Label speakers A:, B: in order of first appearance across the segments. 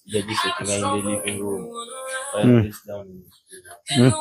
A: Jadi setting in the living room. File this down.
B: There.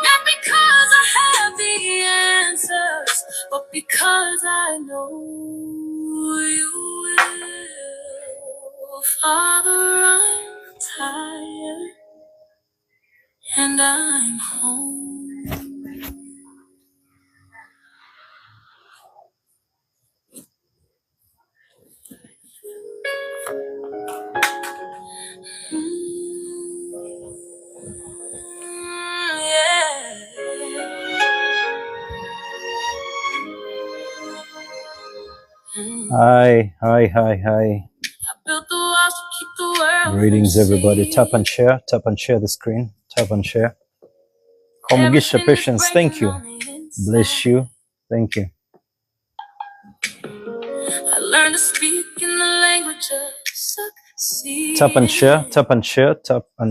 C: Not because I have the answers, but because I know you will. Father, I'm tired and I'm home.
B: Hi. Greetings, everybody. Tap and share the screen. Tap and share. Komugisha Patience, thank you. Bless you. Thank you.
C: I learned to speak in the language of succeed.
B: Tap and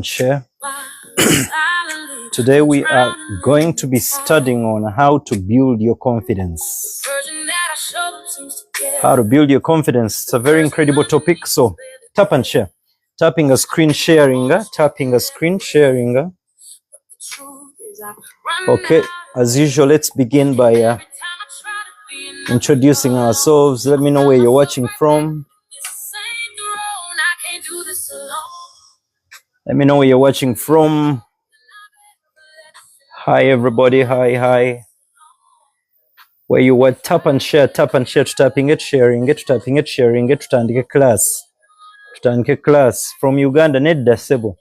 B: share. Today we are going to be studying on how to build your confidence. How to build your confidence. It's a very incredible topic. So tap and share. Tapping a screen sharing. Okay, as usual, let's begin by introducing ourselves. Let me know where you're watching from. Let me know where you're watching from. Hi everybody, hi. Where you what? Tap and share, tapping it, sharing it, tutandike class. From Uganda, nedda sebo.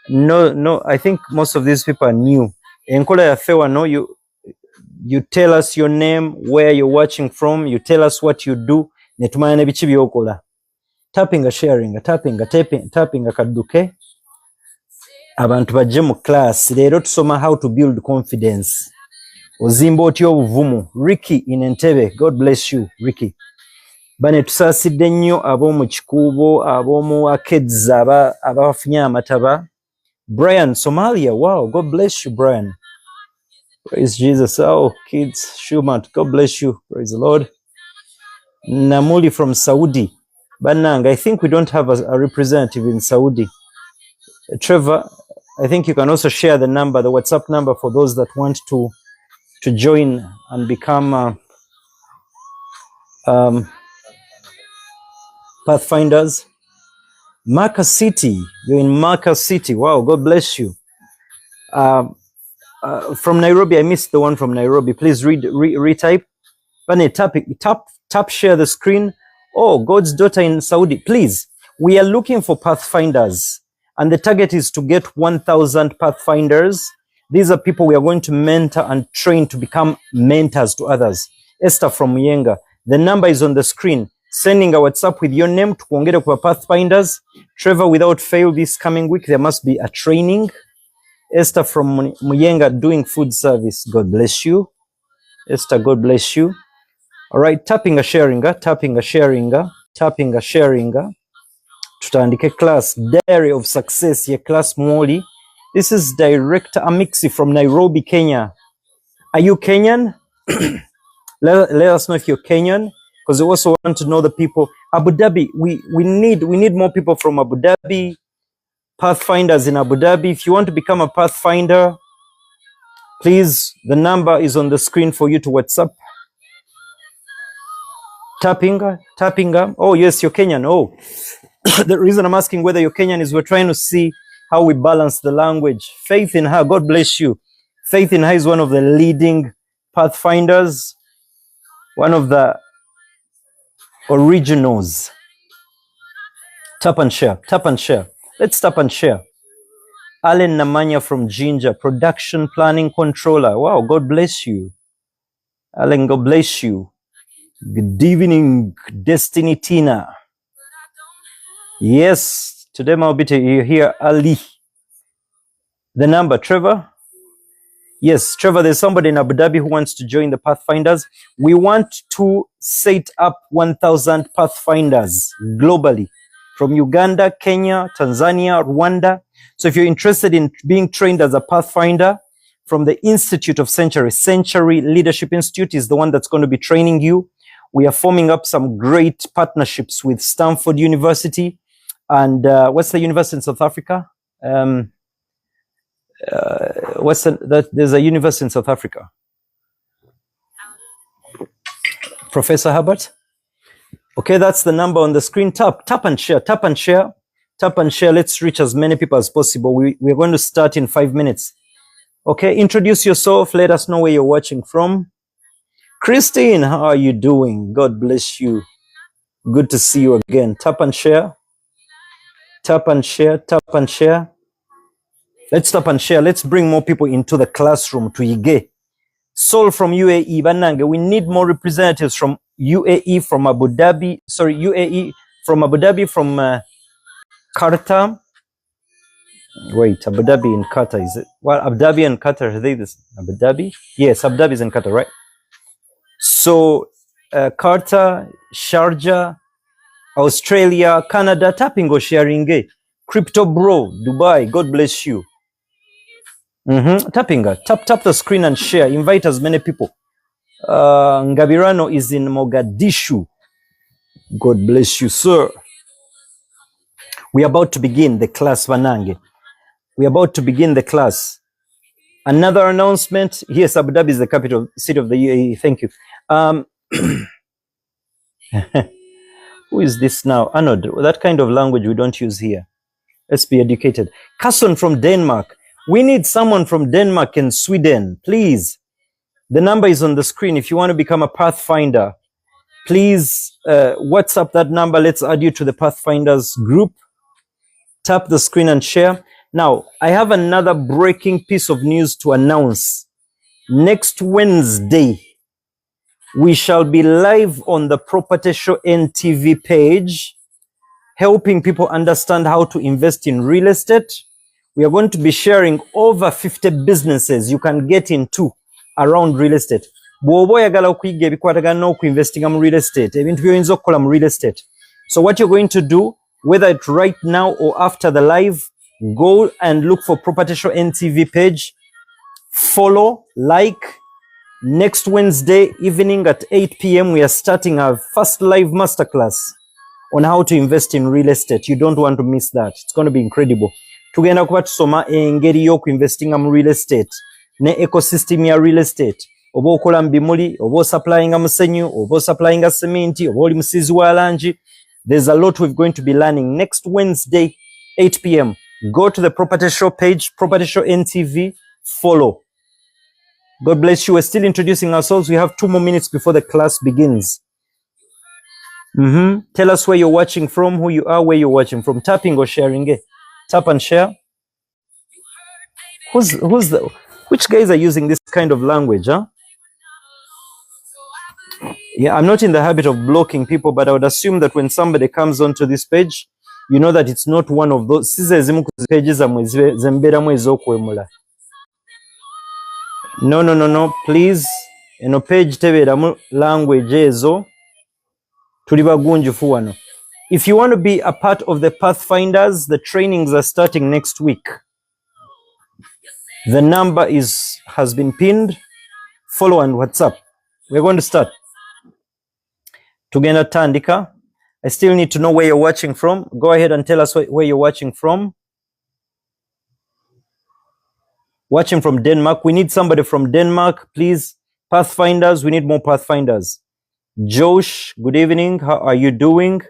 B: No, I think most of these people are new. Enkola ya fewa, no, you tell us your name, where you're watching from, you tell us what you do, netumanya ne biki byokola. Tapping, sharing, tapping kadduke. Abantu bajje mu class. Leero tusoma how to build confidence. Ozimba otya obuvumu. Ricky in Entebbe. God bless you, Ricky. Bane tusaasidde nnyo ab'omu kikuubo, ab'omu Arcades, abafunye amataba. Brian, Somalia. Wow, God bless you, Brian. Praise Jesus. Oh, kids, Shumat, God bless you. Praise the Lord. Namuli from Saudi. Banang, I think we don't have a representative in Saudi. Trevor, I think you can also share the number, the WhatsApp number for those that want to join and become Pathfinders. Marcus City, you're in Marcus City. Wow, God bless you. From Nairobi, I missed the one from Nairobi. Please retype. Bane, tap, share the screen. Oh, God's daughter in Saudi. Please, we are looking for Pathfinders. And the target is to get 1,000 Pathfinders. These are people we are going to mentor and train to become mentors to others. Esther from Muyenga. The number is on the screen. Sending a WhatsApp with your name to kuongera kwa Pathfinders. Trevor, without fail, this coming week, there must be a training. Esther from Muyenga doing food service. God bless you. Esther, God bless you. All right, tapping a sharing. Tutandike class, Diary of Success, ye class Mwoli. This is Director Amixi from Nairobi, Kenya. Are you Kenyan? Let us know if you're Kenyan, because we also want to know the people. Abu Dhabi, we need more people from Abu Dhabi, Pathfinders in Abu Dhabi. If you want to become a Pathfinder, please, the number is on the screen for you to WhatsApp. Tapping. Oh, yes, you're Kenyan. Oh, the reason I'm asking whether you're Kenyan is we're trying to see how we balance the language. Faith in Her, God bless you. Faith in Her is one of the leading Pathfinders, one of the originals. Tap and share. Let's tap and share. Allen Namanya from Ginger, Production Planning Controller. Wow, God bless you. Allen, God bless you. Good evening, Destiny Tina. Yes, today I'll be here, Ali. The number, Trevor? Yes, Trevor, there's somebody in Abu Dhabi who wants to join the Pathfinders. We want to set up 1,000 Pathfinders globally from Uganda, Kenya, Tanzania, Rwanda. So if you're interested in being trained as a Pathfinder from the Institute of Century Leadership Institute is the one that's going to be training you. We are forming up some great partnerships with Stanford University and what's the university in South Africa? There's a university in South Africa. Professor Herbert. Okay, that's the number on the screen. Tap and share. Let's reach as many people as possible. We're going to start in 5 minutes. Okay, introduce yourself. Let us know where you're watching from. Christine, how are you doing? God bless you. Good to see you again. Tap and share. Let's tap and share. Let's bring more people into the classroom to Ige. Sol from UAE, Banange. We need more representatives from UAE, from Abu Dhabi. Sorry, UAE, from Abu Dhabi, from Qatar. Wait, Abu Dhabi and Qatar, is it? Well, Abu Dhabi and Qatar, are they this? Abu Dhabi? Yes, Abu Dhabi is in Qatar, right? So, Qatar, Sharjah, Australia, Canada, tapping or sharing. Crypto Bro, Dubai, God bless you. Tapping, tap the screen and share. Invite as many people. Ngabirano is in Mogadishu. God bless you, sir. We are about to begin the class, Vanange. We are about to begin the class. Another announcement. Yes, Abu Dhabi is the capital city of the UAE. Thank you. Who is this now? Arnold, that kind of language we don't use here. Let's be educated. Carson from Denmark. We need someone from Denmark and Sweden, please. The number is on the screen. If you want to become a Pathfinder, please WhatsApp that number. Let's add you to the Pathfinders group. Tap the screen and share. Now, I have another breaking piece of news to announce. Next Wednesday, we shall be live on the Property Show NTV page, helping people understand how to invest in real estate. We are going to be sharing over 50 businesses you can get into around real estate. Bw'oba oyagala okuyiga ebikwatagana n'okuinvestinga mu real estate, ebintu by'oyinza okukola mu real estate. So what you're going to do, whether it's right now or after the live, go and look for Property Show NTV page, follow, like. Next Wednesday evening at 8 p.m. we are starting our first live masterclass on how to invest in real estate. You don't want to miss that. It's going to be incredible. Tugenda kuba tusoma engeri y'okuinvestinga mu real estate ne ecosystem ya real estate. Oba okola mu bimuli, oba supplyinga musenyu, oba supplyinga cement, oba oli musizi wa langi. There's a lot we're going to be learning next Wednesday, 8 p.m. Go to the Property Show page, Property Show NTV, follow. God bless you. We're still introducing ourselves. We have 2 more minutes before the class begins. Tell us where you're watching from, who you are, where you're watching from. Tapping or sharing. Tap and share. Which guys are using this kind of language, huh? Yeah, I'm not in the habit of blocking people, but I would assume that when somebody comes onto this page, you know that it's not one of those. Pages No. Please. Eno page tebeeramu language ezo. Tuli bagunjufu wano. If you want to be a part of the Pathfinders, the trainings are starting next week. The number has been pinned. Follow and WhatsApp. We're going to start. Tugenda tandika. I still need to know where you're watching from. Go ahead and tell us where you're watching from. Watching from Denmark. We need somebody from Denmark, please. Pathfinders, we need more Pathfinders. Josh, good evening. How are you doing?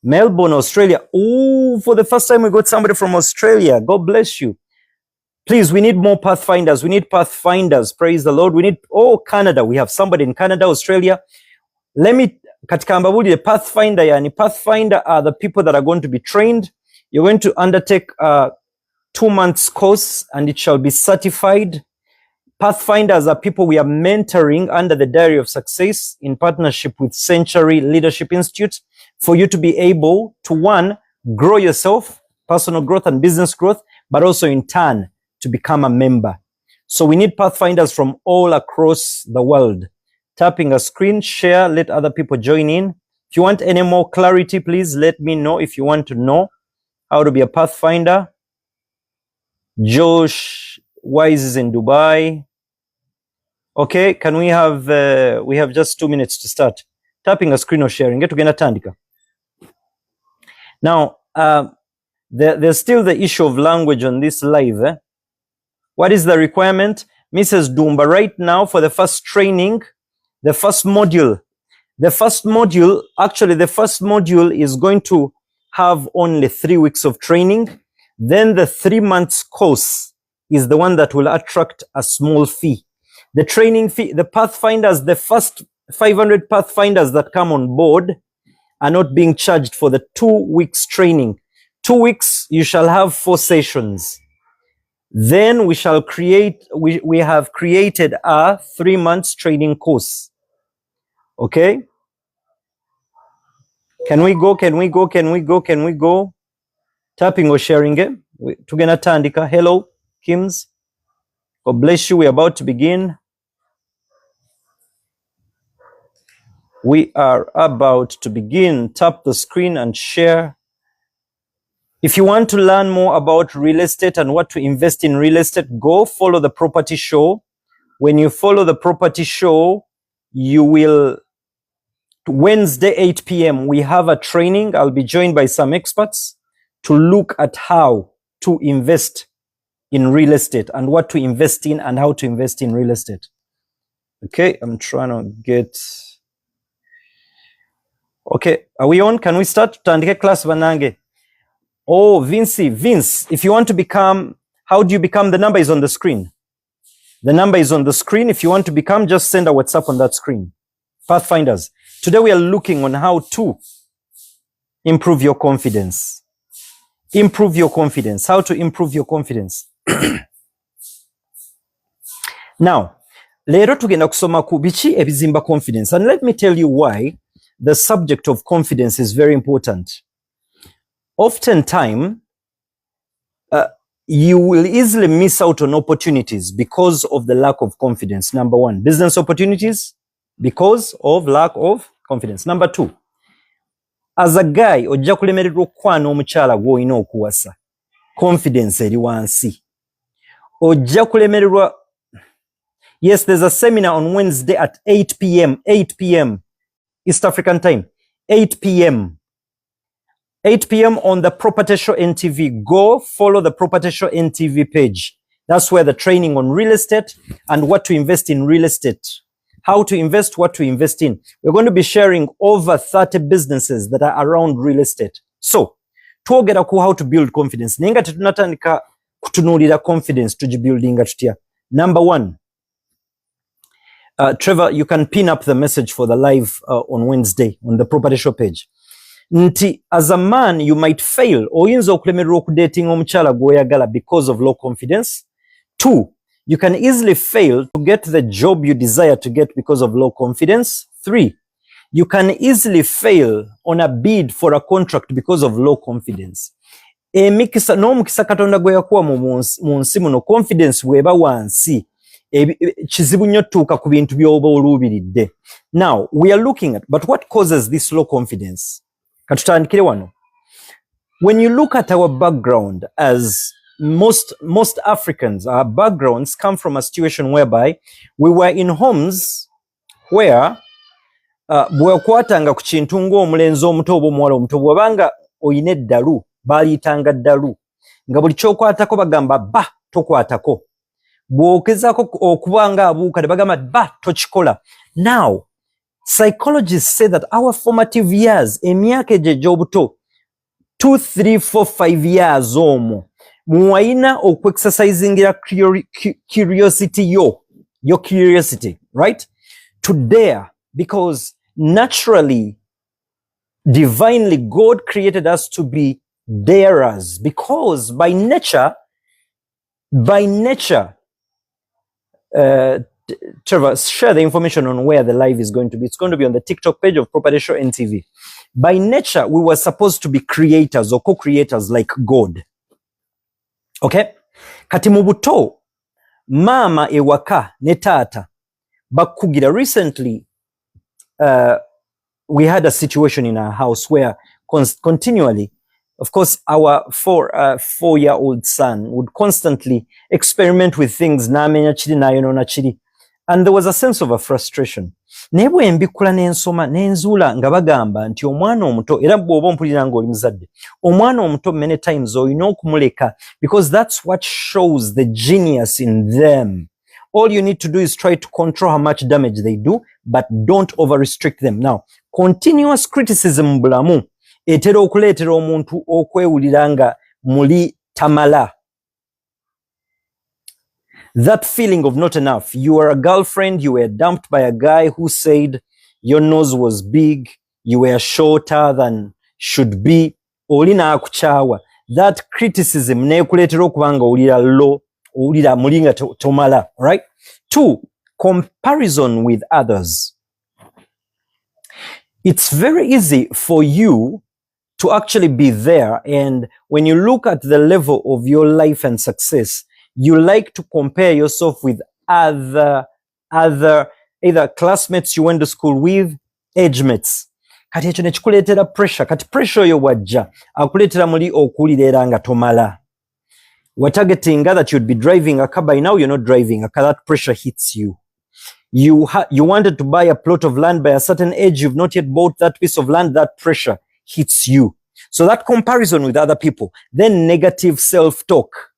B: Melbourne, Australia. Oh, for the first time we got somebody from Australia. God bless you. Please, we need more Pathfinders. We need Pathfinders. Praise the Lord. We need, Canada. We have somebody in Canada, Australia. Katika mbabuli, Pathfinder, yani Pathfinder are the people that are going to be trained. You're going to undertake 2 months course and it shall be certified. Pathfinders are people we are mentoring under the Diary of Success in partnership with Century Leadership Institute for you to be able to, 1, grow yourself, personal growth and business growth, but also in turn to become a member. So we need Pathfinders from all across the world. Tapping a screen, share, let other people join in. If you want any more clarity, please let me know if you want to know how to be a Pathfinder. Josh Wise is in Dubai. Okay, can we have just 2 minutes to start. Tapping a screen or sharing. Get together, Tandika. Now, there's still the issue of language on this live. What is the requirement? Mrs. Dumba, right now for the first training, the first module is going to have only 3 weeks of training. Then the 3 months course is the one that will attract a small fee. The training fee, the Pathfinders, the first 500 Pathfinders that come on board are not being charged for the 2 weeks training. 2 weeks, you shall have 4 sessions. Then we have created a 3 months training course. Okay? Can we go? Tapping or sharing it. Tugena Tandika. Hello, Kims. God bless you. We're about to begin. We are about to begin. Tap the screen and share. If you want to learn more about real estate and what to invest in real estate, go follow the Property Show. When you follow the Property Show, you will, Wednesday 8 p.m., we have a training. I'll be joined by some experts to look at how to invest in real estate and what to invest in and how to invest in real estate. Okay, I'm trying to get Okay, are we on? Can we start? Tutandike class banange. Oh, Vince, if you want to become, how do you become? The number is on the screen. The number is on the screen. If you want to become, just send a WhatsApp on that screen. Pathfinders. Today we are looking on how to improve your confidence. Improve your confidence. How to improve your confidence. Now, leero tugenda kusoma ku biki ebizimba confidence. And let me tell you why the subject of confidence is very important. Oftentimes, you will easily miss out on opportunities because of the lack of confidence. Number one, business opportunities because of lack of confidence. Number two, as a guy, ojja kulemererwa okukwana omukyala gw'olina okuwasa. Confidence eri wansi. Ojja kulemererwa. Yes, there's a seminar on Wednesday at 8 p.m. 8 p.m. East African time. 8 p.m. 8 p.m. on the Property Show NTV. Go follow the Property Show NTV page. That's where the training on real estate and what to invest in real estate. How to invest, what to invest in. We're going to be sharing over 30 businesses that are around real estate. So, twogera ku how to build confidence. Nenga tetunatandika kutunuulira confidence tugibuildinga tutya. Number one, Trevor, you can pin up the message for the live on Wednesday on the Property Show page. Nti, as a man, you might fail oyinza okulemererwa okudating omukyala gw'oyagala because of low confidence. Two, you can easily fail to get the job you desire to get because of low confidence. Three, you can easily fail on a bid for a contract because of low confidence. Emikisa n'omukisa Katonda gwe yakuwa mu nsi muno confidence bw'eba wansi kizibu nnyo tuuka ku bintu by'oba oluubiridde. Now, we are looking at, but what causes this low confidence? Katutandikire wano. When you look at our background, as most Africans, our backgrounds come from a situation whereby we were in homes where bwekwatanga ku kintu ng'omulenzi omuto oba omuwala omuto bw'obanga oyina eddalu baaliyitanga ddalu nga buli ky'okwatako bagamba ba tokwatako, bw'ogezaako okuba nga abuuka ne bagamba ba tokikola. Now, psychologists say that our formative years, emyaka egyo egy'obuto, 2, 3, 4, 5 years omwo, muwayina okweexercisingira curiosity your curiosity, right? To dare, because naturally, divinely, God created us to be darers, because by nature, Trevor, share the information on where the live is going to be. It's going to be on the TikTok page of Property Show NTV. By nature, we were supposed to be creators or co-creators like God. Okay? Kati mu buto, mama ewaka ne taata bakugira. Recently, we had a situation in our house where continually, of course, our 4-year-old son would constantly experiment with things. Namenya chiri nayonona chiri. And there was a sense of a frustration. Naye bwe mbikula n'ensoma n'enzuula nga bagamba nti omwana omuto, era bw'oba ompulira ng'oli muzadde, omwana omuto many times olina okumuleka, because that's what shows the genius in them. All you need to do is try to control how much damage they do, but don't over-restrict them. Now, continuous criticism bulamu etera okuleetera omuntu okwewulira nga muli tamala. That feeling of not enough. You are a girlfriend, you were dumped by a guy who said your nose was big, you were shorter than should be, olina akuchawa. That criticism nekuletera okubanga olira low, olira mulinga tomala, right? Two, comparison with others. It's very easy for you to actually be there, and when you look at the level of your life and success, you like to compare yourself with other either classmates you went to school with, age mates. Kati ekyo nekikuleetera pressure. Kati pressure oyo wajja akuleetera muli okuwulira era nga tomala. We're targeting that you'd be driving a car. By now you're not driving a car. That pressure hits you. You wanted to buy a plot of land by a certain age. You've not yet bought that piece of land. That pressure hits you. So that comparison with other people, then negative self-talk.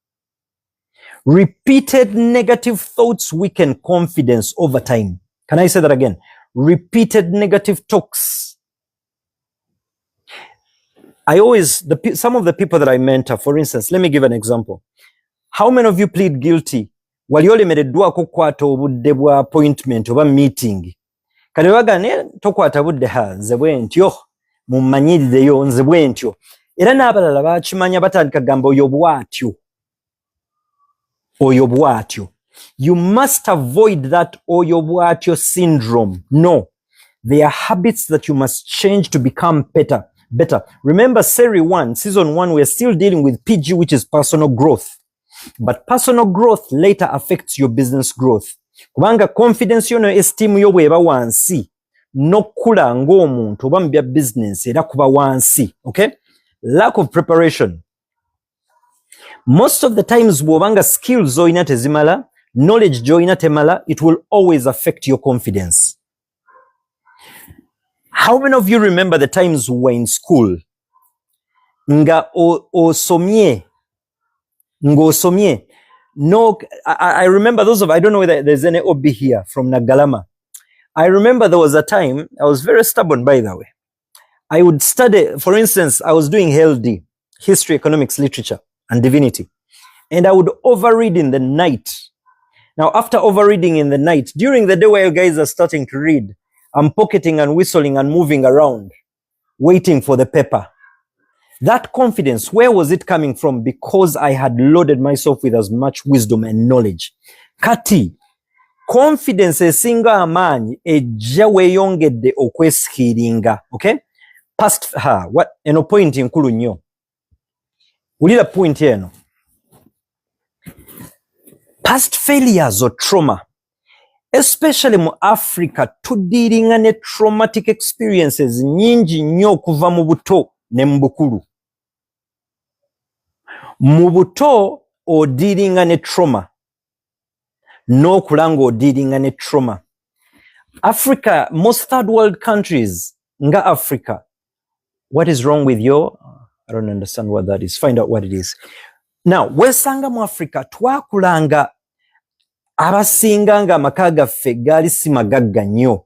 B: Repeated negative thoughts weaken confidence over time. Can I say that again? Repeated negative talks I always, some of the people that I mentor, for instance, let me give an example. How many of you plead guilty? Wali olemereddwako kukwata obudde bwa appointment oba meeting. Kati bagane tokwata budde nze bwe ntyo mumanyirireyo nze bwe ntyo. Era n'abalala bakimanya batandika gamba oyo bwatyo. Oyo bwatyo. You must avoid that oyo bwatyo syndrome. No. There are habits that you must change to become better. Remember Series 1, Season 1, we're still dealing with PG, which is personal growth. But personal growth later affects your business growth. Kubanga confidence yono esteem yo bweba wansi. Nokula ng'omuntu oba mu bya business era kuba wansi. Okay? Lack of preparation. Most of the times bw'obanga skills zoyina tezimala, knowledge joyina temala, it will always affect your confidence. How many of you remember the times we were in school? Nga osomye. No, I remember those of, I don't know whether there's any OB here from Nagalama. I remember there was a time, I was very stubborn by the way. I would study, for instance, I was doing LD, History, Economics, Literature, and Divinity. And I would overread in the night. Now, after overreading in the night, during the day where you guys are starting to read, I'm pocketing and whistling and moving around, waiting for the paper. That confidence, where was it coming from? Because I had loaded myself with as much wisdom and knowledge. Kati, confidence esinga amaanyi ejja weeyongedde okwesikiringa. Okay? Past her, what eno point nkulu nnyo. Wulira point eno. Past failures or trauma, especially mu Africa, tudiringa ne traumatic experiences nyingi nnyo okuva mu buto ne mu bukulu. Mu buto odiringa ne trauma. N'okulanga odiringa ne trauma. Africa, most third world countries, nga Africa. What is wrong with you? I don't understand what that is. Find out what it is. Now, wesanga mu Africa, twakulanga abasinga nga amaka gaffe gaali si magagga nnyo.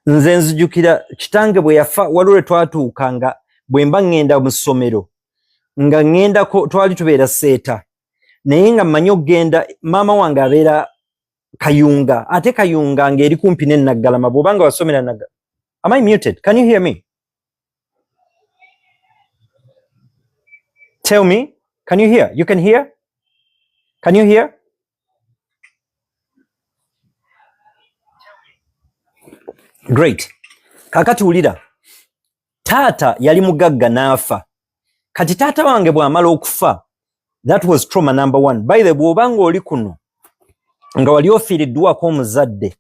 B: Nze nzijukira kitange bwe yafa waliwo lwe twatuukanga bwe mba ŋŋenda mu ssomero nga ŋŋendako twali tubeera seeta naye nga mmanyi okgenda maama wange abeera Kayunga ate Kayunga ng'eri kumpi ne Naggalama bw'obanga wasomera Naggalama. Am I muted? Can you hear me? Tell me. Can you hear? You can hear? Can you hear? Great. Kakati ulira. Taata yali mugagga n'afa. Kati taata wange bw'amala okufa. That was trauma number 1. By the way, bw'obanga oli kuno nga wali ofiiriddwako omuzadde.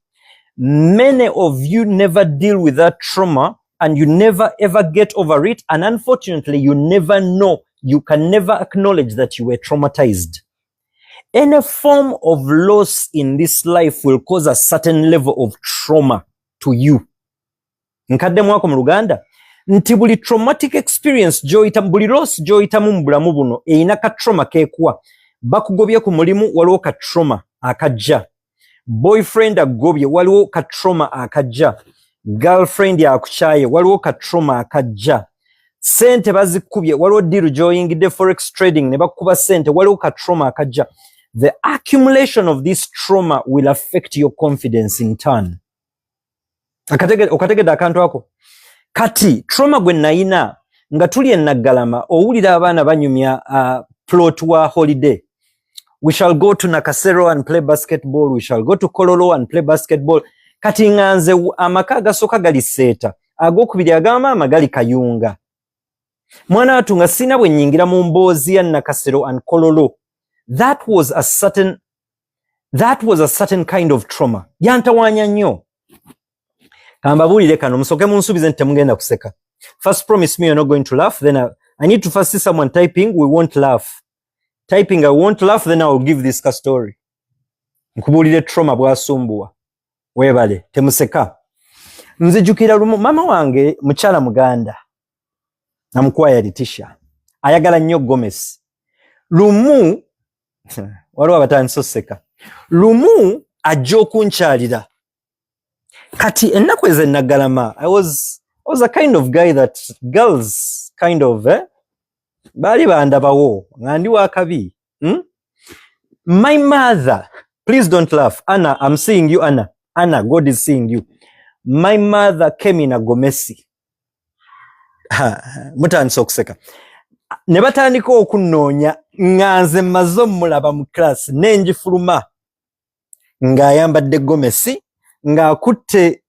B: Many of you never deal with that trauma and you never ever get over it, and unfortunately you never know, you can never acknowledge that you were traumatized. Any form of loss in this life will cause a certain level of trauma to you. Nkadde mwako mu Luganda nti buli traumatic experience joyita buli loss joyita mu bulamu buno eyina ka trauma kekuwa. Bakugobye ku mulimu waliwo ka trauma akajja. Boyfriend agobye waliwo ka trauma akajja. Girlfriend yakukyaye waliwo ka trauma akajja. Sente bazikubye waliwo deal joyingidde forex trading ne bakuba sente waliwo ka trauma akajja. The accumulation of this trauma will affect your confidence in turn. Okategedde akantu ako. Kati trauma gwe nayina nga tuli e Naggalama owulira abaana banyumya plot wa holiday. We shall go to Nakasero and play basketball. We shall go to Kololo and play basketball. Kati nga nze amaka agasooka gali seeta. Ag'okubiri ag'amaama gali Kayunga. Mwana watu nga sina bwe nnyingira mu mboozi ya Nakasero and Kololo. That was a certain kind of trauma. Yantawaanya nnyo. Kambabuulire kano musoke munsubize nti temugenda kuseka. First promise me you're not going to laugh, then I need to first see someone typing, we won't laugh. Typing I won't laugh, then I will give this story. Nkubuulire trauma bwasumbuwa. Webale, temuseka. Nzijukira lumu, mama wange mukyala Muganda. Namukwaya litisha. Ayagala nnyo Gomez. Lumu, waliwo abatandise oseka. Lumu ajja okunkyalira. Kati ennaku ezo Naggalama, I was was a kind of guy that girls kind of bali bandabawo nga ndi wakabi. My mother, please don't laugh. Anna, I'm seeing you, Anna. Anna, God is seeing you. My mother came in a gomesi. Mutandise okuseka. Ne batandika okunoonya nga nze mmaze omulaba mu class nenjifuluma ng'ayambadde gomesi ng'akutte,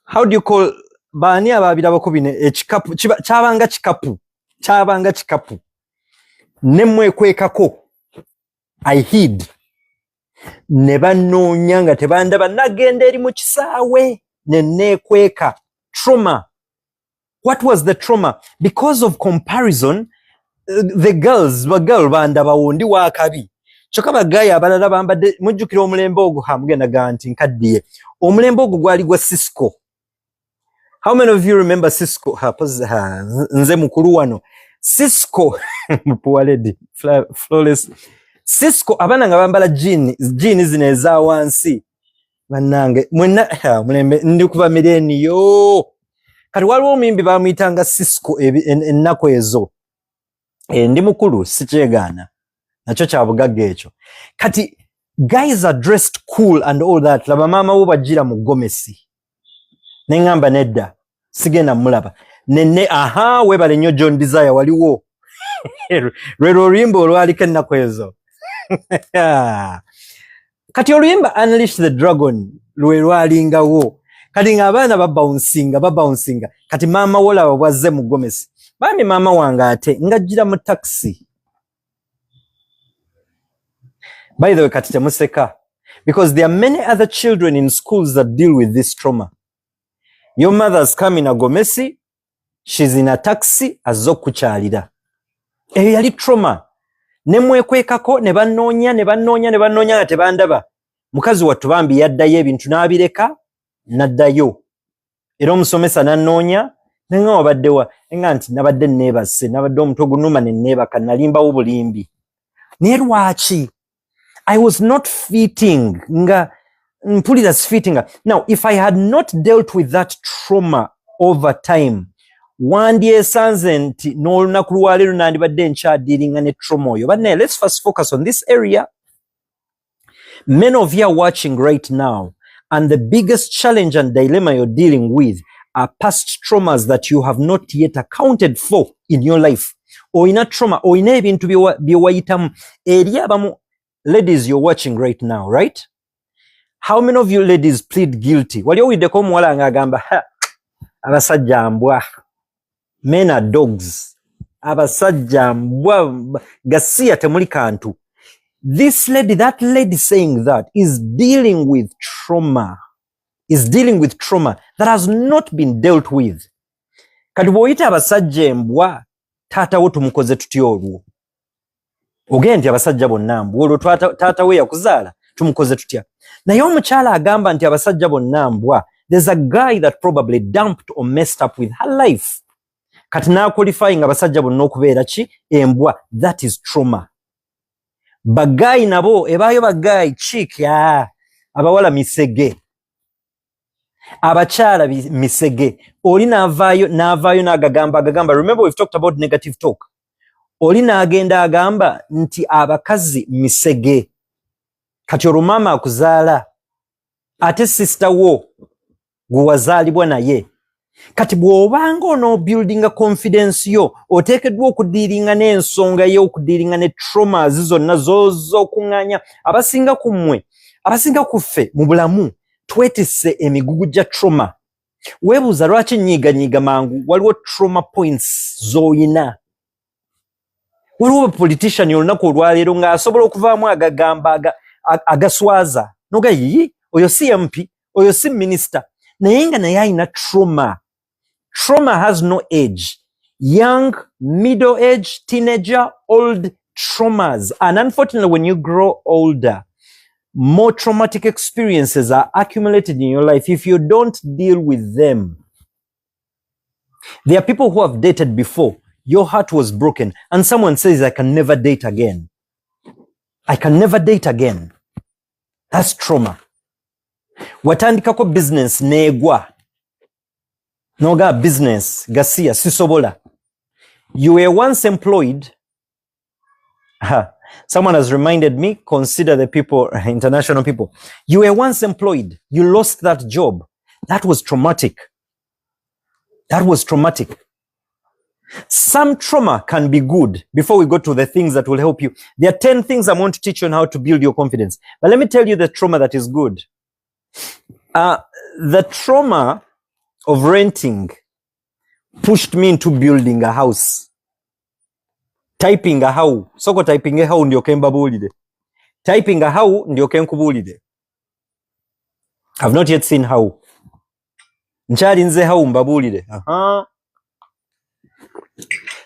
B: how do you call, baani abaabirabako bino ekikapu kyabanga kikapu ne mwekwekako. I hid. Ne banoonya nga tebandaba, nagenda eri mu kisaawe ne neekweka. Trauma. What was the trauma? Because of comparison, the girls bandabawo ndi wakabi. Kyokka bagaya abalala bambadde, mujjukira omulembe ogwo mugenda nti nkaddiye. Omulembe ogwo gwali gwa Cisco. How many of you remember Cisco? Nze mukulu wano. Cisco, poor lady, flawless. Cisco abana nga bambala jeans zino eza wansi. Bannange, mulembe ndi kuva mileni yo. Kati waliwo omuyimbi bamuyitanga Cisco ennaku ezo. Ndi mukulu sikyegaana. Nakyo kya bugagga ekyo. Kati guys are dressed cool and all that. Laba maama wo bajjira mu gomesi. Ne ngamba nedda. Sigenda mulaba. Nenne webale nnyo John Desire waliwo. Lwero oluyimba olwaliko ennaku ezo. Kati oluyimba Unleash the Dragon lwe lwalingawo. Kati ng'abaana babawunsinga. Kati maama wo laba bwazze mu gomesi. Bambi maama wange ate ngajjira mu taxi. By the way, kati temuseka. Because there are many other children in schools that deal with this trauma. Your mother's come in a gomesi, she's in a taxi, azze okukyalira. Eyo yali trauma. Ne mwekwekako ne bannoonya nga tebandaba. Mukazi wattu bambi yaddayo ebintu n'abireka, n'addayo. Era omusomesa n'annoonya, nenga wabaddewa, nga nti nabadde neebase, nabadde omutwe gunuma ne neebaka, nalimbawo bulimbi. Naye lwaki? I was not fitting. Mpulira sifitting. Now, if I had not dealt with that trauma over time, wandyesanze nti n'olunaku lwaleero nandibadde nkyadiringa ne trauma oyo. But now, let's first focus on this area. Many of you are watching right now, and the biggest challenge and dilemma you're dealing with are past traumas that you have not yet accounted for in your life. Oyina trauma, oyina ebintu bye wayitamu. Eri abamu, ladies, you're watching right now, right? How many of you ladies plead guilty? Wali owiddeko omuwala ng'agamba, abasajja mbwa. Men are dogs. Abasajja mbwa gasiya temuli kantu. This lady, that lady saying that is dealing with trauma. Is dealing with trauma that has not been dealt with. Kati bw'oyita abasajja mbwa, taata wo tumukoze tutya olwo? Ogenda nti abasajja bonna mbwa, olwo taata we yakuzaala tumukoze tutya? Naye omukyala agamba nti abasajja bonna mbwa, there's a guy that probably dumped or messed up with her life. Kati n'aqualifying abasajja bonna okubeera ki? Embwa. That is trauma. Bagayi nabo, ebaayo bagayi, chick, abawala misege. Abakyala misege. Oli n'avaayo n'agagamba. Remember we've talked about negative talk. Oli n'agenda agamba nti abakazi misege. Kati olwo maama akuzaala. Ate sister wo gwe wazaalibwa naye. Kati bw'obanga onoobuildinga confidence yo, oteekeddwa okudiiringa n'ensonga yo, okudiiringa ne traumas zonna z'okuŋŋaanya. Abasinga ku mmwe, abasinga ku ffe mu bulamu, twetisse emigugu gya trauma. Weebuuza lwaki nnyiiganyiiga mangu, waliwo trauma points z'oyina. Waliwo politician olunaku olwaleero ng'asobola okuvaamu agagamba agaswaza. Noga yiyi, oyo si MP, oyo si minister. Naye nga naye ayina trauma. Trauma has no age. Young, middle age, teenager, old traumas. And unfortunately, when you grow older, more traumatic experiences are accumulated in your life if you don't deal with them. There are people who have dated before. Your heart was broken. And someone says, I can never date again. I can never date again. That's trauma. Watandikako business neegwa. noga business gasia sisobola. You were once employed. Someone has reminded me, consider the people, international people. You were once employed. You lost that job. That was traumatic. That was traumatic. Some trauma can be good. Before we go to the things that will help you, there are 10 things I want to teach you on how to build your confidence. But let me tell you the trauma that is good. The trauma of renting pushed me into building a house. Typing a how. Soko typing a how ndio kemba bulide. Typing a how ndio kenkubulide. I've not yet seen how. Nchali nze how mbabulide.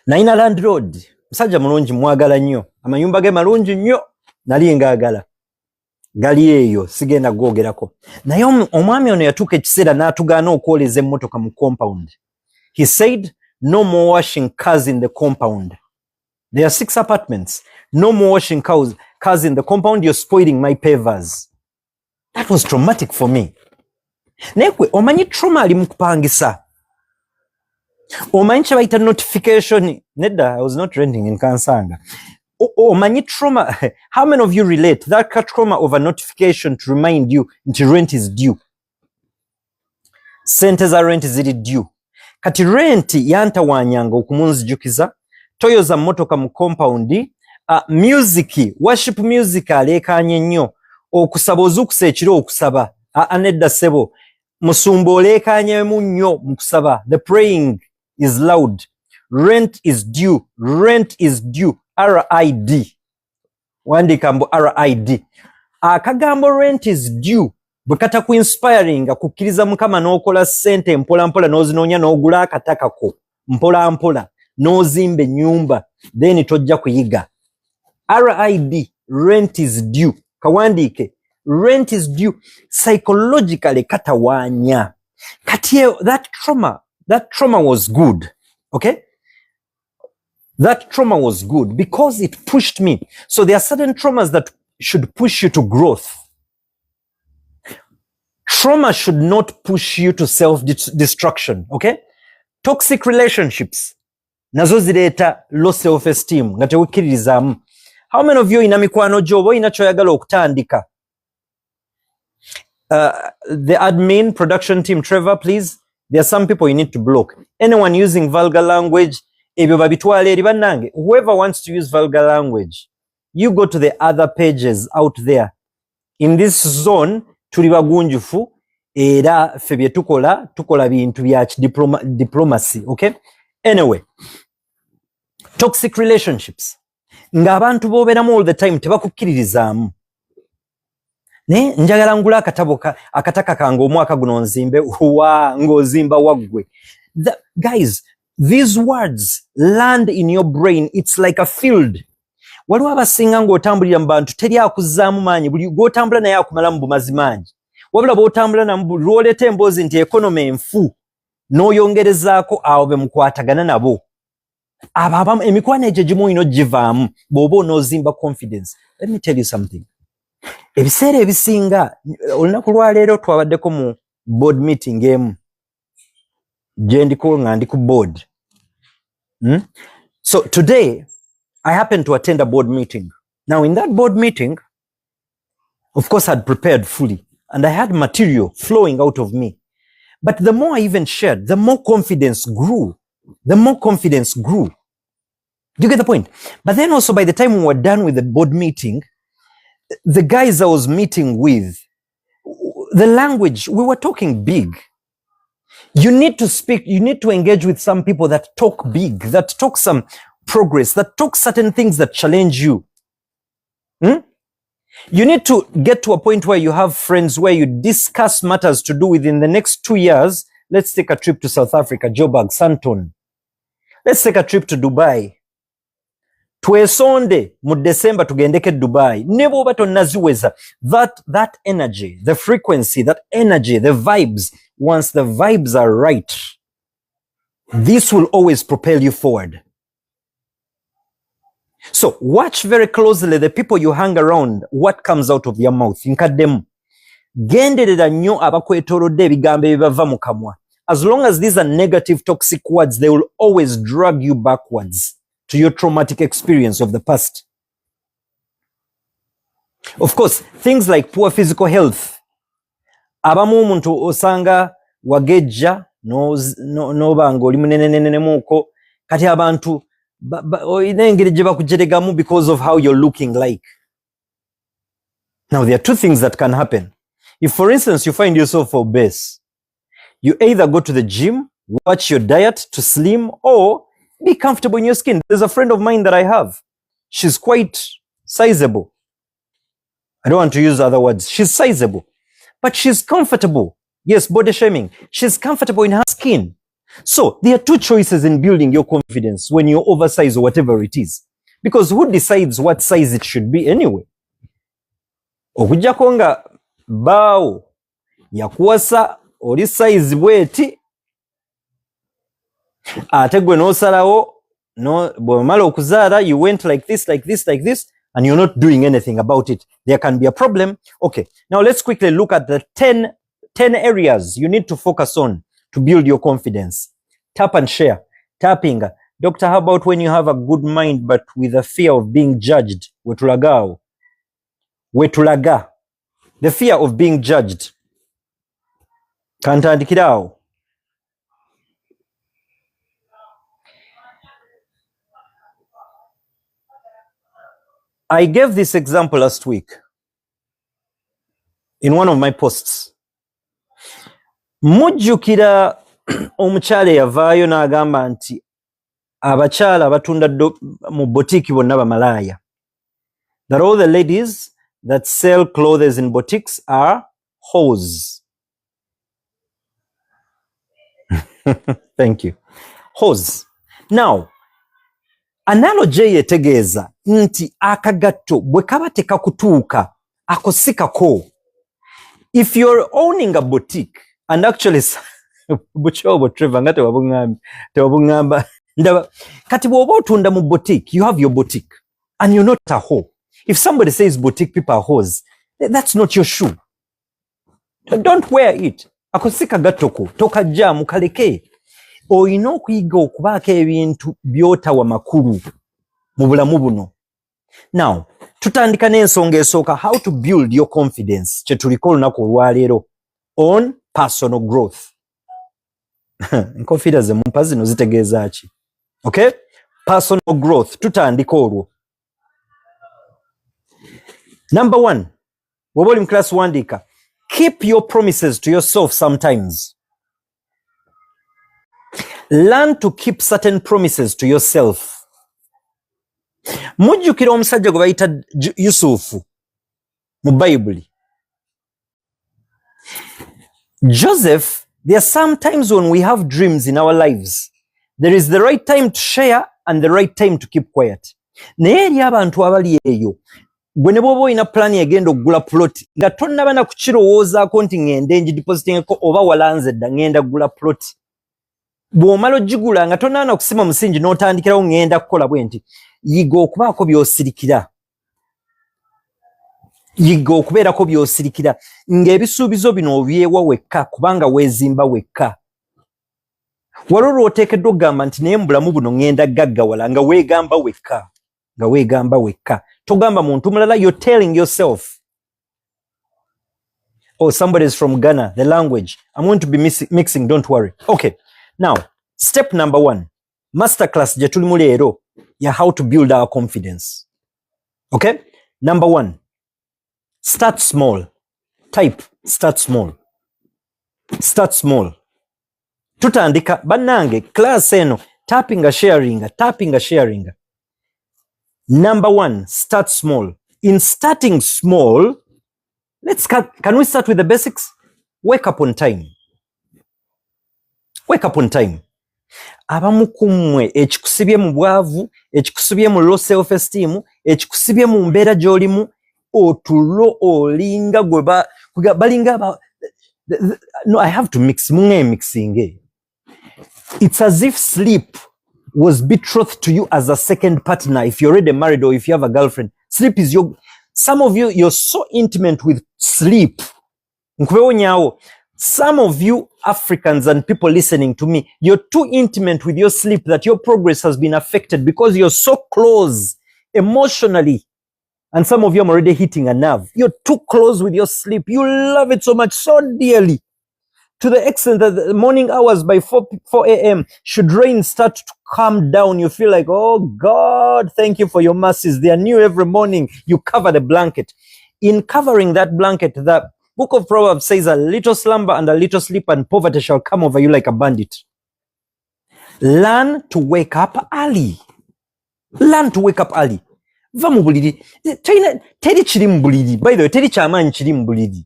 B: Naina landlord. Msajja mulungi mwagala nnyo. Amayumba ge malungi nnyo. Nali ngagala. Gali eyo sigenda gwogerako. Naye omwami ono yatuuka ekiseera n'atugaana okwoleza emmotoka mu compound. He said, no more washing cars in the compound. There are 6 apartments. No more washing cars in the compound. You're spoiling my pavers. That was traumatic for me. Nekwe, omanyi trauma ali mukupangisa. Omanyi kye notification. Nedda, I was not renting in Kansanga. Omanyi trauma. How many of you relate? That trauma of a notification to remind you that rent is due. Sente za rent ziri due. Kati rent yantawanyanga okumunzijukiza. Toyoza mmotoka mu compound. Music, worship music alekanye nnyo. Okusaba ozukusa ekiro okusaba. Nedda sebo. Musumba olekanye mu nnyo mu kusaba. The praying is loud. Rent is due. Rent is due. RID. Wandika mbu RID. Akagambo rent is due. Bwekata ku inspiring kukkiriza Mukama n'okola ssente mpola mpola n'ozinoonya n'ogula akatakako mpola mpola n'ozimba ennyumba then tojja kuyiga. RID, rent is due. Kawandiike, rent is due. Psychologically katawaanya. Kati that trauma was good. Okay? That trauma was good because it pushed me. So there are certain traumas that should push you to growth. Trauma should not push you to self-destruction. Okay? Toxic relationships. Nazo zireeta low self-esteem. Nga tewukkiririzaamu. How many of you ina mikwano gyoba ina kyoyagala okutandika? The admin production team, Trevor, please. There are some people you need to block. Anyone using vulgar language, ebyo babitwale eri bannange. Whoever wants to use vulgar language, you go to the other pages out there. In this zone, tuli bagunjufu era ffe bye tukola bintu bya diplomacy. Okay? Anyway, toxic relationships. Ng'abantu bobeeramu all the time tebakukkiririzaamu. Ne njagala ngula akataka kange omwaka guno nzimbe ng'ozimba waggwe. Guys, these words land in your brain. It's like a field. Waliwo abasinga ng'otambulira mu bantu teri akuzzaamu maanyi, buli gw'otambula naye akumalamu bumazi mangi. Wabula bw'otambula namu buli lw'oleeta emboozi nti economy enfu n'oyongerezaako awo be mukwatagana nabo. Abo emikwano egyo gimu olina ogivaamu bw'oba onoozimba confidence. Let me tell you something. Ebiseera ebisinga olunaku lwaleero twabaddeko mu board meeting emu gye ndiko nga ndi ku board. So today I happened to attend a board meeting. Now in that board meeting, of course I'd prepared fully and I had material flowing out of me. But the more I even shared, the more confidence grew. The more confidence grew. Do you get the point? But then also by the time we were done with the board meeting, the guys I was meeting with, the language, we were talking big. You need to speak, you need to engage with some people that talk big, that talk some progress, that talk certain things that challenge you. You need to get to a point where you have friends where you discuss matters to do within the next 2 years. Let's take a trip to South Africa, Joburg, Sandton. Let's take a trip to Dubai. Twesonde mu December tugendeke Dubai. Nebo oba tonnaziweza. That energy, the frequency, that energy, the vibes, once the vibes are right, this will always propel you forward. So watch very closely the people you hang around, what comes out of your mouth. Nkaddemu. Genderera nnyo abakwetoolodde ebigambo ebibava mu kamwa. as long as these are negative, toxic words, they will always drag you backwards to your traumatic experience of the past. Of course, things like poor physical health. Abamu omuntu osanga wagejja n'obanga oli munenenenemuuko kati abantu olina engeri gye bakujeregamu because of how you're looking like. Now, there are two things that can happen. If, for instance, you find yourself obese, you either go to the gym, watch your diet to slim, or be comfortable in your skin. There's a friend of mine that I have. She's quite sizable. I don't want to use other words. She's sizable, but she's comfortable. Yes, body shaming. She's comfortable in her skin. So there are two choices in building your confidence when you're oversized or whatever it is. Because who decides what size it should be anyway? Okujjako nga baawo yakuwasa oli size bweti ate gwe n'osalawo bw'omala okuzaala you went like this, like this, like this, and you're not doing anything about it. There can be a problem. Okay, now let's quickly look at the 10 areas you need to focus on to build your confidence. Tap and share. Tapping. Doctor, how about when you have a good mind but with a fear of being judged? Wetulagao. Wetulaga. The fear of being judged. Kantandikirao. I gave this example last week in one of my posts. Mujjukira omukyala yavaayo n'agamba nti abakyala batunda mu boutique bonna bamalaaya. That all the ladies that sell clothes in boutiques are hoes. Thank you. Hoes. Now, analogy yetegeeza nti akagatto bwe kaba tekakutuuka ako si kako. If you're owning a boutique, and actually buchobo Trevor nga tewabungamba ndaba kati bw'oba otunda mu boutique, you have your boutique and you're not a hoe. If somebody says boutique people are hoes, that's not your shoe. Don't wear it. Ako si kagatto ko tokajja mukaleke. Oyina okuyiga okubaako ebintu by'otawa makulu mu bulamu buno. Now, tutandika n'ensonga esooka, how to build your confidence, kye tuliko olunaku olwaleero, on personal growth. Confidence emumpa zino zitegeeza ki? Okay? Personal growth, tutandika olwo. Number 1, bw'oba oli mu class wandiika, keep your promises to yourself sometimes. Learn to keep certain promises to yourself. Mujjukira omusajja gwe bayita Yusufu mu Bayibuli. Joseph, there are some times when we have dreams in our lives. There is the right time to share and the right time to keep quiet. Naye eri abantu abali eyo, gwe ne bw'oba olina plan egenda okugula plot nga tonnaba na kukirowoozaako nti ngende ngidepositingeko oba walanze dda ngenda kugula plot. Bw'omala ogigula nga tonnaana kusima musingi n'otandikirawo ngenda kukola bwe nti, yiga okubaako by'osirikira. Yiga okubeerako by'osirikira ng'ebisuubizo bino obyewa wekka kubanga weezimba wekka. Waliwo lw'oteekeddwa okugamba nti naye mu bulamu buno ngenda gaggawala nga weegamba wekka. Nga weegamba wekka. Togamba muntu mulala, you're telling yourself. Oh, somebody is from Ghana, the language. I'm going to be mixing, don't worry. Okay. Now, step number 1. Masterclass gye tulimu leero ya how to build our confidence. Okay? Number 1. Start small. Type, start small. Start small. Tutandika, bannange, class eno, tapping a sharing. Number 1, start small. In starting small, can we start with the basics? Wake up on time. Wake up on time. Abamu kumwe ekikusibye mu bwavu, ekikusibye mu low self esteem, ekikusibye mu mbeera gy'olimu, otulo olinga gwe balinga no, I have to mix mixing. It's as if sleep was betrothed to you as a second partner if you're already married or if you have a girlfriend. Sleep is some of you're so intimate with sleep. Nkwewo nyawo, Some of you Africans and people listening to me, you're too intimate with your sleep that your progress has been affected because you're so close emotionally. And some of you are already hitting a nerve. You're too close with your sleep. You love it so much, so dearly, to the extent that the morning hours by 4 a.m., should rain start to calm down, you feel like, oh God, thank you for your mercies. They are new every morning. You cover the blanket. In covering that blanket, the book of Proverbs says, a little slumber and a little sleep and poverty shall come over you like a bandit. Learn to wake up early. Learn to wake up early. Va mu buliri. Teri chiri mu buliri. By the way, teri chaman chiri mu buliri.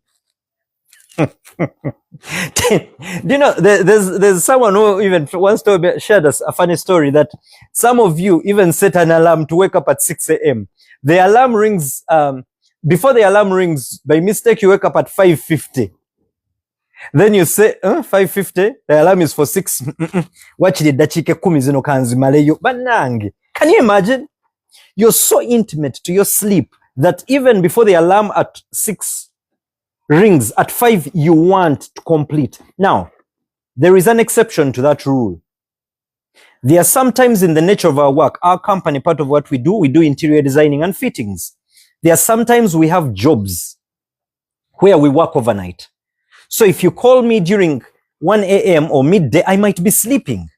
B: Do you know, there's someone who even once shared us a funny story that some of you even set an alarm to wake up at 6 a.m. The alarm rings, before the alarm rings, by mistake you wake up at 5:50. Then you say, 5:50, the alarm is for 6. Watch the dachike kumi zino kanzimaleyo. Banange. Can you imagine? You're so intimate to your sleep that even before the alarm at 6 rings, at 5 you want to complete. Now, there is an exception to that rule. There are sometimes in the nature of our work, our company, part of what we do interior designing and fittings. There are sometimes we have jobs where we work overnight. So if you call me during 1 a.m. or midday, I might be sleeping.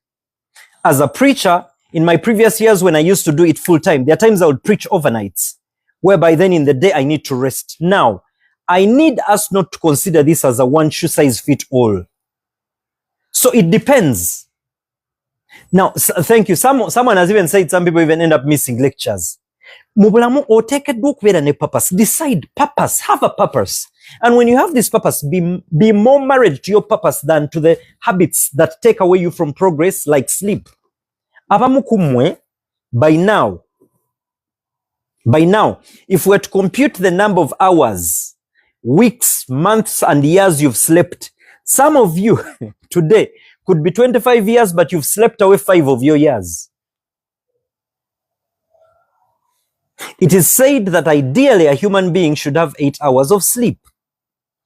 B: As a preacher, in my previous years when I used to do it full time, there are times I would preach overnights, whereby then in the day I need to rest. Now, I need us not to consider this as a one shoe size fit all. So it depends. Now, thank you. Someone has even said some people even end up missing lectures. Mubulamu otekedwa okubeera ne purpose. Decide purpose. Have a purpose. And when you have this purpose, be more married to your purpose than to the habits that take away you from progress, like sleep. Abamu kumwe, by now, if we were to compute the number of hours, weeks, months, and years you've slept, some of you today could be 25 years, but you've slept away 5 of your years. It is said that ideally a human being should have 8 hours of sleep.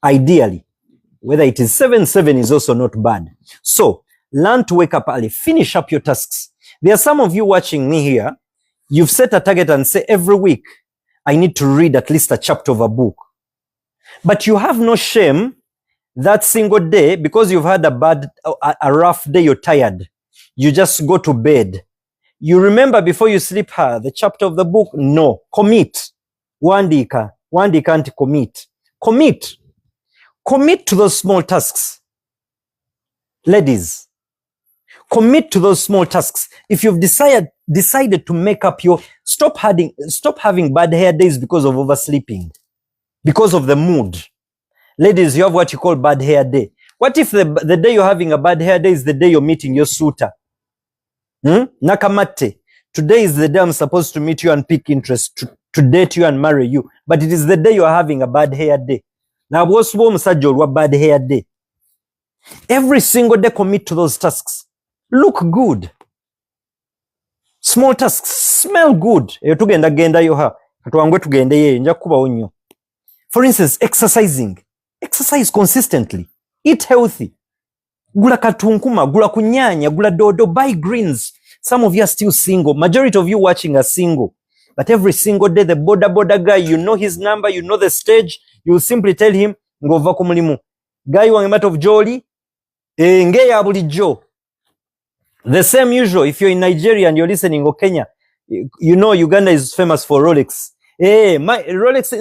B: Ideally. Whether it is 7 is also not bad. So, learn to wake up early. Finish up your tasks. There are some of you watching me here. You've set a target and say, every week, I need to read at least a chapter of a book. But you have no shame that single day, because you've had a rough day, you're tired. You just go to bed. You remember before you sleep the chapter of the book? No. Commit. Wandika anti commit. Commit to those small tasks. Ladies, commit to those small tasks. If you've decided to make up stop having bad hair days because of oversleeping, because of the mood. Ladies, you have what you call bad hair day. What if the day you're having a bad hair day is the day you're meeting your suitor? Nakamate. Today is the day I'm supposed to meet you and pick interest, to date you and marry you. But it is the day you're having a bad hair day. Now, what's bad hair day? Every single day commit to those tasks. Look good. Small tasks. Smell good. For instance, exercising. Exercise consistently. Eat healthy. Gula katunkuma, gula kunyanya, gula dodo, buy greens. Some of you are still single. Majority of you watching are single. But every single day, the boda guy, you know his number, you know the stage, you will simply tell him, ngova kumulimu. Guy wange mat of jolly, nge ya bulijjo. The same usual, if you're in Nigeria and you're listening, or Kenya, you know Uganda is famous for Rolex. Rolex,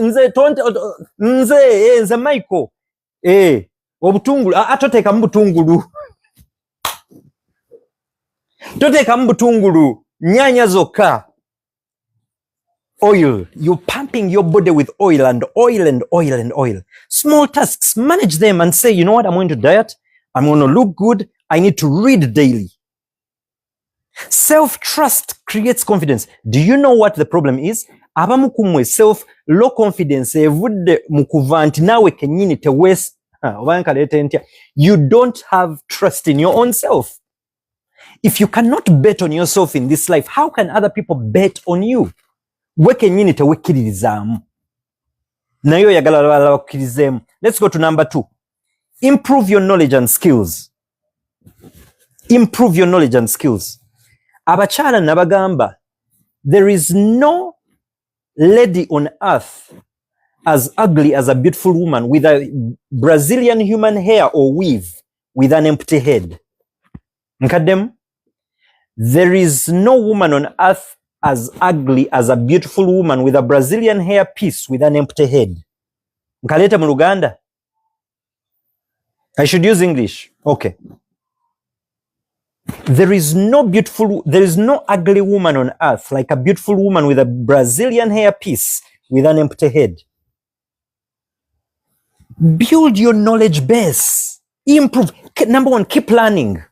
B: nze Michael. Obutungulu, atoteka mbutungulu. Toteka mbutungulu, nyanya zoka. Oil. You're pumping your body with oil and oil and oil and oil. Small tasks, manage them and say, you know what, I'm going to diet. I'm going to look good. I need to read daily. Self-trust creates confidence. Do you know what the problem is? Abamukumwe low confidence evudde mukuva nti nawe kenyini tewes you don't have trust in your own self. If you cannot bet on yourself in this life, how can other people bet on you? We kenyini tewekkiririzaamu nayo yagala balala bakkirizeemu. Let's go to number 2. Improve your knowledge and skills. Improve your knowledge and skills. Abachala nabagamba, there is no lady on earth as ugly as a beautiful woman with a Brazilian human hair or weave with an empty head. Nkadem, there is no woman on earth as ugly as a beautiful woman with a Brazilian hair piece with an empty head. Nkaleta mu Luganda? I should use English. Okay. There is no ugly woman on earth like a beautiful woman with a Brazilian hair piece with an empty head. Build your knowledge base. Improve. Number one, keep learning.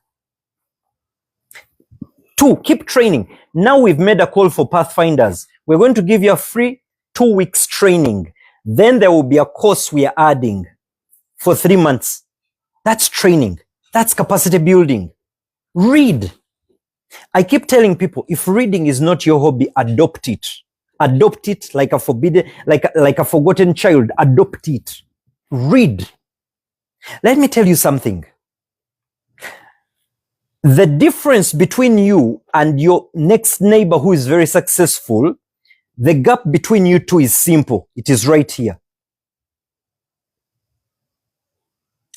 B: 2, keep training. Now we've made a call for Pathfinders. We're going to give you a free 2 weeks training. Then there will be a course we are adding for 3 months. That's training. That's capacity building. Read. I keep telling people, if reading is not your hobby, adopt it. Adopt it like a forgotten child. Adopt it. Read. Let me tell you something. The difference between you and your next neighbor who is very successful, the gap between you two is simple. It is right here.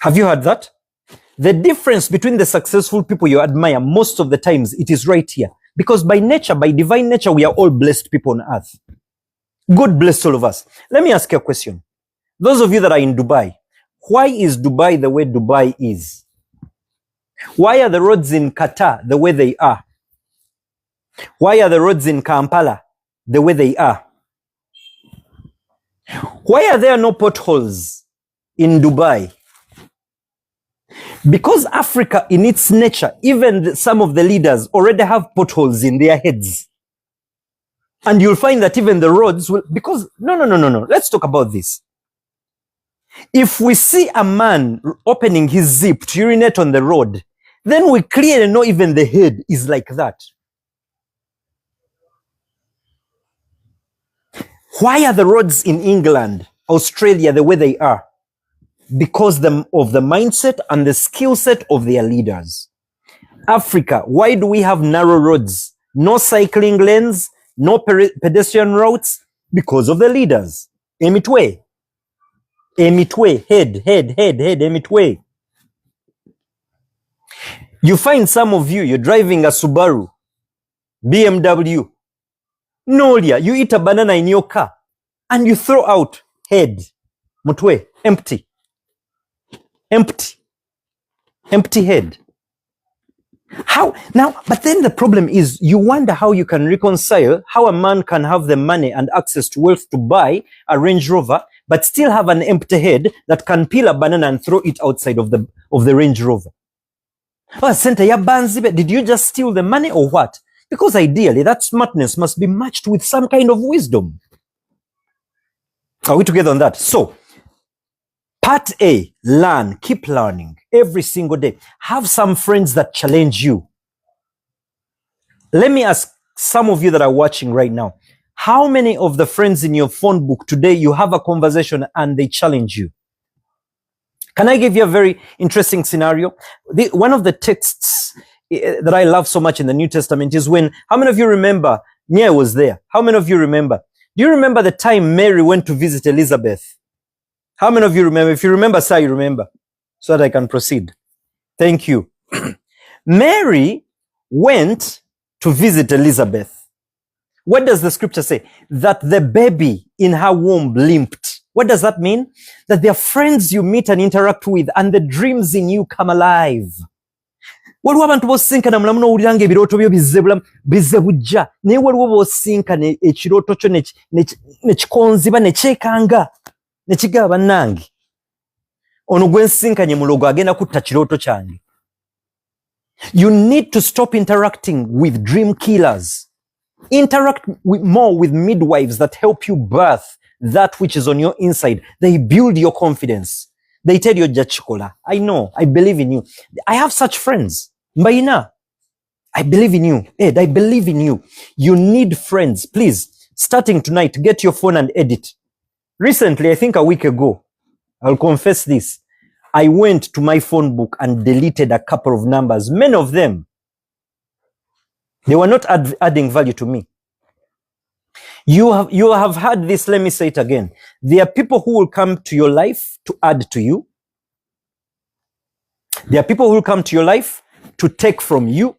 B: Have you heard that? The difference between the successful people you admire, most of the times, it is right here. Because by nature, by divine nature, we are all blessed people on earth. God bless all of us. Let me ask you a question. Those of you that are in Dubai, why is Dubai the way Dubai is? Why are the roads in Qatar the way they are? Why are the roads in Kampala the way they are? Why are there no potholes in Dubai? Because Africa, in its nature, even some of the leaders already have potholes in their heads. And you'll find that even the roads will, because, no. Let's talk about this. If we see a man opening his zip to urinate on the road, then we clearly know even the head is like that. Why are the roads in England, Australia the way they are? Because of the mindset and the skill set of their leaders. Africa, why do we have narrow roads? No cycling lanes, no pedestrian routes? Because of the leaders. Emitwe, head, Emitwe. You find some of you're driving a Subaru, BMW. Nolia, you eat a banana in your car and you throw out head, mutwe, empty head. How? Now, but then the problem is you wonder how you can reconcile how a man can have the money and access to wealth to buy a Range Rover, but still have an empty head that can peel a banana and throw it outside of the Range Rover. Oh, Senta ya banzibe, did you just steal the money or what? Because ideally, that smartness must be matched with some kind of wisdom. Are we together on that? So, part A, learn, keep learning every single day. Have some friends that challenge you. Let me ask some of you that are watching right now, how many of the friends in your phone book today you have a conversation and they challenge you? Can I give you a very interesting scenario? One of the texts that I love so much in the New Testament is when, how many of you remember, Nia was there? How many of you remember? Do you remember the time Mary went to visit Elizabeth? How many of you remember? If you remember, sir, you remember, so that I can proceed. Thank you. Mary went to visit Elizabeth. What does the scripture say? That the baby in her womb limped. What does that mean? That there are friends you meet and interact with, and the dreams in you come alive. Waliwo abantu bosinkana mulamu n'owuliranga ebirooto byo bizze bujja naye waliwo bosinkana ekirooto kyo ne kikonziba ne kyekanga ne kigaba bannange ono gwe nsinkanye mulogo agenda kutta kirooto kyange. You need to stop interacting with dream killers. Interact more with midwives that help you birth that which is on your inside. They build your confidence. They tell you, Jachikola, I know, I believe in you. I have such friends. Mbaina, I believe in you. Ed, I believe in you. You need friends. Please, starting tonight, get your phone and edit. Recently, I think a week ago, I'll confess this, I went to my phone book and deleted a couple of numbers. Many of them, they were not adding value to me. You have heard this. Let me say it again. There are people who will come to your life to add to you. There are people who will come to your life to take from you.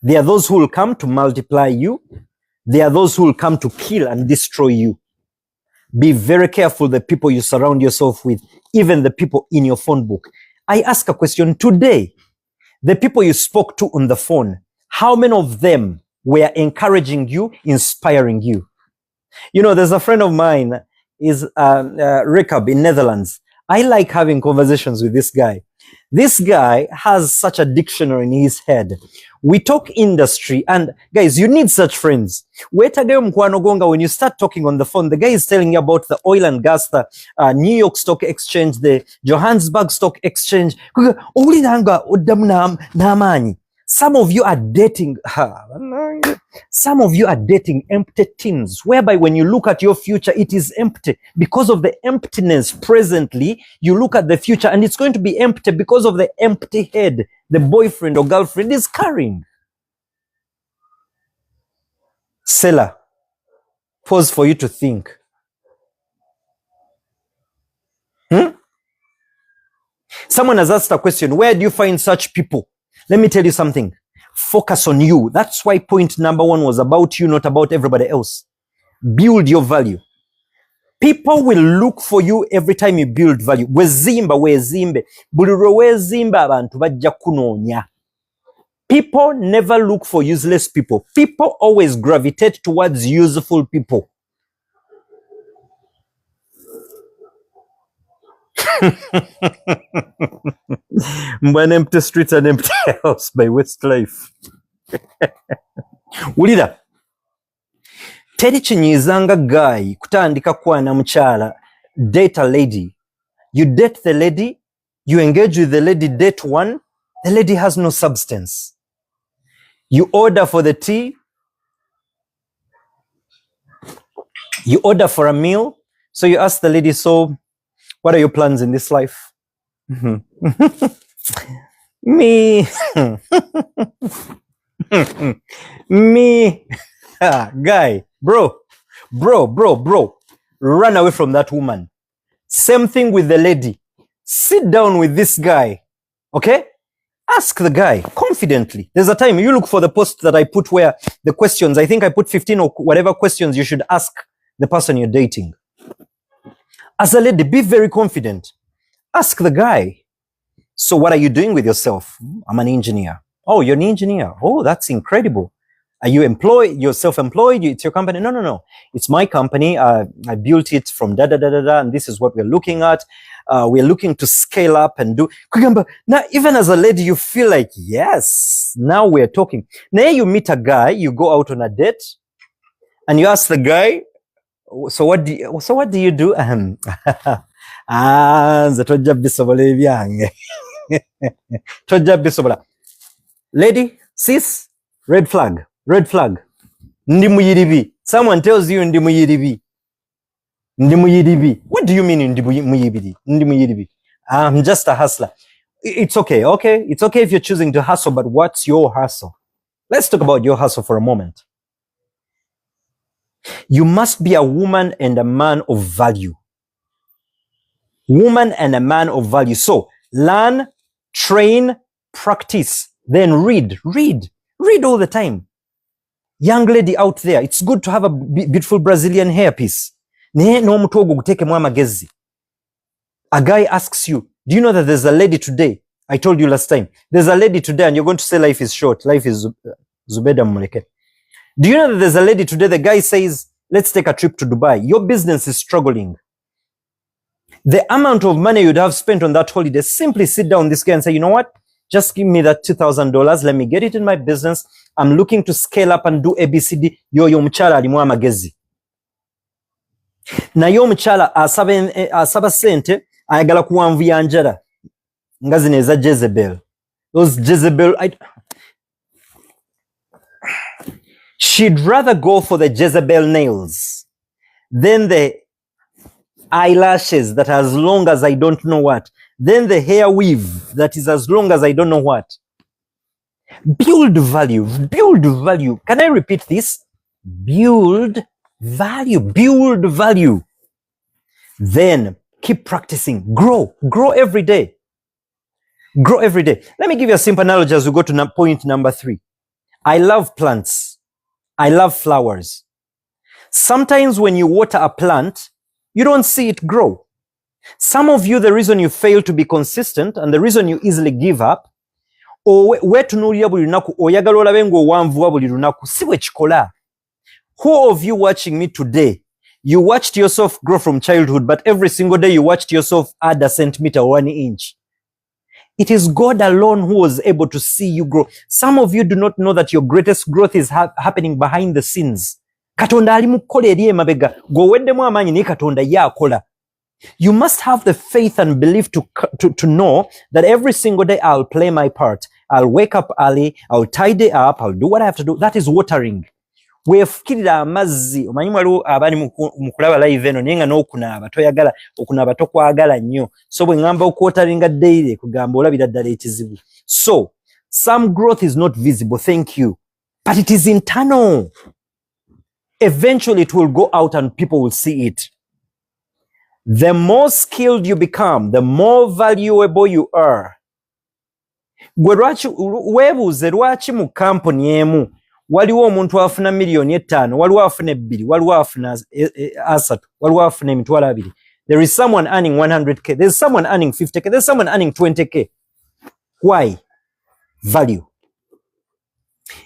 B: There are those who will come to multiply you. There are those who will come to kill and destroy you. Be very careful the people you surround yourself with, even the people in your phone book. I ask a question today. The people you spoke to on the phone, how many of them were encouraging you, inspiring you? You know, there's a friend of mine, is Rekab in Netherlands. I like having conversations with this guy. This guy has such a dictionary in his head. We talk industry, and guys, you need such friends. When you start talking on the phone, the guy is telling you about the oil and gas, the New York Stock Exchange, the Johannesburg Stock Exchange. Some of you are dating, empty things, whereby when you look at your future, it is empty. Because of the emptiness presently, you look at the future and it's going to be empty because of the empty head the boyfriend or girlfriend is carrying. Seller, pause for you to think. Someone has asked a question, where do you find such people? Let me tell you something. Focus on you. That's why point number 1 was about you, not about everybody else. Build your value. People will look for you every time you build value. Wezimbe. Buliro wezimba abantu bajja kunonya. People never look for useless people. People always gravitate towards useful people. An empty streets and empty house by Westlife. Ulira. Teri chinyizanga guy kutandika kwana mchala. Date a lady. You date the lady. You engage with the lady. Date 1. The lady has no substance. You order for the tea. You order for a meal. So you ask the lady, so what are your plans in this life? Me. Me. Guy. Bro. Run away from that woman. Same thing with the lady. Sit down with this guy. Okay? Ask the guy confidently. There's a time you look for the post that I put where the questions, I think I put 15 or whatever questions you should ask the person you're dating. As a lady, be very confident. Ask the guy, so what are you doing with yourself? I'm an engineer. Oh, you're an engineer. Oh, that's incredible. Are you employed? You're self-employed? It's your company? No. It's my company. I built it from da-da-da-da-da, and this is what we're looking at. We're looking to scale up and do. Now, even as a lady, you feel like, yes, now we're talking. Now you meet a guy, you go out on a date, and you ask the guy, so what do you do? Lady, sis, red flag. Ndi muyiribi. Someone tells you ndi muyiribi. What do you mean ndi muyiribi? I'm just a hustler. It's okay. It's okay if you're choosing to hustle, but what's your hustle? Let's talk about your hustle for a moment. You must be a woman and a man of value. Woman and a man of value. So learn, train, practice, then read all the time. Young lady out there, it's good to have a beautiful Brazilian hairpiece. A guy asks you, do you know that there's a lady today? I told you last time. There's a lady today and you're going to say life is short. Life is Zubeda Muleke. Do you know that there's a lady today? The guy says, let's take a trip to Dubai. Your business is struggling. The amount of money you'd have spent on that holiday, simply sit down with this guy and say, you know what? Just give me that $2,000. Let me get it in my business. I'm looking to scale up and do ABCD. Yo mchala alimu amagezi. Na yo mchala asaba sente, ayagala kuwanvuya njala. Ngazi neza Jezebel. Those Jezebel, she'd rather go for the Jezebel nails than the eyelashes that as long as I don't know what. then the hair weave that is as long as I don't know what. Build value, build value. Can I repeat this? Build value, build value. Then keep practicing, grow every day. Grow every day. Let me give you a simple analogy as we go to point number 3. I love plants. I love flowers. Sometimes when you water a plant, you don't see it grow. Some of you, the reason you fail to be consistent and the reason you easily give up, wetunuulira buli lunaku oyagala olabe ng'owanvuwa buli lunaku si bwe kikola. Who of you watching me today, you watched yourself grow from childhood, but every single day you watched yourself add a centimeter or 1 inch? It is God alone who was able to see you grow. Some of you do not know that your greatest growth is happening behind the scenes. Katonda ali mu kukola eri emabega, gweweddemu amaanyi naye Katonda ye akola. You must have the faith and belief to know that every single day I'll play my part. I'll wake up early, I'll tidy up, I'll do what I have to do. That is watering. Weefukirira amazzi, omanyi waliwo abali mu kulaba live eno naye nga n'okunaaba toyagala okunaaba tokwagala nnyo, so bwe ngamba okwotaringa daily kugamba olabira ddala ekizibu. So some growth is not visible, thank you, but it is internal. Eventually it will go out and people will see it. The more skilled you become, the more valuable you are. Gwe lwaki weebuuze lwaki mu kampuni emu waliwo omuntu afuna $5,000,000, waliwo afuna 2, waliwo afuna 3, waliwo afuna $2,000. There is someone earning 100K, there is someone earning 50K, there is someone earning 20K. Why? Value.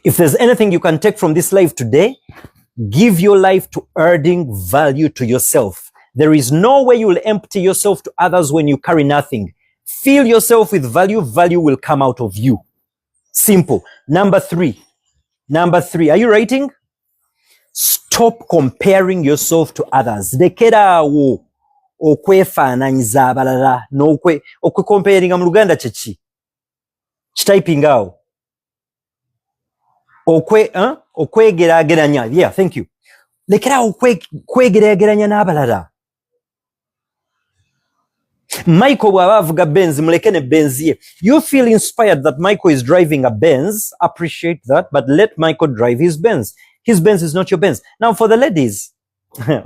B: If there's anything you can take from this life today, give your life to adding value to yourself. There is no way you will empty yourself to others when you carry nothing. Fill yourself with value, value will come out of you. Simple. Number 3, are you writing? Stop comparing yourself to others. Lekerawo okwefaananyiza abalala okwecomparinga mu Luganda kyeki typing awo okwegeraageranya. Yeah, thank you. Lekerawo kwegeraageranya n'abalala. Michael bw'aba avuga Benz, muleke ne Benz ye. You feel inspired that Michael is driving a Benz, appreciate that, but let Michael drive his Benz. His Benz is not your Benz. Now for the ladies,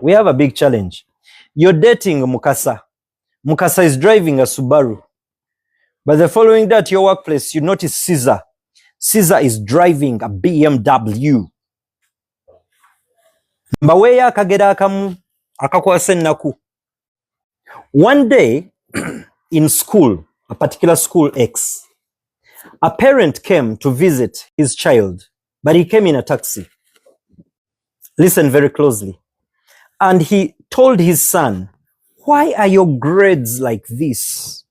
B: we have a big challenge. You're dating Mukasa. Mukasa is driving a Subaru. But the following day at your workplace, you notice Caesar. Caesar is driving a BMW. Mbaweya akagera akamu akakwasa ennaku. One day in school, a particular school X, a parent came to visit his child, but he came in a taxi. Listen very closely. And he told his son, "Why are your grades like this?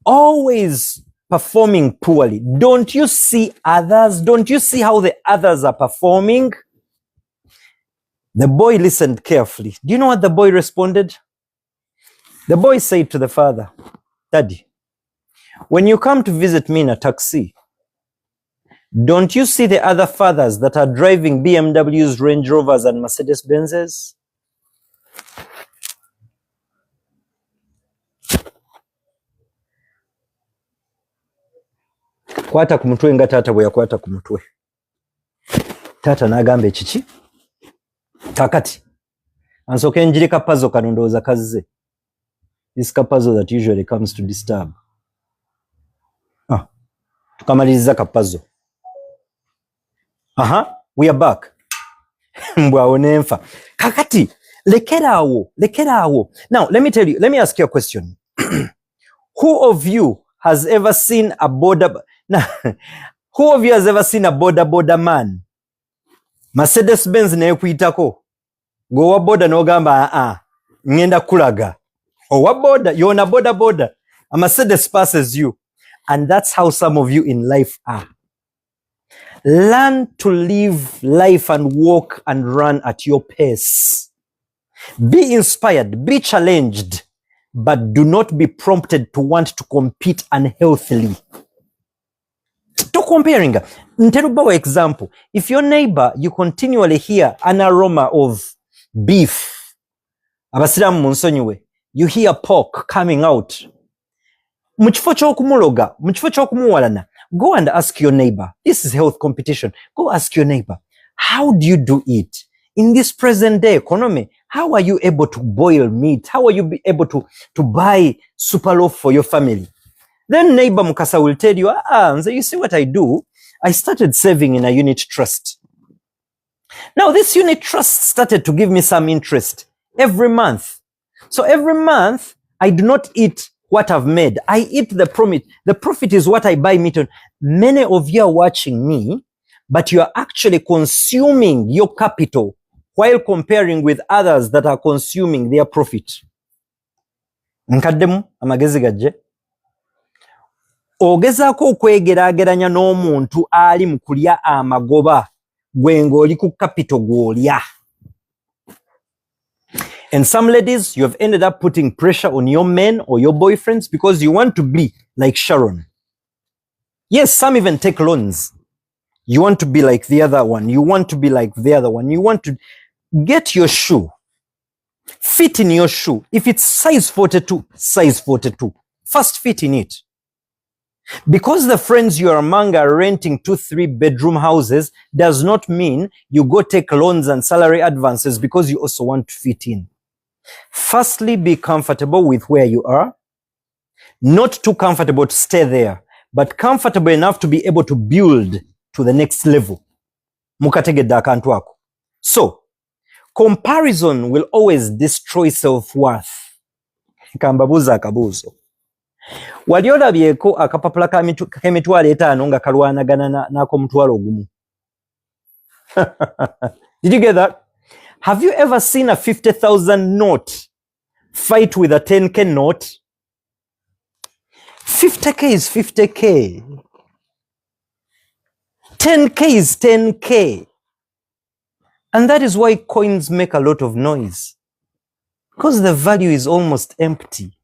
B: Always performing poorly. Don't you see others? Don't you see how the others are performing?" The boy listened carefully. Do you know what the boy responded? The boy said to the father, "Daddy, when you come to visit me in a taxi, don't you see the other fathers that are driving BMWs, Range Rovers, and Mercedes Benzes?" Kwata ku mutwe nga taata bwe yakwata ku mutwe. Taata n'agamba ekiki? Kakati. Ansooka njirika puzzle kano ndowooza kazze. This puzzle that usually comes to disturb. Tukamaliriza ka puzzle. We are back. Mbwawo nenfa. Kakati, lekerawo. Now, let me ask you a question. Who of you has ever seen a border man? Mercedes Benz neekuyitako. Gowa boda n'ogamba ngenda kulaga. Owa boda, you're on a border. A Mercedes passes you. And that's how some of you in life are. Learn to live life and walk and run at your pace. Be inspired, be challenged, but do not be prompted to want to compete unhealthily. To comparing. Nterubawa example. If your neighbor, you continually hear an aroma of beef, abasiramu munsonyiwe, you hear pork coming out, Mukifo ky'okumuloga, mukifo ky'okumuwalana, go and ask your neighbor. This is health competition. Go ask your neighbor. How do you do it? In this present day economy, how are you able to boil meat? How are you able to buy super loaf for your family? Then neighbor Mukasa will tell you, you see what I do? I started saving in a unit trust. Now this unit trust started to give me some interest every month. So every month, I do not eat what I've made. I eat the profit. The profit is what I buy meat on. Many of you are watching me, but you are actually consuming your capital while comparing with others that are consuming their profit. Nkaddemu amagezi gajje. Ogezaako okwegeraageranya n'omuntu ali mu kulya amagoba gwe ng'oli ku capital gw'olya. And some ladies, you have ended up putting pressure on your men or your boyfriends because you want to be like Sharon. Yes, some even take loans. You want to be like the other one. You want to be like the other one. You want to get your shoe. Fit in your shoe. If it's size 42, size 42. First fit in it. Because the friends you are among are renting 2-3 bedroom houses does not mean you go take loans and salary advances because you also want to fit in. Firstly, be comfortable with where you are. Not too comfortable to stay there, but comfortable enough to be able to build to the next level. Mukategedde akantu ako. So, comparison will always destroy self-worth. Kambabuuza akabuuzo. Wali olabyeko akapapula k'emitwalo 5 nga kalwanagana n'ak'omutwalo gumu. Did you get that? Have you ever seen a 50,000 note fight with a 10K note? 50K is 50K. 10K is 10K. And that is why coins make a lot of noise. Because the value is almost empty.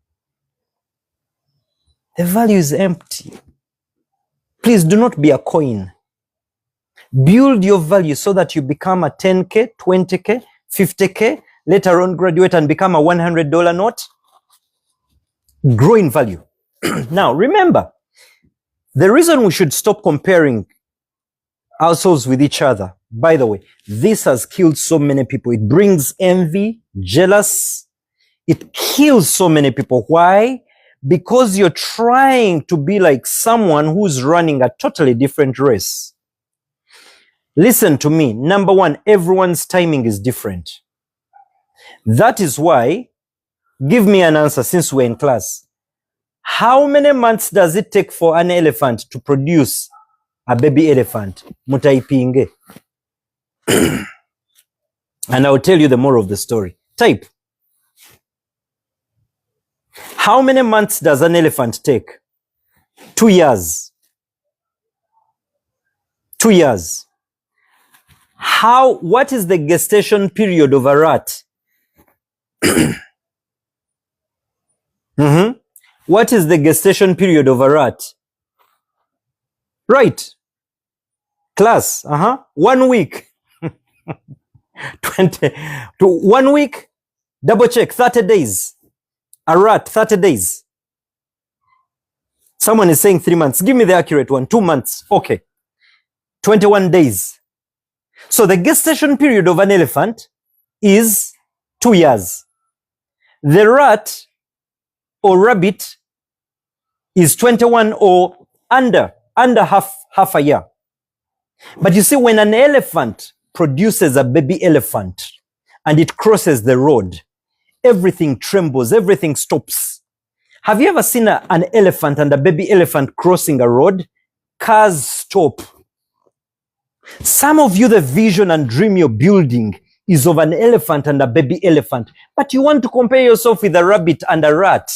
B: The value is empty. Please do not be a coin. Build your value so that you become a 10K, 20K, 50K, later on graduate and become a $100 note. Grow in value. Now, remember, the reason we should stop comparing ourselves with each other, by the way, this has killed so many people. It brings envy, jealous. It kills so many people. Why? Because you're trying to be like someone who's running a totally different race. Listen to me. Number one, everyone's timing is different. That is why, give me an answer since we're in class. How many months does it take for an elephant to produce a baby elephant? Mutaipinge. And I'll tell you the moral of the story. Type. How many months does an elephant take? 2 years. 2 years. What is the gestation period of a rat? What is the gestation period of a rat? Right. Class. 1 week. 20 to 1 week. Double check. 30 days. A rat, 30 days. Someone is saying 3 months. Give me the accurate one. 2 months. Okay. 21 days. So the gestation period of an elephant is 2 years. The rat or rabbit is 21 or under half a year. But you see, when an elephant produces a baby elephant and it crosses the road, everything trembles, everything stops. Have you ever seen an elephant and a baby elephant crossing a road? Cars stop. Some of you, the vision and dream you're building is of an elephant and a baby elephant, but you want to compare yourself with a rabbit and a rat.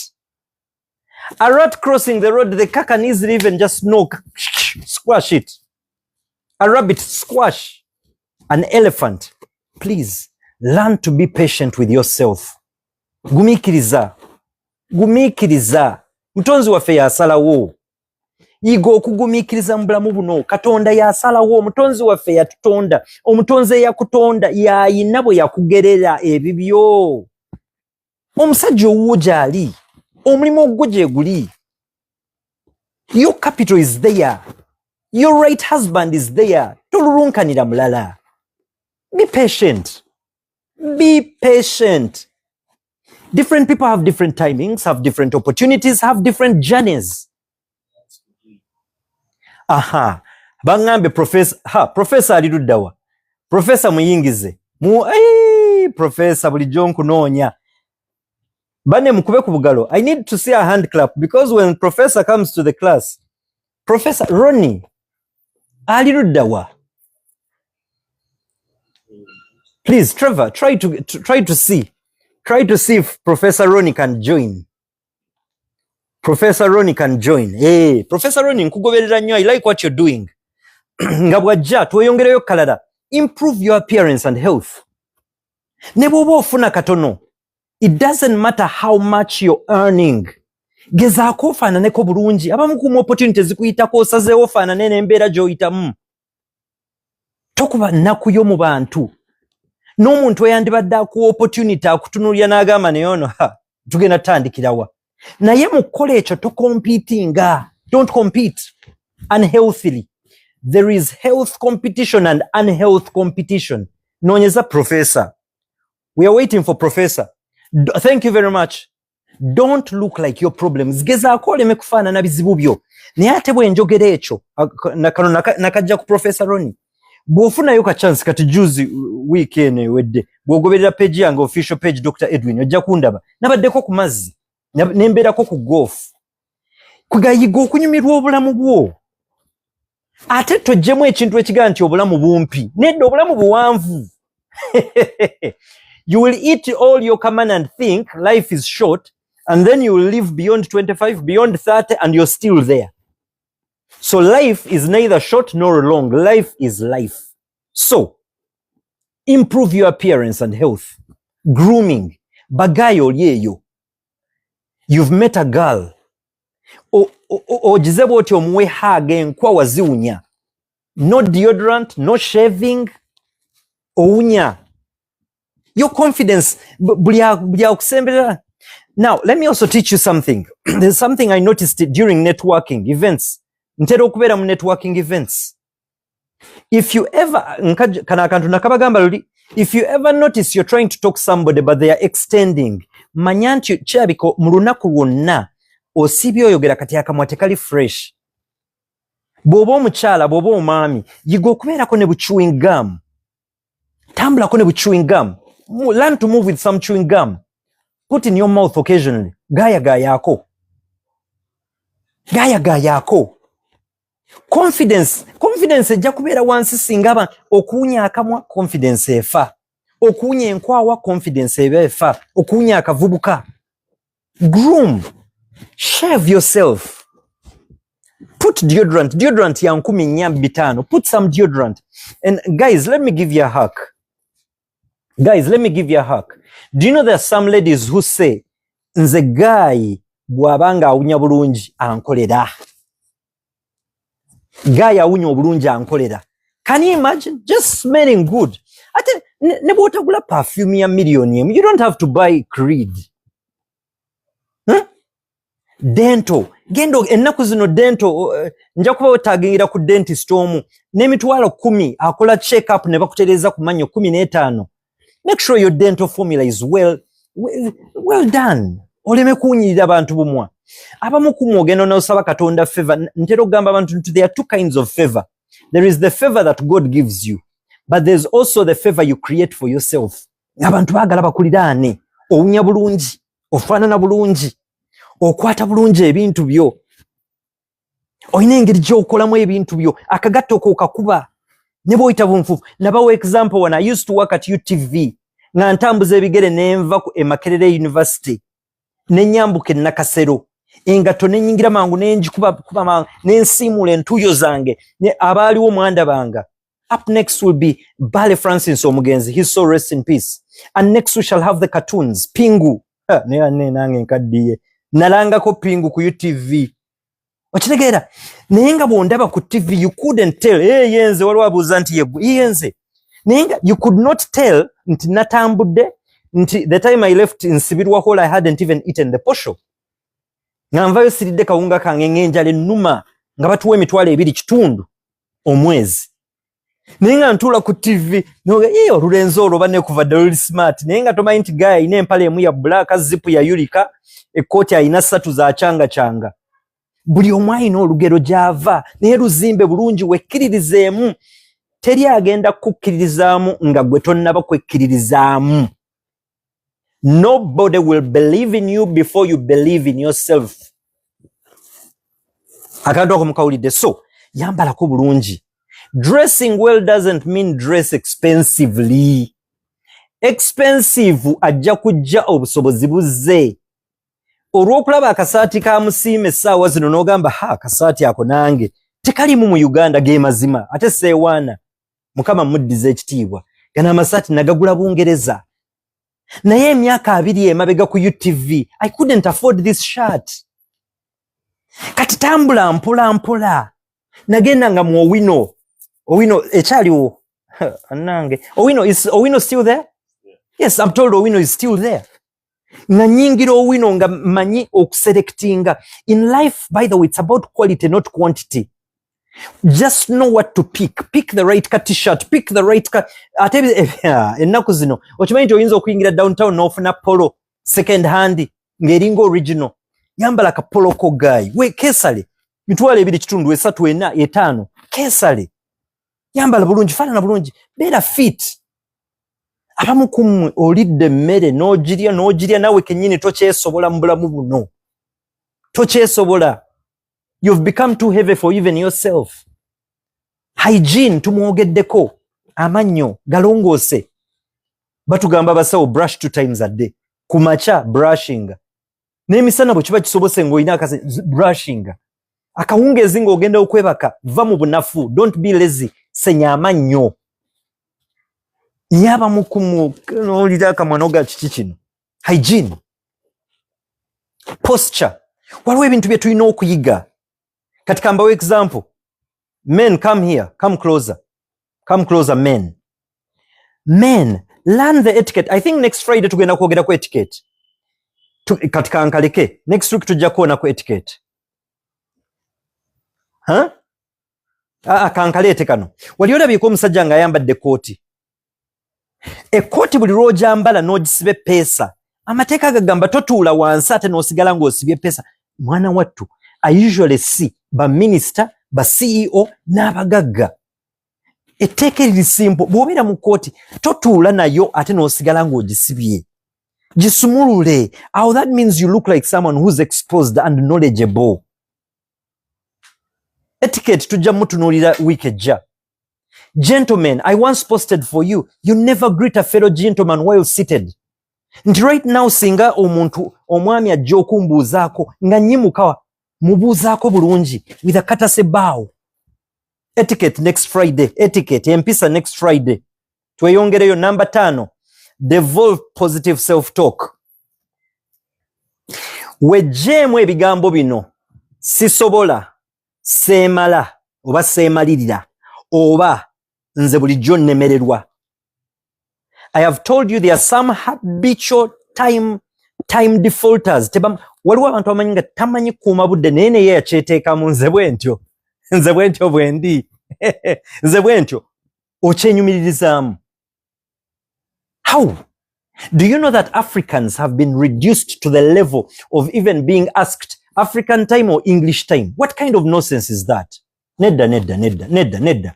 B: A rat crossing the road, the car can easily even just squash it. A rabbit, squash. An elephant, please learn to be patient with yourself. Gumikiriza. Gumikiriza. Mutonzi waffe yasalawo. Yiga okugumikiriza mu bulamu buno. Katonda yasalawo. Mutonzi waffe yatutonda. Omutonzi eyakutonda y'ayina bwe yakugerera ebibyo. Omusajja owuwo gy'ali. Omulimu ogwo gye guli. Your capital is there. Your right husband is there. Tolulunkanira mulala. Be patient. Be patient. Different people have different timings, have different opportunities, have different journeys. Aha. Bangambe professor aliruddawa. Professor muyingize. Professor bulijjo nkunoonya. Bane mukube ku bugalo. I need to see a hand clap because when professor comes to the class, Professor Ronnie aliruddawa. Please, Trevor, try to see. Try to see if Professor Ronnie can join. Professor Ronnie can join. Hey, Professor Ronnie, nkugoberera nnyo. I like what you're doing. Nga bwajja tweyongereyo kalala. Improve your appearance and health. Ne bw'oba ofuna katono. It doesn't matter how much you're earning. Gezaako ofaananeko bulungi. Abamu ku opportunities zikuyitako osazeewo ofaanane n'embeera gy'oyitamu. Tokuba nnaku y'omu bantu. N'omuntu eyandibadde akuwa opportunity akutunuulira n'agamba naye ono tugenda tutandikirawa. Naye mu kukola ekyo tocompetinga. Don't compete unhealthily. There is health competition and unhealth competition. Noonyeza professor. We are waiting for professor. Thank you very much. Don't look like your problems. Gezaako oleme kufaanana bizibu byo. Naye ate bwenjogera ekyo nakajja ku Professor Ronnie. Bw'ofunayo ka chance kati juzi weekend ewedde bw'ogoberera page yange official page Dr. Edwin ojja kundaba nabaddeko ku mazzi nembeerako ku golf kugayiga okunyumirwa obulamu bwo ate tojjemu ekintu ekigaa nti obulamu bumpi nedda obulamu buwanvu. You will eat all your command and think life is short and then you will live beyond 25, beyond 30 and you're still there. So life is neither short nor long. Life is life. So improve your appearance and health. Grooming. Bagayo yeyo. You've met a girl. Ojizebo oti omuwe hage nkwa waziunya. No deodorant, no shaving. Ounya. Your confidence. Now, let me also teach you something. There's something I noticed during networking events. Ntera okubeera mu networking events. If you ever if you ever notice you're trying to talk to somebody but they are extending, manya nti kyabiko mu lunaku lwonna osibye oyogera kati akamwa tekali fresh. Bw'oba omukyala bw'oba omwami yiga okubeerako ne bu chewing gum. Tambulako ne bu chewing gum. Learn to move with some chewing gum. Put in your mouth occasionally. Gayako. Confidence ejja kubeera wansi singa okuunya akamwa confidence efa. Okuunya enkwawa confidence efa. Okuunya akavubuka. Groom. Shave yourself. Put deodorant ya 14,500. Put some deodorant. And guys, let me give you a hack. Do you know there are some ladies who say nze guy bw'abanga awunya bulungi ankolera. Guy awunya obulungi ankolera. Can you imagine? Just smelling good. Ate ne bw'otagula perfume ya million emu, you don't have to buy Creed. Dental. Gendo ennaku zino dental nja kuba otagingira ku dentist omu n'emitwalo 10 akola check up ne bakutereeza ku manyo 15. Make sure your dental formula is well done. Oleme kunyirira abantu bumwa. Abamu kumwogendo n'osaba Katonda favor. Ntero gamba abantu there are two kinds of favor. There is the favor that God gives you, but there's also the favor you create for yourself. Abantu baagala bakuliraane, owunya bulungi, ofaanana bulungi, okwata bulungi ebintu byo. Oyina engeri gy'okolamu ebintu byo, akagatta okakuba. Ne bw'oyita bunfufu. Nabawa example when I used to work at UTV. Nga ntambuza ebigere nenva ku Makerere University. Nenyambuka Nakasero. Engato nenyingira mangu nenjikuba mangu nensimula entuyo zange. Ne abaaliwo mwanda banga. Up next will be Bale Francis Omugenzi. His soul rest in peace. And next we shall have the cartoons. Pingu. Ne nange nkaddiye. Nalangako Pingu ku UTV. Okitegera nenga bondaba ku TV you couldn't tell yenze waliwo abuuza nti yenze nenga you could not tell nti natambudde nti the time I left in Sibirwa Hall I hadn't even eaten the posho. nga nvayo siridde kawunga kange ng'enjala ennuma nga batuwa $2.2 omwezi. Naye nga ntuula ku TV noga olulenzi olwo banne kuva ddala oli smart, naye nga tomanyi nti gayi ayina empale emu ya bbulaaka, zipu ya yulika, ekkooti ayina 3 za canga. Buli omu ayina olugero gy'ava, naye luzimbe bulungi wekkiririzeemu. Teri agenda kukkiririzaamu nga gwe tonnaba kwekkiririzaamu. Nobody will believe in you before you believe in yourself. Akantu ako mukawulidde. So yambalako bulungi. Dressing well doesn't mean dress expensively. Expensive ajja kujja obusobozi buzze. Olw'okulaba akasaati ka musiime essaawa zino n'ogamba akasaati ako nange tekalimu mu Uganda ge mazima ate seewaana. Mukama muddiza ekitiibwa. Gano amasaati nagagula Bungereza. Naye emyaka 2 emabega ku UTV, I couldn't afford this shirt. Kati tambula mpola. Nagenda nga mu Owino. Owino ekyaliwo. Anange. Owino still there? Yes, I'm told Owino is still there. Nga nyingira Owino nga manyi okuselectinga. In life, by the way, it's about quality, not quantity. Just know what to pick. Pick the right t-shirt. Pick the right ate ennaku zino okimanyi nti oyinza okuyingira downtown n'ofuna polo second hand ng'eringa original. Yambala ka polo ko guy. We kesale. Mitwalo 2.3 4 5 kesale. Yambala bulungi, faanana bulungi. Beera fit. Abamu kumwe olidde emmere n'ogirya nawe kennyini tokyesobola mu bulamu buno. Tokyesobola. You've become too heavy for even yourself. Hygiene tumwogeddeko. Amannyo galongoose. Batugamba basawo brush 2 times a day. Kumacha brushing. N'emisana bwe kiba kisobose ng'olina brushing. Akawungeezi ng'ogenda okwebaka va mu bunafu. Don't be lazy. Senya amannyo. Yaba mukumu n'olira akamwana oga kiki kino. Hygiene. Posture. Waliwo ebintu bye tulina okuyiga. Katika mbawo example. Men, come here. Come closer. Come closer, men. Men, learn the etiquette. I think next Friday tugenda kwogera ku etiquette. Katika nkaleke. Next week tujja kuona ku etiquette. Kankalete kano. Wali olabyeko omusajja nga ayambadde kooti. Ekkooti buli lw'ogyambala n'ogisiba peesa. Amateeka gagamba totuula wansi ate n'osigala ng'osibye peesa. Mwana wattu. I usually see ba minister, ba CEO n'abagagga. Etteeka eriri simple. Bw'obeera mu kkooti totuula nayo ate n'osigala ng'ogisibye. Gisumulule. Oh, that means you look like someone who's exposed and knowledgeable. Etiquette tujja mutunuulira week ejja. Gentlemen, I once posted for you. You never greet a fellow gentleman while seated. Nti right now singa omuntu omwami ajja okumbuuzaako nga nnyimuka mubuuzaako bulungi with a courtesy bow. Etiquette next Friday. Etiquette empisa next Friday. Tweyongereyo number 5. Devolve positive self-talk. Wejjeemu ebigambo bino. Sisobola, seemala, oba seemalirira, oba nze bulijjo nnemererwa. I have told you there are some habitual time defaulters. Waliwo abantu amanyi nga tamanyi kuuma budde naye naye yakyeteekamu nze bwentyo. Nze bwentyo bwendi. Nze bwentyo. Okyenyumirizaamu. How? Do you know that Africans have been reduced to the level of even being asked African time or English time? What kind of nonsense is that? Nedda.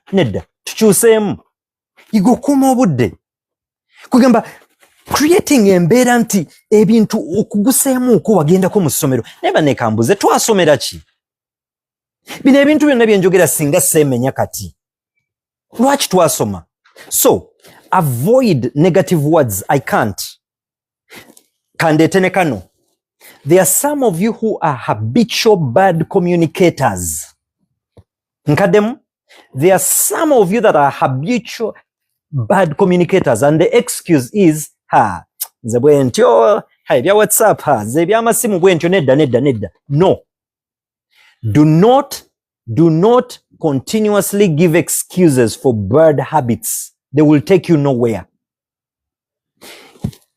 B: Tukyuseemu. Igokuuma obudde. Kugamba creating embeera nti ebintu okuguseemu ko wagendako mu ssomero. Neba nekambuze twasomera ki? Bino ebintu byonna bye njogera singa seemenya kati. Lwaki twasoma? So, avoid negative words. I can't. Kandetene kano. There are some of you who are habitual bad communicators. Nkademu? There are some of you that are habitual bad communicators, and the excuse is, nze bwentyo, bya WhatsApp, nze by'amasimu bwentyo, nedda. No. Do not continuously give excuses for bad habits. They will take you nowhere.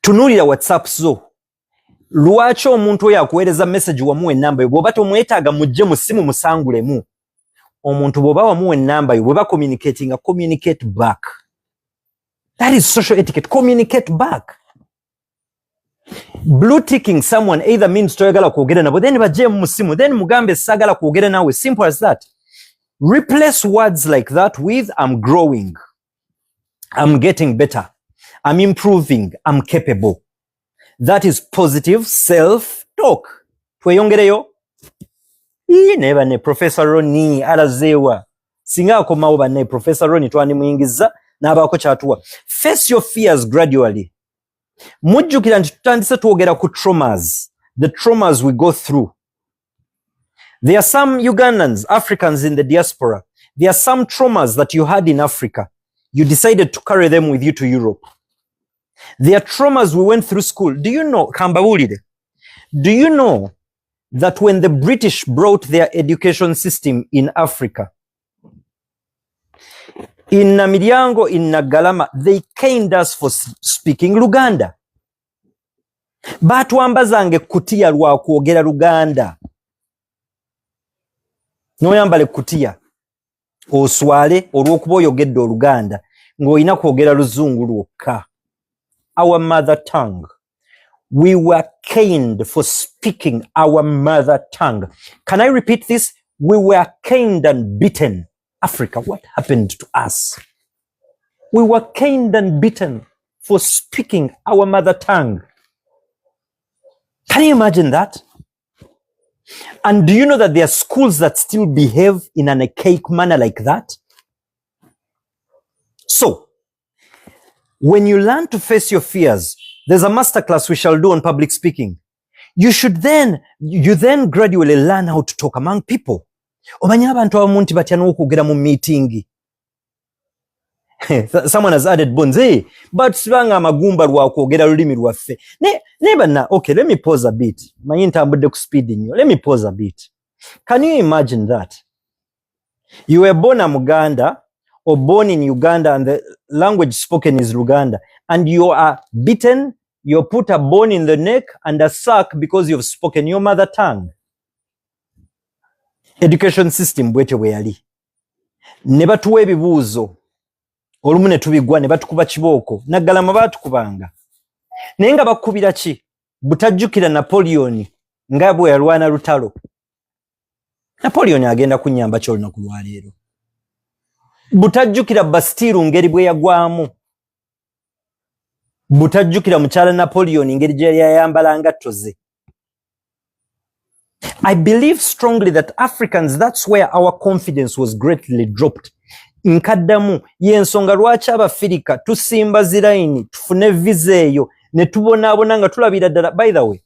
B: Tunuulira WhatsApp zo. lwaki omuntu oyo akuweereza message wamuwa ennamba yo bw'oba tomwetaaga mujje mu ssimu musangulemu omuntu bw'oba wamuwa ennamba yo bwe ba communicate back. That is social etiquette. Communicate back. Blue ticking someone either means toyagala kwogera nabo then bajje mu ssimu then mugambe sagala kwogera nawe. Simple as that. Replace words like that with I'm growing, I'm getting better, I'm improving, I'm capable. That is positive self-talk. Tweyongereyo. Neba ne Professor Roni alazewa. Singa akomawo banne Professor Roni twani muyingiza n'abaako kyatuwa. Face your fears gradually. Mujjukira nti tutandise twogera ku traumas. The traumas we go through. There are some Ugandans, Africans in the diaspora. There are some traumas that you had in Africa. You decided to carry them with you to Europe. There are traumas we went through school. Do you know, Kambawulide? Do you know that when the British brought their education system in Africa, in Namiryango, in Nagalama, they caned us for speaking Luganda. Batwambazange kutiya lwa kwogera Luganda. Noyambale kutiya oswale olw'okuba oyogedde Oluganda ng'olina kwogera Luzungu lwokka. Our mother tongue. We were caned for speaking our mother tongue. Can I repeat this? We were caned and beaten. Africa, what happened to us? We were caned and beaten for speaking our mother tongue. Can you imagine that? And do you know that there are schools that still behave in an archaic manner like that? So, when you learn to face your fears, there's a masterclass we shall do on public speaking. You then gradually learn how to talk among people. Omanya abantu abamu nti batya n'okwogera mu meeting. Someone has added bones. Hey, but sibanga amagumba lwa kwogera lulimi lwaffe. Okay, let me pause a bit. Manyi ntambudde ku speed nnyo. Let me pause a bit. Can you imagine that? You were born a Muganda or born in Uganda and the language spoken is Luganda and you are beaten, you're put a bone in the neck and a sack because you've spoken your mother tongue. Education system bwete bwe yali. Ne batuwa ebibuuzo. Olumu ne tubigwa ne batukuba kibooko. Naggalama baatukubanga. Naye nga bakubira ki? Butajjukira Napoleon nga bwe yalwana lutalo. Napoleon agenda kunnyamba ky'olunaku lwaleero. Butajjukira Bastille ngeri bwe yagwamu. Butajjukira mukyala Napoleon ngeri gye yayambala ngatto ze. I believe strongly that Africans, that's where our confidence was greatly dropped. Nkaddamu y'ensonga lwaki Abafirika tusimba zirayini tufune visa eyo ne tubonaabona nga tulabira ddala. By the way,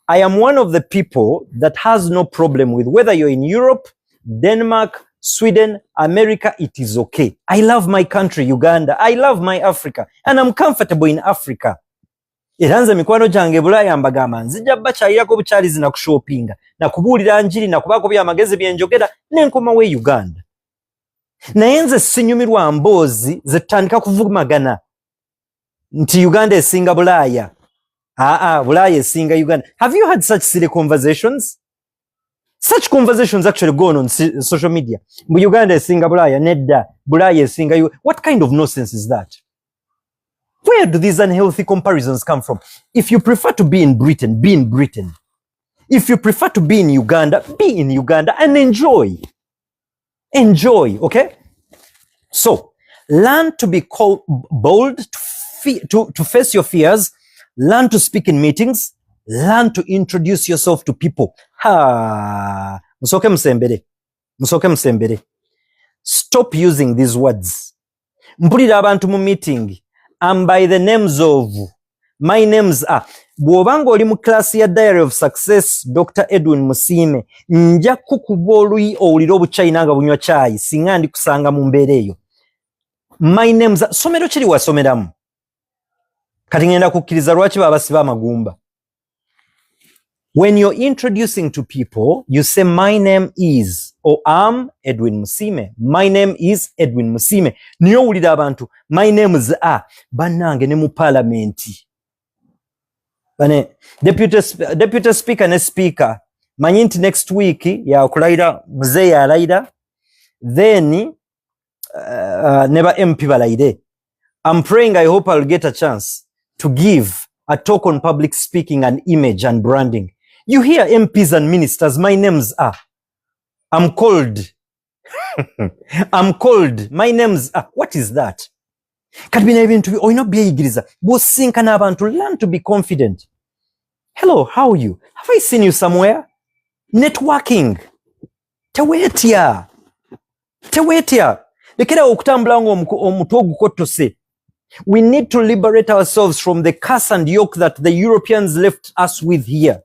B: I am one of the people that has no problem with whether you're in Europe, Denmark, Sweden, America, it is okay. I love my country, Uganda. I love my Africa. And I'm comfortable in Africa. Era nze mikwano gyange Bulaaya mbagamba nzija bakyayirako bukyalizi na kushoppinga na kubuulira njiri na kubaako byamagezi byenjogera n'enkomawo e Uganda. Naye nze sinyumirwa mboozi ze tutandika kuvumagana nti Uganda esinga Bulaaya. Bulaaya esinga Uganda. Have you had such silly conversations? Such conversations actually go on social media. Uganda esinga Bulaaya, nedda. Bulaaya esinga you. What kind of nonsense is that? Where do these unhealthy comparisons come from? If you prefer to be in Britain, be in Britain. If you prefer to be in Uganda, be in Uganda and enjoy. Enjoy, okay? So, learn to be bold, to face your fears, learn to speak in meetings, learn to introduce yourself to people. Musoke msembere. Stop using these words. Mpulira abantu mu meeting. And by the names of, my names are, bw'obanga oli mu class ya Diary of Success, Dr. Edwin Musime, nja kukuba oluyi owulira obuchayina nga bunywa chai, singa ndi kusanga mu mbeera eyo. My names are, somero kiri wasomeramu. Kati ngenda kukkiriza lwaki babasiba amagumba. When you're introducing to people, you say, my name is, or I'm Edwin Musime. My name is Edwin Musime. Niyo wulira abantu, my names are, bannange ne mu parliamenti. bane deputy speaker ne speaker manyi nti next week yakulayira muzeeyi alayira then neba MP balayire. I'm praying, I hope I'll get a chance to give a talk on public speaking and image and branding. You hear MPs and ministers, my names are. I'm called. I'm called. My names are. What is that? Kadibina ebintu oyina byeyigiriza bw'osinkana abantu learn to be confident. Hello, how are you? Have I seen you somewhere? Networking. Tewetya. Lekera okutambula ng'omutwe ogukottose. We need to liberate ourselves from the curse and yoke that the Europeans left us with here.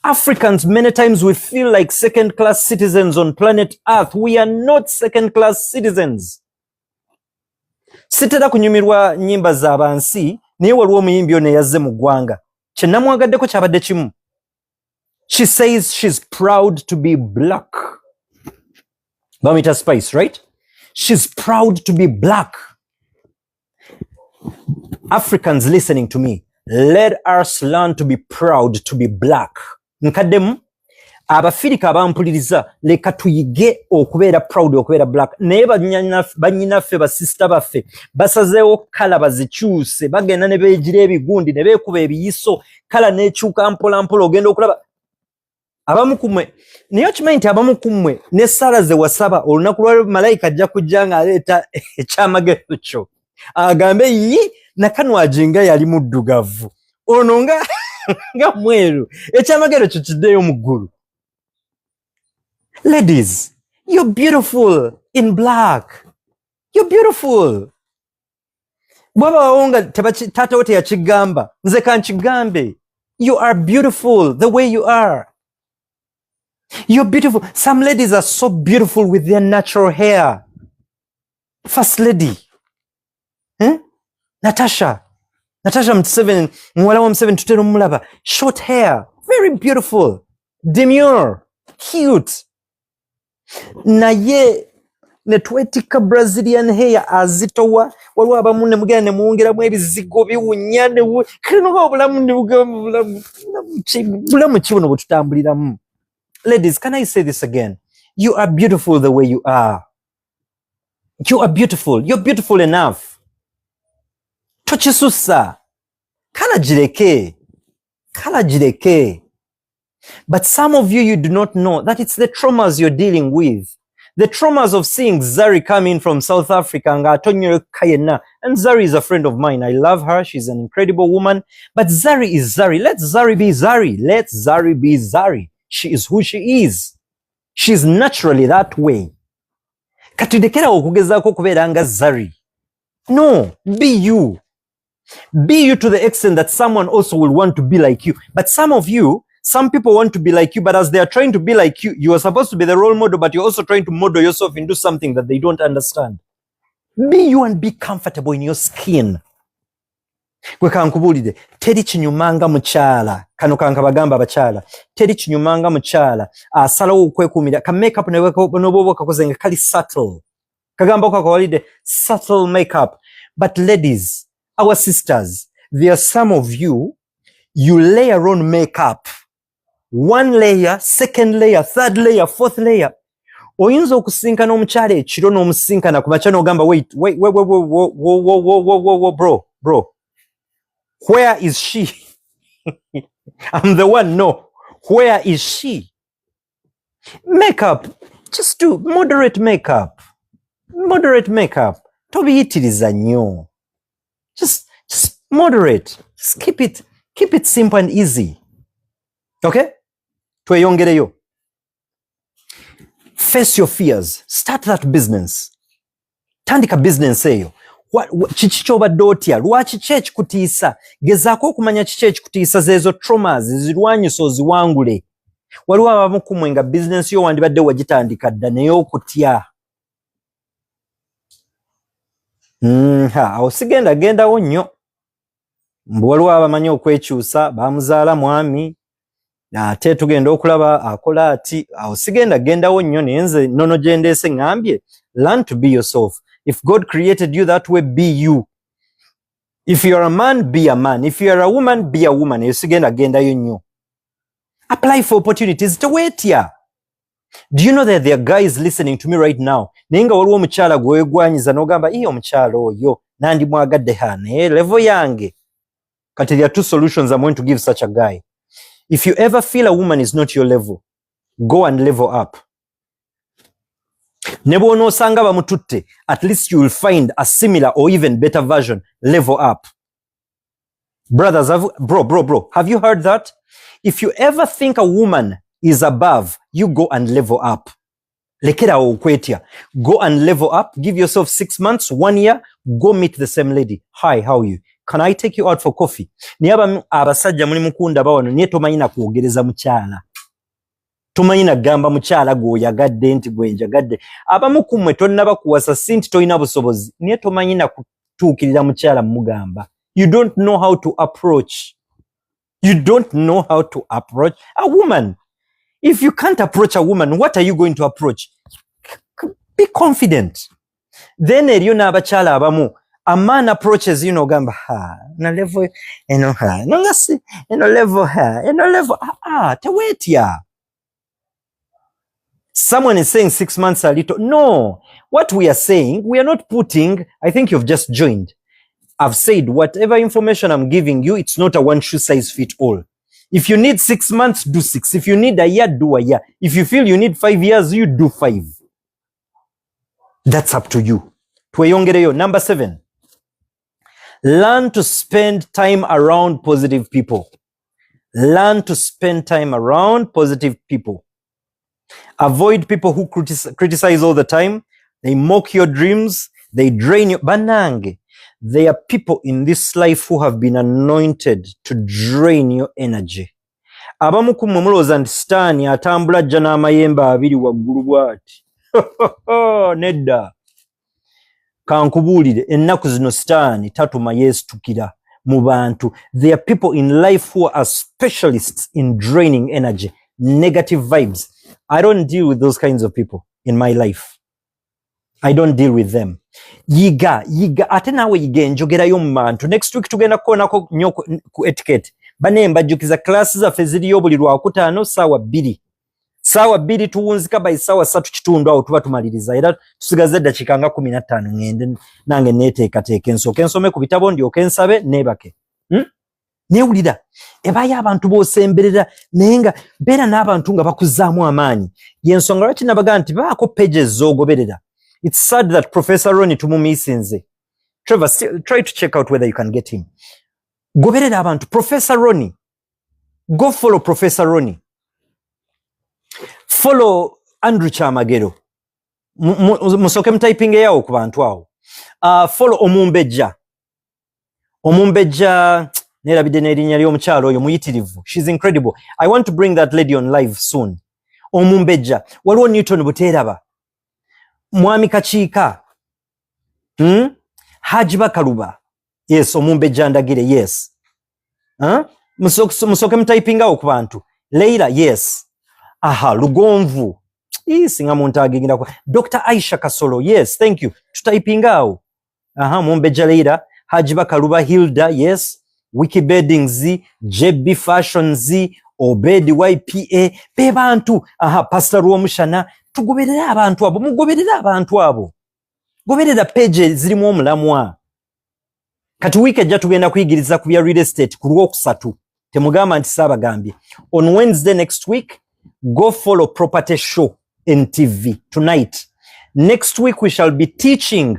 B: Africans, many times we feel like second-class citizens on planet Earth. We are not second-class citizens. Sitera kunyumirwa nyimba za bansi, naye waliwo omuyimbi ono yazze mu ggwanga. Kye namwagaddeko kyabadde kimu. She says she's proud to be black. Bamita Spice, right? She's proud to be black. Africans listening to me, let us learn to be proud to be black. Nkademu, abafirika abampuliriza, leka tuyige okubeera proud okubeera black. Naye bannyinaffe basista baffe, basazeewo kala bazikyuse, bagenda ne beegira ebigundi, ne beekuba ebiyiso, kala n'ekyuka mpola mpola ogenda okulaba. Abamu kumwe, naye okimanyi nti abamu kumwe, ne Sara ze wasaba, olunaku lwa malayika ajja kujja ng'aleeta ekyamagero kyo. Agambe yi nakano ajinga yali muddugavu ono nga mweru ekyamagero kyo kiddeyo mu ggulu. Ladies, you're beautiful in black. You're beautiful. Bwaba wawonga taata wote yakigamba nze kankigambe. You are beautiful the way you are. You're beautiful. Some ladies are so beautiful with their natural hair. First lady. Natasha Museveni, muwala wa Museveni tutera omulaba. Short hair, very beautiful, demure, cute. Naye netwetika Brazilian hair azitowa, waliwo abamu ne mugenda ne muwongeramu ebizigo biwunya ne kino obulamu ne bulamu kibuno bwe tutambuliramu. Ladies, can I say this again? You are beautiful the way you are. You are beautiful. You're beautiful enough. Tochisusa. Kala jireke. But some of you do not know that it's the traumas you're dealing with. The traumas of seeing Zari come in from South Africa. And Zari is a friend of mine. I love her. She's an incredible woman. But Zari is Zari. Let Zari be Zari. Let Zari be Zari. She is who she is. She's naturally that way. Katudekera okugezaako kubeera nga Zari. No, be you. Be you to the extent that someone also will want to be like you. But some people want to be like you, but as they are trying to be like you, you are supposed to be the role model, but you're also trying to model yourself into something that they don't understand. Be you and be comfortable in your skin. Gwe kankubulire, teri kinyumanga mukyala, kano kankabagamba abakyala, teri kinyumanga mukyala, asalawo okwekuumira, ka makeup n'oboba kakoze nga kali subtle. Kagamba okakawalide, subtle makeup. But ladies, our sisters, there are some of you, you layer on makeup. One layer, second layer, third layer, fourth layer. Oyinza okusinkana omukyala ekiro n'omusinkana ku makya n'ogamba wait, bro. Where is she? I'm the one, no. Where is she? Makeup. Just do moderate makeup. Moderate makeup. Tobiyitiriza nnyo. Just moderate. Just keep it simple and easy. Okay? Tweyongereyo. Face your fears. Start that business. Tandika business eyo. Kiki kyobadde otya? Lwaki ki ekikutiisa? Gezaako okumanya kiki ekikutiisa zeezo traumas zirwanyisa oziwangule. Waliwo abamu kumwe nga business yo wandibadde wagitandika dda naye okutya. Awo sigendagendawo nnyo. Waliwo abamanyi okwekyusa, bamuzaala mwami, ate tugenda okulaba akola ati. Awo sigendagendawo nnyo naye nze nnono gye ndeese ngambye, learn to be yourself. If God created you that way, be you. If you're a man, be a man. If you're a woman, be a woman. Again, you knew. Apply for opportunities to wait here. Do you know that there are guys listening to me right now? Nenga waliwo omukyala gwegwanyiza n'ogamba iyo omukyala oyo nandi mwagadde hane level yange. Kati there are two solutions I'm going to give such a guy. If you ever feel a woman is not your level, go and level up. Ne bw'onoosanga bamututte, at least you will find a similar or even better version. Level up. Brothers, bro, have you heard that? If you ever think a woman is above, you go and level up. Lekera okwetia. Go and level up. Give yourself 6 months, 1 year. Go meet the same lady. Hi, how are you? Can I take you out for coffee? Niaba abasajja muli mukunda bawano niye tomanyina kwogereza mukyala. Tomanyina gamba mukyala gwoyagadde nti gwenjagadde. Abamu kumwe tonnaba kuwasa sinti toyina busobozi. Niye tomanyina kutuukirira mukyala mugamba. You don't know how to approach. You don't know how to approach a woman. If you can't approach a woman, what are you going to approach? Be confident. Then eriyo n'abakyala abamu, a man approaches you gamba na level ngasi level tewetya. Someone is saying 6 months a little. No, what we are saying, we are not putting, I think you've just joined. I've said whatever information I'm giving you, it's not a one shoe size fit all. If you need 6 months, do 6. If you need a year, do a year. If you feel you need 5 years, you do 5. That's up to you. Tweyongereyo. Number 7. Learn to spend time around positive people. Learn to spend time around positive people. Avoid people who criticize all the time. They mock your dreams. They drain you. Banange. There are people in this life who have been anointed to drain your energy. Abamu kumumuloza nti Sitaani atambula ajja n'amayembe abiri waggulu bw'ati. Nedda. Kankubuulire ennaku zino Sitaani tatuma yeesitukira mu bantu. There are people in life who are specialists in draining energy, negative vibes. I don't deal with those kinds of people in my life. I don't deal with them. Yiga ate nawe yiga enjogerayo mu bantu. Next week tugenda kukoonako nnyo ku etiquette. Bane mbajjukiza classes zaffe ziriyo buli Lwakutaano ssaawa 2. Ssaawa 2 tuwunzika by ssaawa 3:15 awo tuba tumaliriza. Era tusigaze eddakiika nga 15 ngende nange neeteekateeka ensooke nsome ku bitabo ndyoke nsabe neebake. Neewulira ebaayo abantu b'osemberera naye nga beera n'abantu nga bakuzzaamu amaanyi. Y'ensonga lwaki nabaga nti baako pages z'ogoberera. It's sad that Professor Ronnie tumumisinze. Trevor, try to check out whether you can get him. Goberera abantu. Professor Ronnie. Go follow Professor Ronnie. Follow Andrew Chamagero. Musoke mtyping yawo ku bantu awo. Follow Omumbejja. Omumbejja nerabide n'erinnya ly'omukyalo oyo muyitirivu. She's incredible. I want to bring that lady on live soon. Omumbejja. Waliwo Newton Buteeraba. Mwami Kachiika. Haji Bakaluba. Yes, Omumbejja Ndagire, yes. Musoke mtyping awo ku bantu. Leila, yes. Aha, Lugonvu. Singa muntu agingira kwa. Dr. Aisha Kasolo, yes, thank you. Tutyping awo. Aha, Omumbejja Leila. Haji Bakaluba, Hilda, yes. Wikibedding Z, JB Fashion Z, Obedi YPA, be bantu. Aha, Pastor Rwomushana. Tugoberera abantu abo, mugoberera abantu abo. Goberera page zirimu omulamwa. Kati week ejja tugenda kuyigiriza ku bya real estate ku Lwokusatu. Temugamba nti saabagambye. On Wednesday next week, go follow Property Show in TV tonight. Next week we shall be teaching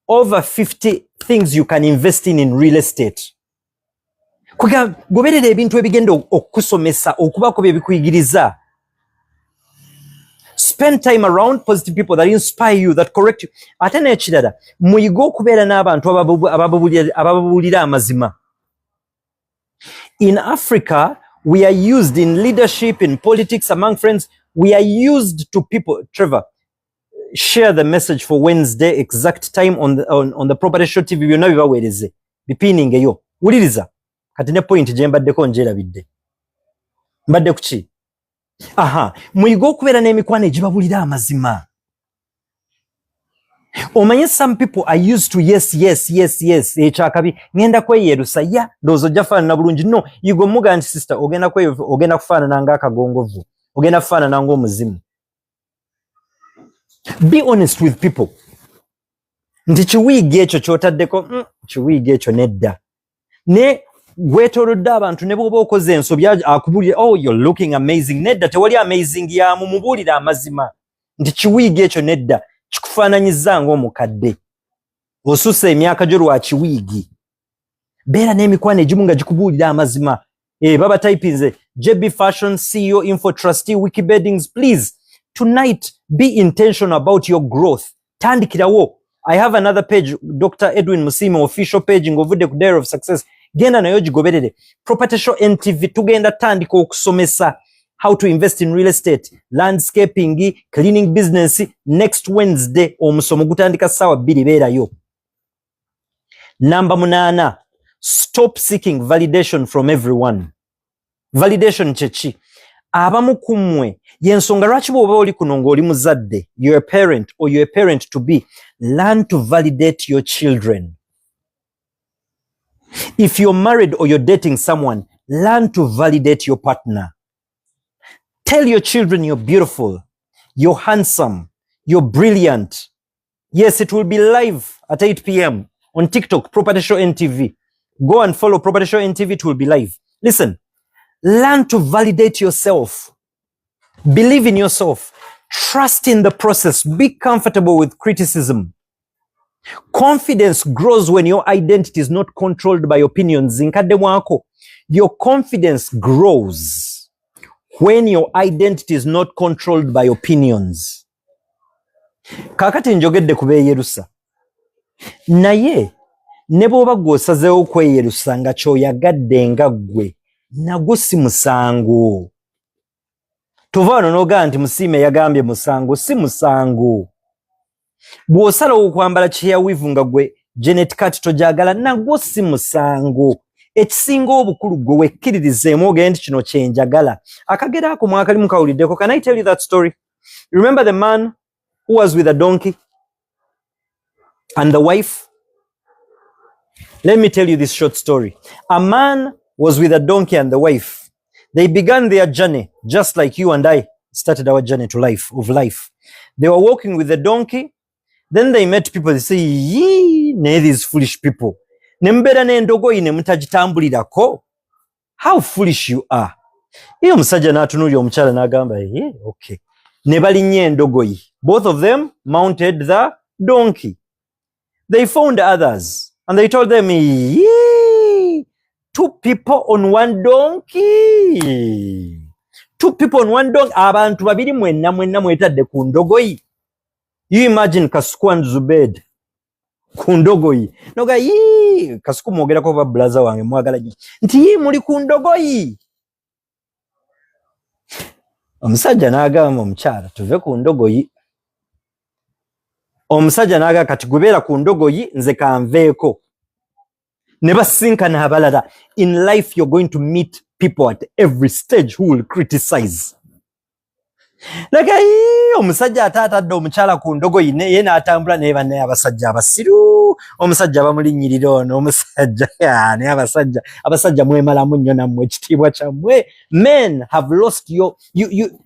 B: over 50 things you can invest in real estate. Kuga goberera ebintu ebigenda okusomesa okubako bye bikuyigiriza. Spend time around positive people that inspire you, that correct you. Ate n'ekirala, muyiga okubeera n'abantu abababulira amazima. In Africa, we are used in leadership, in politics, among friends. We are used to people. Trevor, share the message for Wednesday, exact time on the Property Show TV. Byonna bibaweereze. Bipininge yo. Wuliriza. Kati ne point gye mbaddeko njerabidde. Mbadde ku ki? Aha, muyiga okubeera n'emikwano egibabulira amazima. Omanye some people are used to yes. Echakabi ngenda kweyerusa ya ndozo jafaanana bulungi. No, you go muga and sister ogenda kufaanana ng'akagongovu. Ogenda kufaanana ng'omuzimu. Be honest with people. Nti kiwiigi ekyo ky'otaddeko kiwiigi ekyo nedda. Ne gwetoolodde abantu ne bw'oba okoze ensobi akubulira oh you're looking amazing. Nedda tewali amazing yamu mubuulira amazima. Nti kiwiigi ekyo nedda kikufaananyiza ng'omukadde. Osusse emyaka gyo lwa kiwiigi. Beera n'emikwano egimu nga gikubuulira amazima. Baba typinze JB Fashion CEO Info Trustee Wikibeddings, please tonight be intentional about your growth. Tandikirawo. I have another page, Dr. Edwin Musime official page ng'ovudde ku Dare of Success. Genda nayo gigoberere. Property Show NTV tugenda tandika okusomesa how to invest in real estate, landscaping, cleaning business. Next Wednesday omusomo gutandika ssaawa 2 beerayo. Number 8, stop seeking validation from everyone. Validation chechi. Abamu kumwe yensonga lwaki bw'oba oli kuno ng'oli muzadde, you're a parent or you're a parent to be, learn to validate your children. If you're married or you're dating someone, learn to validate your partner. Tell your children you're beautiful, you're handsome, you're brilliant. Yes, it will be live at 8 p.m. on TikTok, Property Show NTV. Go and follow Property Show NTV, it will be live. Listen, learn to validate yourself. Believe in yourself. Trust in the process. Be comfortable with criticism. Confidence grows when your identity is not controlled by opinions. Your confidence grows when your identity is not controlled by opinions. Kakati njogedde kubeeyerusa. Naye ne bw'oba gw'osazeewo kweyerusa nga ky'oyagadde nga ggwe, nagwo si musango. Tova wano n'ogamba nti Musiime yagambye musango, si musango. Bw'osalawo okwambala kyeyawivu nga gwe Janet Kati togyagala, nagwo si musango. Ekisinga obukulu gwe wekkiririzeemu ogende nti kino kye njagala. Akagera ako mwakalimu kawuliddeko. Can I tell you that story? Remember the man who was with a donkey and the wife? Let me tell you this short story. A man was with a donkey and the wife. They began their journey just like you and I started our journey to life, of life. They were walking with the donkey. Then they met people. They say, yee, ne these foolish people. Nembera n'endogoyi ne mutagitambulirako. How foolish you are. Iyo musajja n'atunuulira omukyala n'agamba, yeah, okay. Ne balinnya endogoyi. Both of them mounted the donkey. They found others and they told them, yee, 2 people on 1 donkey. 2 people on 1 donkey. Abantu babiri mwenna mwetadde ku ndogoyi. You imagine Kasuku and Zubed ku ndogoyi. Noga yii, Kasuku mwogerako ba blaza wange mwagala nyo. Nti yii muli ku ndogoyi. Omusajja n'agamba omukyala tuve ku ndogoyi. Omusajja n'agamba kati gubeera ku ndogoyi nze kanveeko. Ne basinkana abalala. In life you're going to meet people at every stage who will criticize. Naga omusajja ataatadde omukyala ku ndogoyi ye n'atambula naye banne abasajja abasiru. Omusajja bamulinnyirira ono omusajja naye abasajja mwemalamu nnyo nammwe ekitiibwa kyammwe. Men have lost you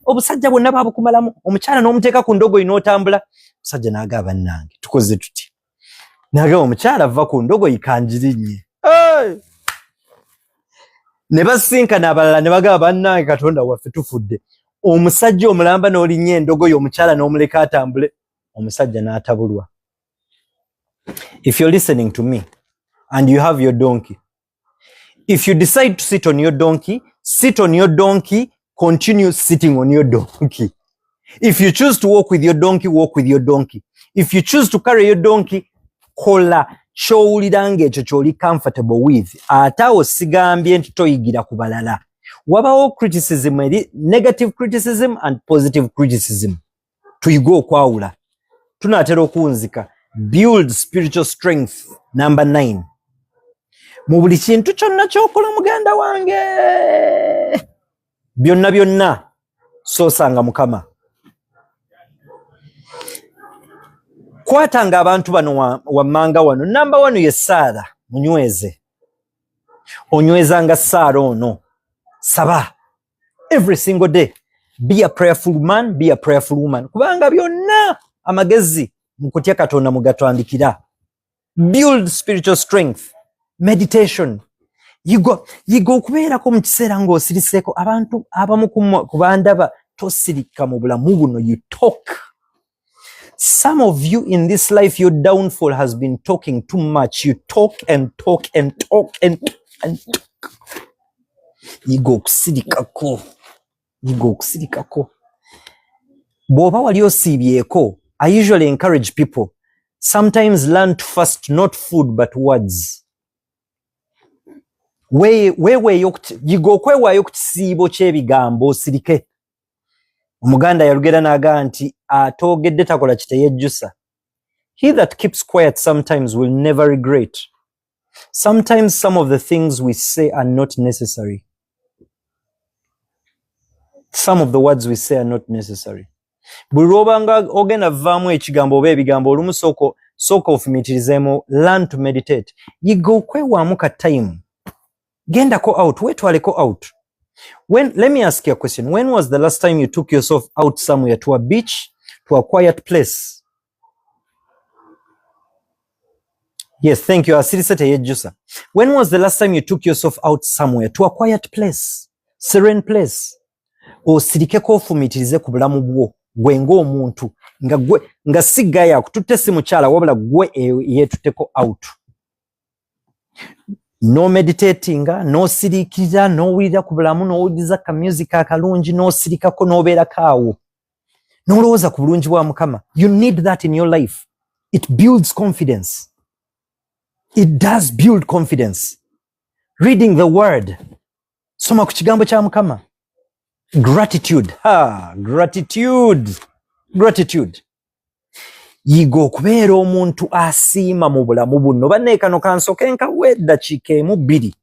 B: obusajja bwonna baabukumalamu. Omukyala n'omuteeka ku ndogoyi n'otambula. Omusajja n'agamba bannange tukoze tuti. Naga omukyala ava ku ndogoyi kanjirinnye. Ne basinkana abalala ne bagamba bannange Katonda waffe tufudde. Omusajja omulamba n'olinnya endogoyi omukyala n'omuleka atambule. Omusajja n'atabulwa. If you're listening to me and you have your donkey, if you decide to sit on your donkey, continue sitting on your donkey. If you choose to walk with your donkey, walk with your donkey. If you choose to carry your donkey, kola ky'owuliranga ekyo ky'oli comfortable with. Ate awo sigambye nti toyigira ku balala. Wabawo criticism, negative criticism and positive criticism. Tuyiga okwawula. Tunaatera okunzika. Build spiritual strength. Number 9. Mu buli kintu kyonna ky'okola muganda wange. Byonna soosanga Mukama. kwatanga abantu bano wammanga wano. Number 1 ye Saara munyweze. Onywezanga Saara ono. Saba. Every single day. Be a prayerful man, be a prayerful woman. Kubanga byonna amagezi mukutya Katonda mugatwandikira. Build spiritual strength. Meditation. Yigo okubeerako mu kiseera ng'osiriseeko abantu abamu ku bandaba tosirika mu bulamu buno. You talk. Some of you in this life, your downfall has been talking too much. You talk and talk and talk and talk and talk. Yigo okusirikako. Bw'oba wali osiibyeko, I usually encourage people, sometimes learn to fast not food but words. Yigo okwewaayo ku kisiibo ky'ebigambo osirike. Omuganda yalugera n'agaa nti atoogedde takola kiteyejjusa. He that keeps quiet sometimes will never regret. Sometimes some of the things we say are not necessary. Some of the words we say are not necessary. Buli lw'obanga ogenda vaamu ekigambo oba ebigambo olumu sooka ofumiitirizeemu, learn to meditate. Yiga okwewaamu ka time. Gendako out, wetwaleko out. Let me ask you a question. When was the last time you took yourself out somewhere, to a beach, to a quiet place? Yes, thank you. When was the last time you took yourself out somewhere, to a quiet place, serene place? Osirikeko ofumiitirize ku bulamu bwo gwe ng'omuntu nga si gaya akututte si mukyala wabula gwe yeetutteko out. No meditating, no sirikira, n'owulira ku bulamu, n'owuliriza ka music akalungi, n'osirikako n'obeerako awo. N'olowooza ku bulungi bwa Mukama. You need that in your life. It builds confidence. It does build confidence. Reading the word. Soma ku kigambo kya Mukama. Gratitude. Gratitude. Yiga okubeera omuntu asiima mu bulamu buno. Banne kano kansoke nkawe eddakiika emu bbiri.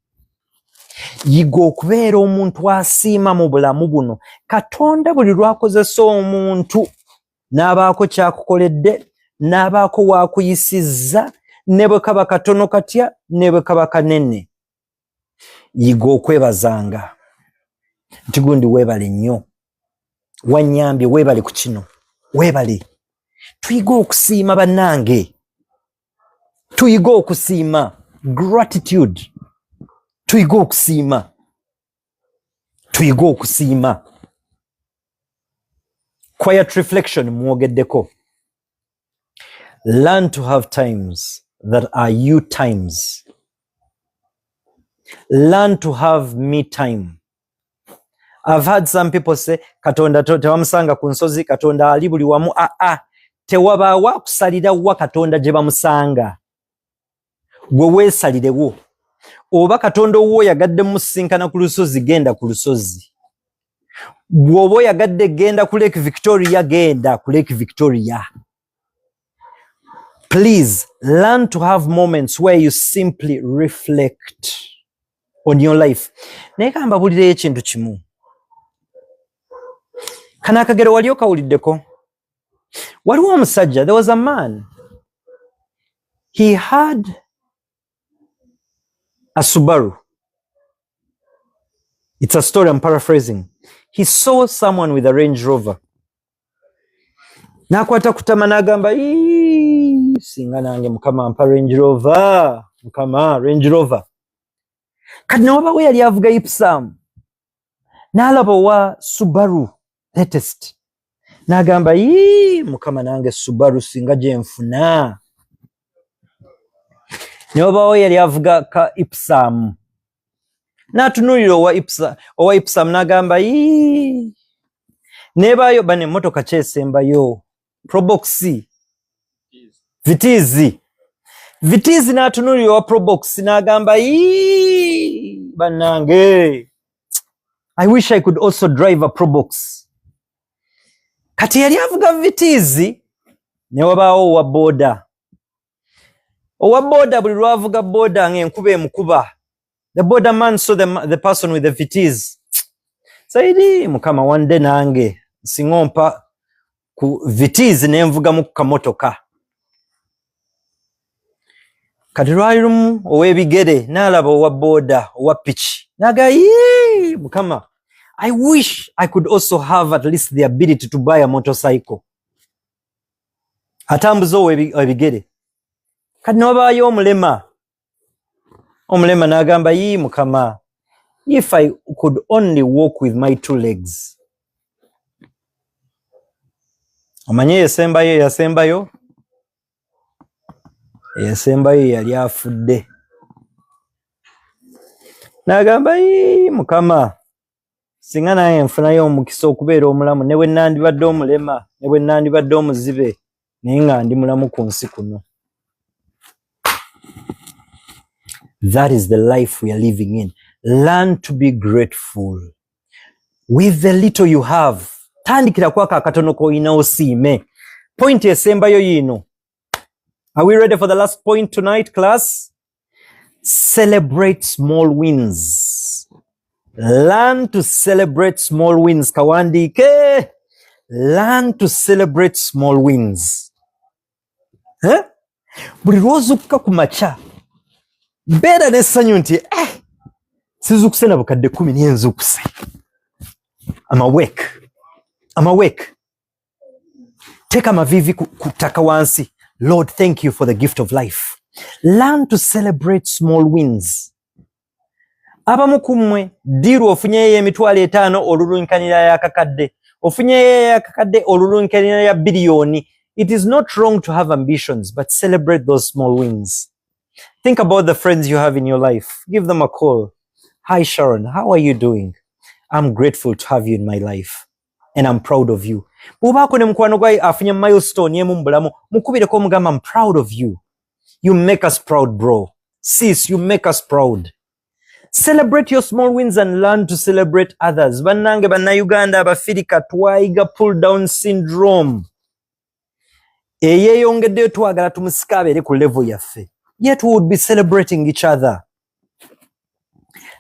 B: Yiga okubeera omuntu asiima mu bulamu buno. Katonda buli lwakozesa omuntu n'abaako kyakukoledde, n'abaako waakuyisizza, ne bwe kaba katono katya, ne bwe kaba kanene. Yiga okwebazanga. Nti gundi weebale nnyo. Wannyambye weebale ku kino. Weebale. Tuyiga okusiima bannange. Tuyiga okusiima. Gratitude. Tuyiga okusiima. Quiet reflection mwogeddeko. Learn to have times that are you times. Learn to have me time. I've heard some people say, Katonda tewamusanga ku nsozi, Katonda ali buli wamu. Tewabaawa kusalira wa Katonda gye bamusanga. Gwe weesalirewo. Oba Katonda ow'o yagadde musisinkana ku lusozi, genda ku lusozi. Bw'oba oyagadde genda ku Lake Victoria, genda ku Lake Victoria. Please learn to have moments where you simply reflect on your life. Naye kamba bulireyo ekintu kimu. Kana akagero wali okawuliddeko. Waliwo omusajja, there was a man. He had a Subaru. It's a story I'm paraphrasing. He saw someone with a Range Rover. Nakwata kutama n'agamba, singa nange Mukama ampa Range Rover. Mukama, Range Rover. Kati n'oba we yali avuga Ipsam. N'alaba wa Subaru latest. N'agamba, Mukama nange Subaru singa gye nfuna. N'oba we yali avuga ka Ipsam. N'atunuulira owa Ipsam n'agamba, neebaayo bane emmotoka kyesembayo. Probox. Vitizi n'atunuulira owa Probox n'agamba, bannange, I wish I could also drive a Probox. Kati yali avuga Vitizi, ne wabaawo owa boda. Owa boda buli lwavuga boda ng'enkuba emukuba. The border man saw the person with the Vitizi. Saidi, Mukama wande nange singompa ku Vitizi ne nvuga mu kamotoka. kati lwali lumu ow'ebigere n'alaba owa booda owa piki naga yee mukama I wish I could also have at least the ability to buy a motorcycle atambuza ow'ebigere kati n'obaayo omulema n'agamba yii mukama if I could only walk with my 2 legs. Omanye yasembayo yali afudde n'agamba yii mukama singa naye nfunayo omukisa okubeera omulamu ne bwe nandibadde omulema ne bwe nandibadde omuzibe naye nga ndi mulamu ku nsi kuno. That is the life we are living in. Learn to be grateful with the little you have. Tandikira kwaka akatono koyina osiime. Point esembayo yino. Are we ready for the last point tonight, class? Celebrate small wins. Learn to celebrate small wins. Kawandike. Learn to celebrate small wins. Buli lw'ozuukuka ku makya beera n'essanyu nti sizuukuse na bukadde 10 naye nzuukuse. I'm awake. Teeka amaviivi ku ttaka wansi. Lord, thank you for the gift of life. Learn to celebrate small wins. Abamu ku mmwe diiru ofunyeyo emitwalo 5 olulunkanira y'akakadde. Ofunyeyo y'akakadde olulunkanira ya biliyoni. It is not wrong to have ambitions, but celebrate those small wins. Think about the friends you have in your life. Give them a call. Hi Sharon, how are you doing? I'm grateful to have you in my life. And I'm proud of you. Bw'obaako ne mukwano gwayi afunye milestone yemu mu bulamu, mukubireko omugamba I'm proud of you. You make us proud, bro. Sis, you make us proud. Celebrate your small wins and learn to celebrate others. Bannange bannayuganda abafirika twayiga pull down syndrome. Eyeeyongeddeyo twagala tumusika abeere ku level yaffe. Yet we would be celebrating each other.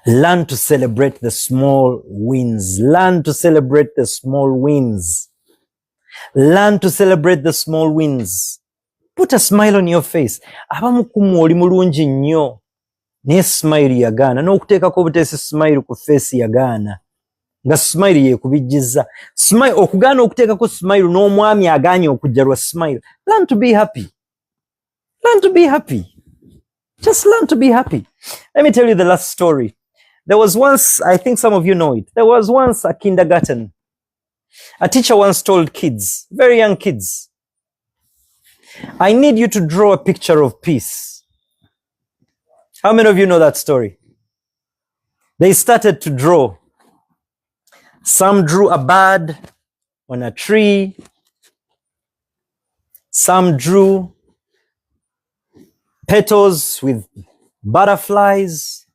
B: Learn to celebrate the small wins. Learn to celebrate the small wins. Learn to celebrate the small wins. Put a smile on your face. Abamu ku mmwe oli mulungi nnyo naye smile yagaana n'okuteekako obuteesi smile ku face yagaana nga smile yeekubijjiza. Smile okugaana okuteekako smile n'omwami agaanye okujja lwa smile. Learn to be happy. Learn to be happy. Just learn to be happy. Let me tell you the last story. There was once, I think some of you know it, there was once a kindergarten. A teacher once told kids, very young kids, I need you to draw a picture of peace. How many of you know that story? They started to draw. Some drew a bird on a tree. Some drew petals with butterflies.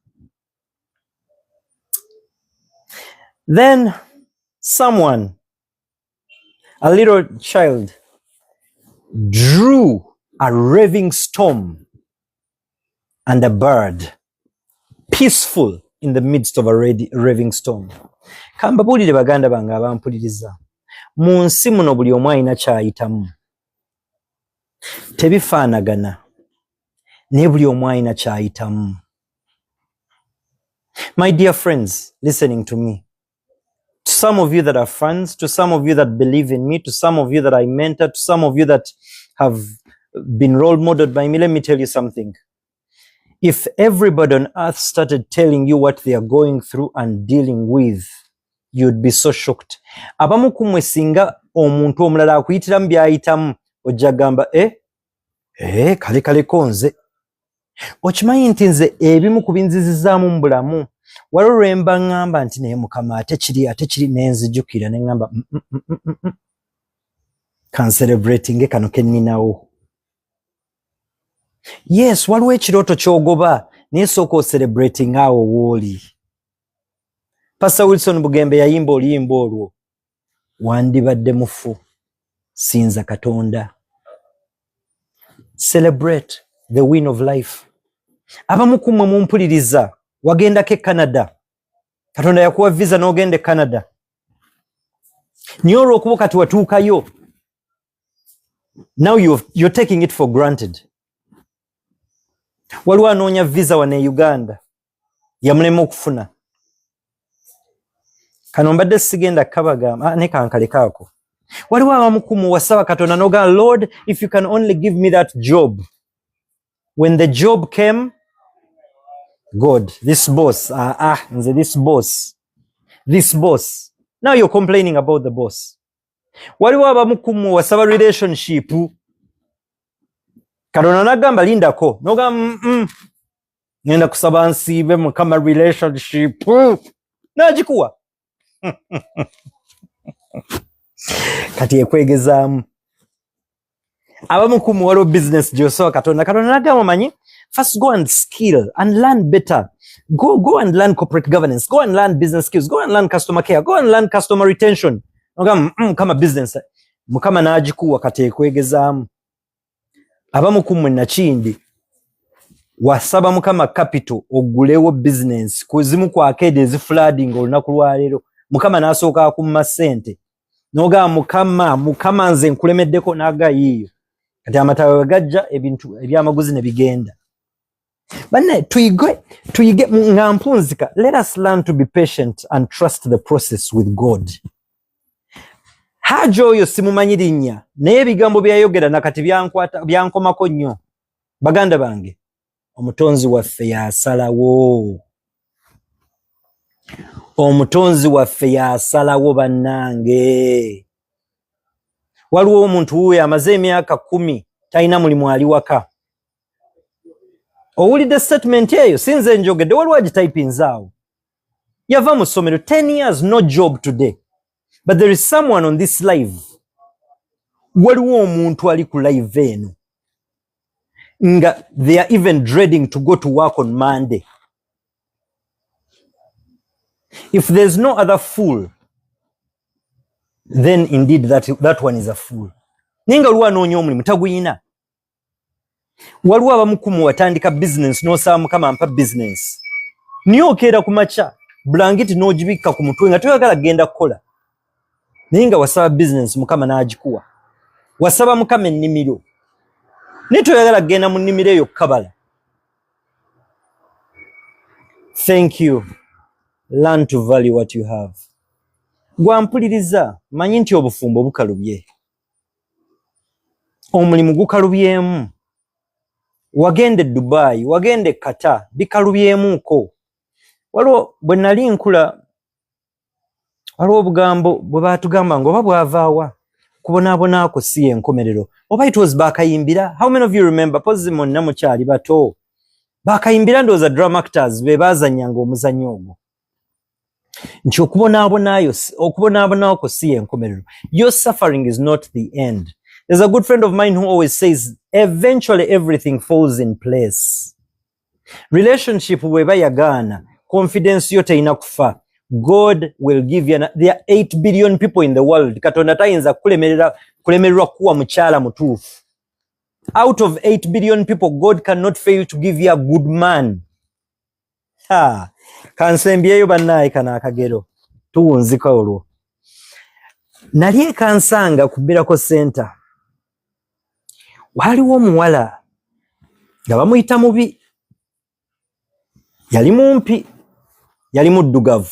B: Then someone, a little child, drew a raving storm and a bird, peaceful in the midst of a raving storm. Kambabulire baganda bange abampuliriza. Mu nsi muno buli omu alina kyayitamu. Tebifaanagana. Naye buli omu alina kyayitamu. My dear friends, listening to me, to some of you that are friends, to some of you that believe in me, to some of you that I mentor, to some of you that have been role modeled by me, let me tell you something. If everybody on earth started telling you what they are going through and dealing with, you'd be so shocked. Abamu kumwe singa omuntu omulala akuyitiramu byayitamu ojja gamba kale konze. Okimanyi nti nze ebimu ku binzizizaamu mu bulamu waliwo lwe mba ngamba nti naye mukama ate kiri nenzijukira ne ngamba kan celebrating kano kenninawo. Yes, waliwo ekirooto kyogoba naye sooka celebrating awo wooli. Pastor Wilson Bugembe yayimba oluyimba olwo, wandibadde mufu sinza Katonda. Celebrate the win of life. Abamu kumwe mumpuliriza wagendako e Canada. Katonda yakuwa visa n'ogenda e Canada. Naye olw'okuba kati watuukayo, now you're taking it for granted. waliwo anoonya visa wane e Uganda yamulema okufuna. Kano mbadde sigenda kabagamba ne kankalekaako. Waliwo abamukumu wasaba Katonda noga, Lord, if you can only give me that job. When the job came, God, this boss, this boss. Now you're complaining about the boss. Waliwo abamukumu wasaba relationship. Katonda nagamba lindako. Noga, ngenda kusaba nsiibe mukama relationship. Najikuwa. Kati ekwegezaamu. Abamukumu waliwo business gy'osaba Katonda. Katonda nagamba manyi, first go and skill and learn better. Go and learn corporate governance. Go and learn business skills. Go and learn customer care. Go and learn customer retention. Noga, kama business. Mukama najikuwa kati ekwegezaamu. Abamukumu nakindi. Wasaba mukama capital ogulewo business kuzimu kwa akede eziflooding olunaku lwaleero mukama nasooka akumma ssente noga mukama nze nkulemeddeko naga yiyo kati amatawe gajja ebintu ebyamaguzi ne bigenda banne tuyige nga mpunzika. Let us learn to be patient and trust the process with God. Hajo oyo simumanyi linnya naye ebigambo byayogera nakati byankomako nnyo baganda bange. Omutonzi waffe yasalawo. Omutonzi waffe yasalawo bannange. Waliwo omuntu wuwe amaze emyaka 10 talina mulimu ali waka. Owulidde statement eyo sinze njogedde waliwo agitypinzaawo. Yava mu ssomero 10 years no job today. But there is someone on this live. Waliwo omuntu ali ku live eno. Nga they are even dreading to go to work on Monday. If there's no other fool, then indeed that one is a fool. Ninga luwa noonya omulimu taguyina. Waliwo abamukumu watandika business n'osaba mukama ampa business. Niyo okeera ku makya blanketi n'ogibikka ku mutwe nga toyagala genda kukola. Ninga wasaba business mukama n'agikuwa. Wasaba mukama ennimiro. Nitoyagala genda mu nnimiro eyo kabala. Thank you. Learn to value what you have. Gwampuliriza manyi nti obufumbo bukalubye. Omulimu gukalubyemu. Wagende Dubai, wagende Qatar, bikalubyemuko. Waliwo bwe nali nkula waliwo obugambo bwe baatugamba ngo oba bwavaawa kubonaabonako si enkomerero. Oba it was bakayimbira. How many of you remember? Pozi monna mukyali bato. Bakayimbira ndowooza drama actors be baazannyanga omuzannyo ogwo. Nti okubonaabonako si enkomerero. Your suffering is not the end. There's a good friend of mine who always says, eventually everything falls in place. Relationship weba yagaana, confidence yo teyina kufa. God will give you, there are 8 billion people in the world. Katonda tayinza kulemererwa kuwa mukyala mutuufu. Out of 8 billion people, God cannot fail to give you a good man. Kansembyeyo bannaye kana akagero. Tuwunzika olwo. Nali kansanga ku Miracle Center. Waliwo omuwala nga bamuyita mubi. Yali mumpi. Yali muddugavu.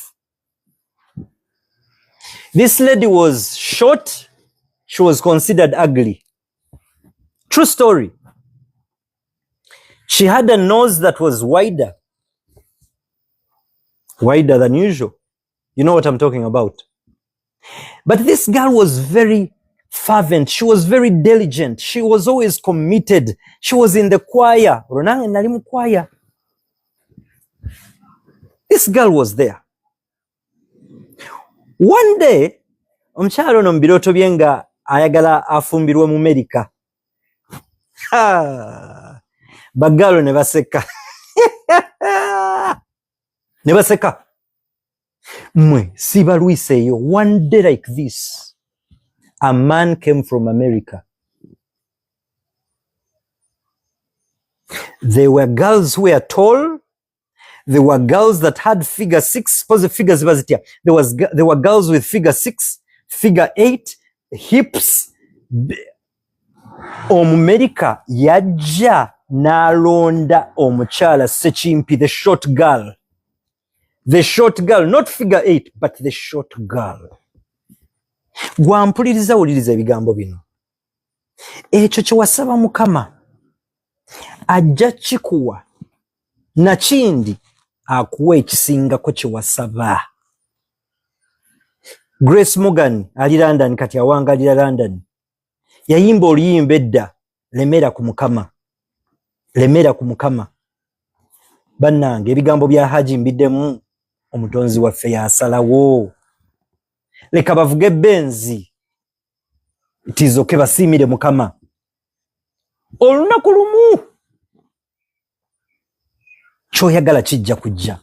B: This lady was short. She was considered ugly. True story. She had a nose that was wider than usual. You know what I'm talking about. But this girl was very fervent. She was very diligent. She was always committed. She was in the choir. Ronange nali mu choir. This girl was there. One day, omukyalo ono mubirooto bye nga ayagala afumbirwe mu America. Bagalo ne baseka. Ne baseka. Mwe sibalwiseeyo. One day like this, a man came from America. There were girls who were tall. There were girls that had figure 6. Suppose the figures was here. There were girls with figure 6, figure 8, hips. Omumerica yajja n'alonda omukyala Ssekimpi, the short girl. The short girl, not figure 8, but the short girl. Gwampuliriza wuliriza ebigambo bino. Ekyo kye wasaba Mukama ajja kikuwa, nakindi akuwa ekisingako kye wasaba. Grace Morgan ali London, kati awangalira London. Yayimba oluyimba edda, lemera ku Mukama. Lemera ku Mukama. Bannange ebigambo bya Haji mbiddemu, omutonzi waffe yasalawo. Leka bavuge Benzi. Tizoke basiimire Mukama. Olunaku lumu kyoyagala kijja kujja.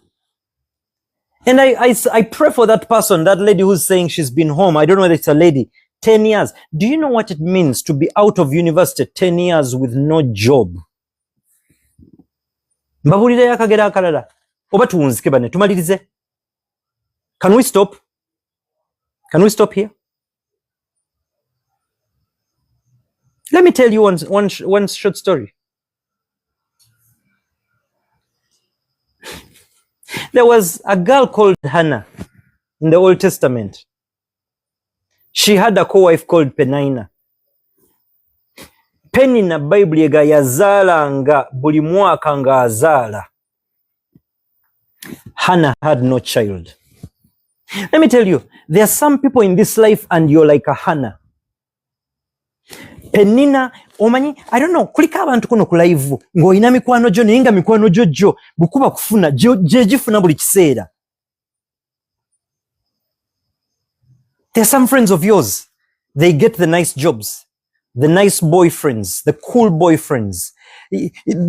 B: And I pray for that person, that lady who's saying she's been home. I don't know whether it's a lady. 10 years. Do you know what it means to be out of university 10 years with no job? Mbabulira yakagera akalala. Oba tuwunzike bane, tumalirize. Can we stop? Can we stop here? Let me tell you one short story. There was a girl called Hannah in the Old Testament. She had a co-wife called Penina. Penina Bible ega yazaala nga buli mwaka nga azaala. Hannah had no child. Let me tell you, there are some people in this life and you're like a Hannah. Penina, omanyi, I don't know, kulika abantu kuno ku live ng'olina mikwano gyo naye nga mikwano gyo bukuba kufuna gye gifuna buli kiseera. There are some friends of yours, they get the nice jobs, the nice boyfriends, the cool boyfriends.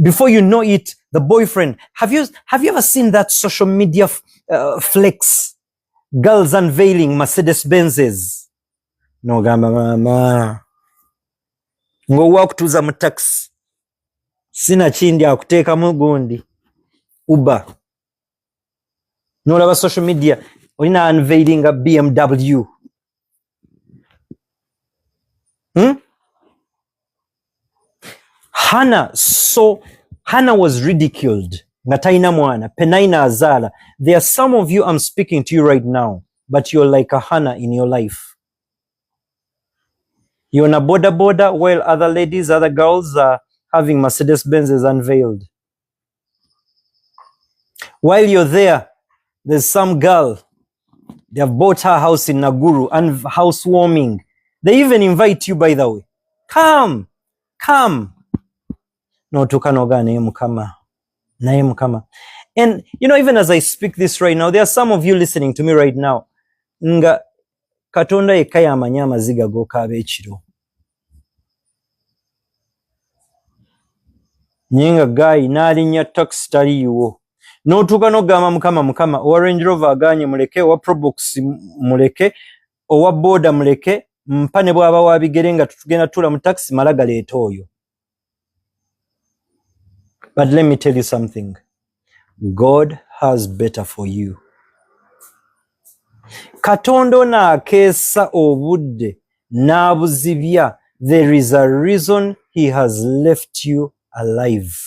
B: Before you know it, the boyfriend. Have you ever seen that social media flex? Girls unveiling Mercedes Benzes. No gamba mama. Ngowa kutuza mu taxi. Sina kindi akuteeka mu gundi. Uber. N'olaba social media olina unveiling a BMW. Hannah was ridiculed. Nga talina mwana. Penina azaala. There are some of you, I'm speaking to you right now, but you're like a Hannah in your life. You're on a border while other ladies, other girls are having Mercedes Benzes unveiled. While you're there, there's some girl. They have bought her house in Naguru and housewarming. They even invite you, by the way. Come. No, tukanoga naye Mukama. And you know, even as I speak this right now, there are some of you listening to me right now. Nga Katonda yekka amanya amaziga g'okaaba ekiro. Nyenga gayi n'alinnya taxi taliiwo. N'otuuka n'ogamba Mukama, owa Range Rover aganye muleke, owa Probox muleke, owa Boda muleke, mpa ne bw'aba wa bigere nga tutugenda tula mu taxi mala galeeta oyo. But let me tell you something. God has better for you. Katonda n'akeesa obudde n'abuzibya. There is a reason he has left you alive.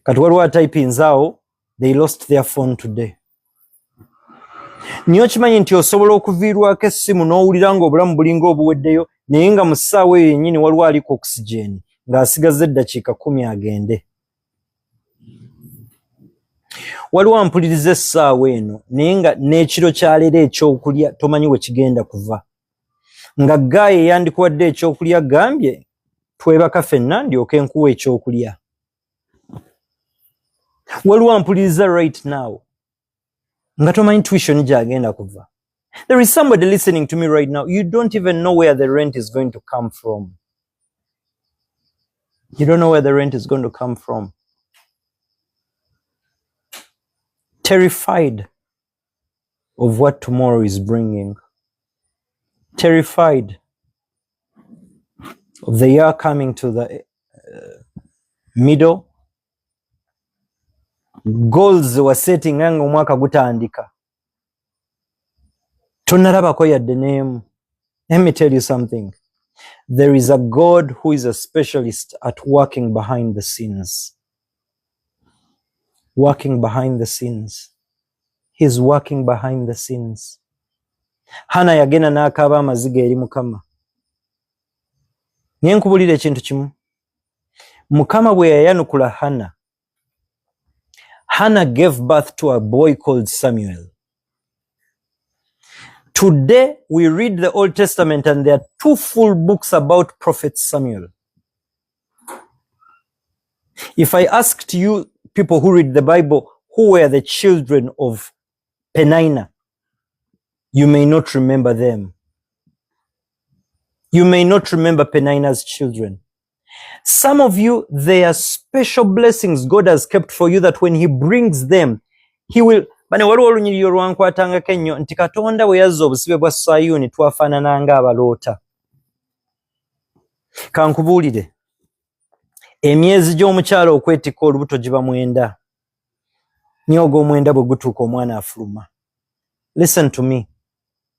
B: Kati waliwo atypinzaawo, they lost their phone today. Niyo kimanyi nti osobola okuviirwako essimu n'owulira ng'obulamu bulinga obuweddeyo naye nga mu ssaawa eyo yennyini waliwo aliko oxygen ng'asigaza eddakiika 10 agende. Waliwo ampuliriza essaawa eno naye nga n'ekiro kyaleero ekyokulya tomanyi we kigenda kuva. Nga Gaye yandikuwadde ekyokulya gambye twebaka ffenna ndyoke nkuwa ekyokulya. Waliwo ampuliriza right now nga tomanyi tuition gyagenda kuva. There is somebody listening to me right now. You don't even know where the rent is going to come from. You don't know where the rent is going to come from. Terrified of what tomorrow is bringing. Terrified of the year coming to the middle. Goals were setting nga omwaka gutandika. Tonalabako yadde n'emu. Let me tell you something. There is a God who is a specialist at working behind the scenes. Working behind the scenes. He's working behind the scenes. Hana yagenda n'akaaba amaziga eri Mukama. Naye nkubulira ekintu kimu. Mukama bwe yayanukula Hana. Hannah gave birth to a boy called Samuel. Today we read the Old Testament and there are 2 full books about Prophet Samuel. If I asked you people who read the Bible, who were the children of Peninnah, you may not remember them. You may not remember Peninnah's children. Some of you, there are special blessings God has kept for you that when He brings them, He will... Bane waliwo olunyiriri olwankwatangako ennyo nti Katonda bwe yazza obusibe bwa Sayuni twafaanana ng'abaloota. Kankubuulire, emyezi gy'omukyala okwetikka olubuto giba 9. Niyo ogw'omwenda bwe gutuuka omwana afuluma. Listen to me.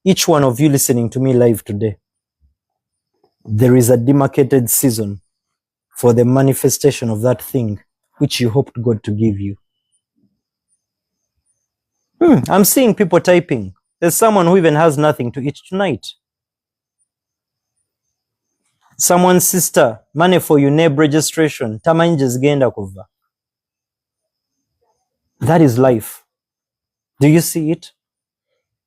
B: Each one of you listening to me live today. There is a demarcated season for the manifestation of that thing which you hoped God to give you. I'm seeing people typing. There's someone who even has nothing to eat tonight. Someone's sister, money for your name registration. Tamanyi gye zigenda kuva. That is life. Do you see it?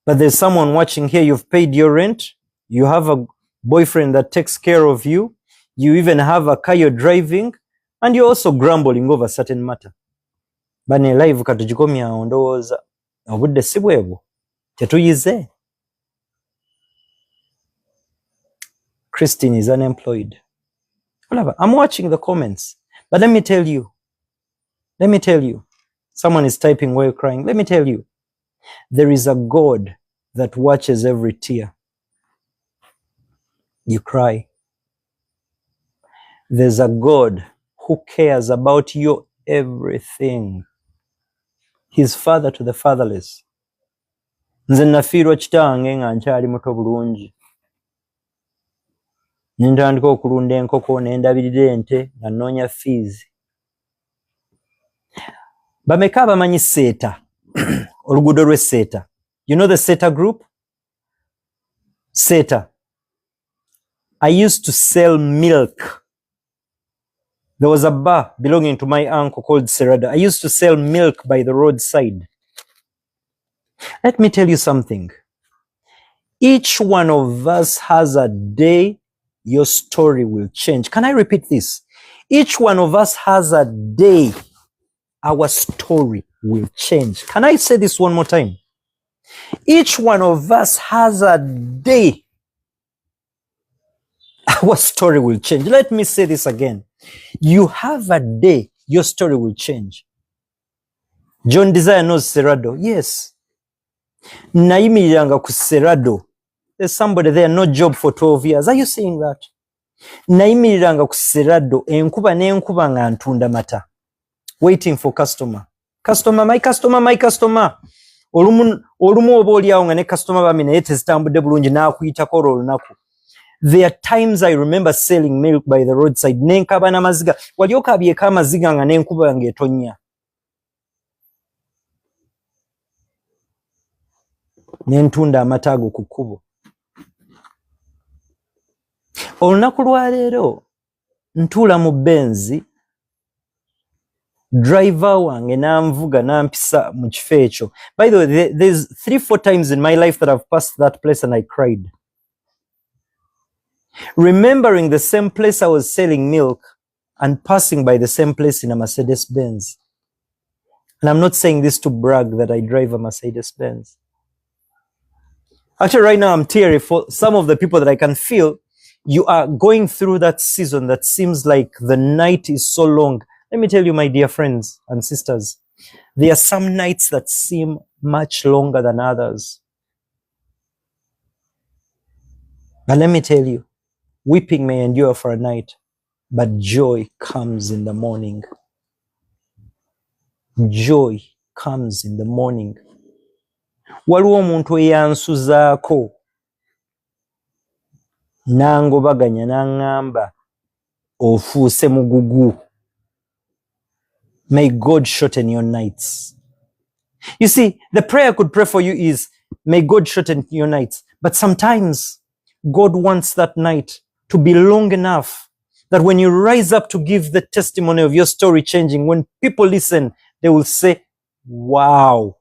B: But there's someone watching here, you've paid your rent, you have a boyfriend that takes care of you, you even have a car you're driving, and you're also grumbling over certain matter. Bane live katugikomya ondowooza obudde si bwebwo tetuyize. Christine is unemployed. I'm watching the comments, but let me tell you, someone is typing while crying. Let me tell you, there is a God that watches every tear you cry. There's a God who cares about your everything. He's father to the fatherless. Nze nafiirwa kitange nga nkyali muto bulungi. Nintandika okulunda enkoko n'endabirira ente nga nnoonya fees. Bameka abamanyi Seeta? Oluguudo lw'e Seeta. You know the Seeta group? Seeta. I used to sell milk. There was a bar belonging to my uncle called Serrado. I used to sell milk by the roadside. Let me tell you something. Each one of us has a day your story will change. Can I repeat this? Each one of us has a day our story will change. Can I say this one more time? Each one of us has a day our story will change. Let me say this again. You have a day your story will change. John Desire knows Serrado. Yes. Nayimiranga ku Serrado. There's somebody there, no job for 12 years. Are you seeing that? Nayimiranga ku Serrado, enkuba n'enkuba nga ntunda mata. Waiting for customer. Customer, my customer, my customer. Olumu oba oliawo nga ne customer bami naye tezitambudde bulungi n'akuyitako olwo olunaku. There are times I remember selling milk by the roadside. Nenkaba n'amaziga. Wali okabyeko amaziga nga n'enkuba ng'etonnya. Nentunda amata ago ku kkubo. Olunaku lwa leero ntuula mu benzi, driver wange n'anvuga n'ampisa mu kifo ekyo. By the way, there's 3-4 times in my life that I've passed that place and I cried. Remembering the same place I was selling milk and passing by the same place in a Mercedes Benz. And I'm not saying this to brag that I drive a Mercedes Benz. Actually, right now I'm teary for some of the people that I can feel. You are going through that season that seems like the night is so long. Let me tell you, my dear friends and sisters, there are some nights that seem much longer than others. But let me tell you, weeping may endure for a night, but joy comes in the morning. Joy comes in the morning. Waliwo omuntu eyansuzaako. N'angobaganya n'aŋŋamba ofuuse mugugu. May God shorten your nights. You see, the prayer I could pray for you is, may God shorten your nights. But sometimes God wants that night to be long enough that when you rise up to give the testimony of your story changing, when people listen, they will say, wow.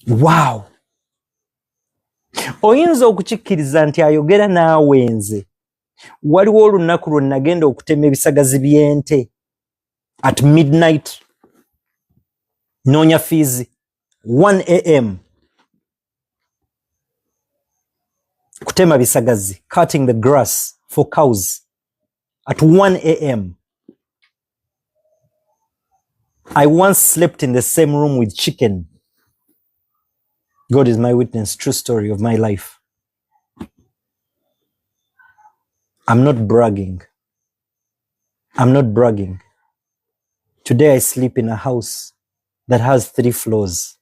B: Wow. Oyinza okukikkiriza nti ayogera naawe nze. Waliwo olunaku lwe nagenda okutema ebisagazi by'ente at midnight. Noonya fiizi 1 a.m. kutema bisagazi, cutting the grass for cows at 1 a.m. I once slept in the same room with chicken. God is my witness, true story of my life. I'm not bragging. I'm not bragging. Today I sleep in a house that has 3 floors.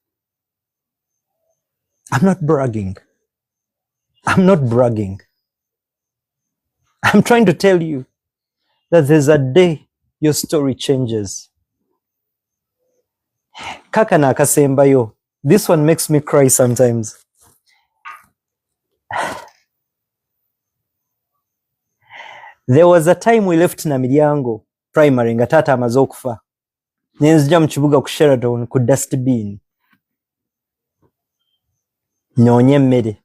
B: I'm not bragging. I'm not bragging. I'm trying to tell you that there's a day your story changes. Kaka na akasembayo. This one makes me cry sometimes. There was a time we left Namiryango primary nga taata amaze okufa. Nenzija mu kibuga ku Sheraton ku dustbin. Nyoonye emmere.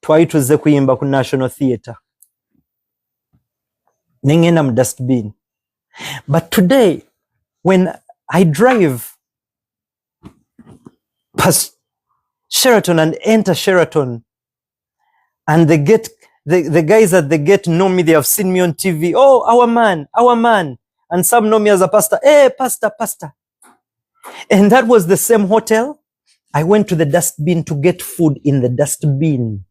B: Twali tuzze kuyimba ku National Theatre. Nengenda mu dustbin. But today, when I drive past Sheraton and enter Sheraton, and the guys at the gate know me, they have seen me on TV. Oh, our man, our man. And some know me as a pastor. Hey, pastor, pastor. And that was the same hotel. I went to the dustbin to get food in the dustbin.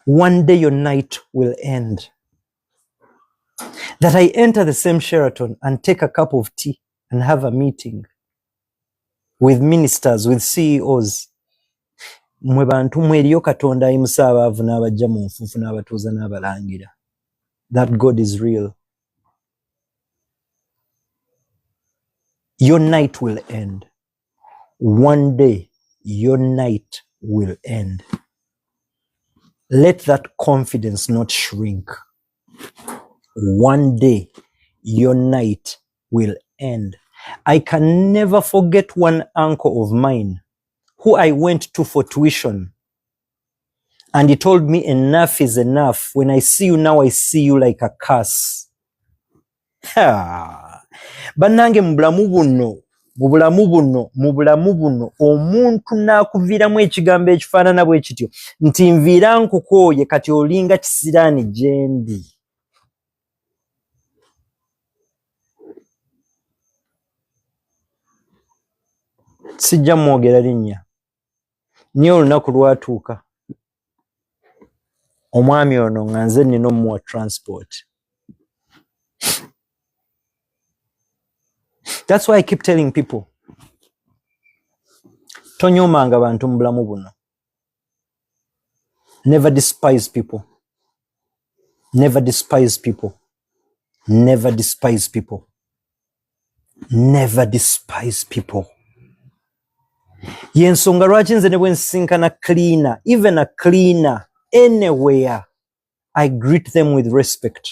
B: One day your night will end. That I enter the same Sheraton and take a cup of tea and have a meeting with ministers, with CEOs. Mwe bantu mweriyo Katonda ayimusa abaavu n'abajja mu nfuufu n'abatuuza n'abalangira. That God is real. Your night will end. One day, your night will end. Let that confidence not shrink. One day, your night will end. I can never forget one uncle of mine who I went to for tuition. And he told me, enough is enough. When I see you now, I see you like a curse. Banange mubulamu buno, omuntu n'akuviiramu ekigambo ekifaanana bwe kityo, nti nviira nkukooye kati olinga kisiraani gyendi. Sijja mwogera linnya. Niye olunaku lwatuuka. Omwami ono nga nze nina omuwa transport. That's why I keep telling people, tonyoomanga bantu mu bulamu buno. Never despise people. Never despise people. Never despise people. Never despise people. Yensonga lwaki nze ne bwe nsinkana cleaner, even a cleaner, anywhere, I greet them with respect.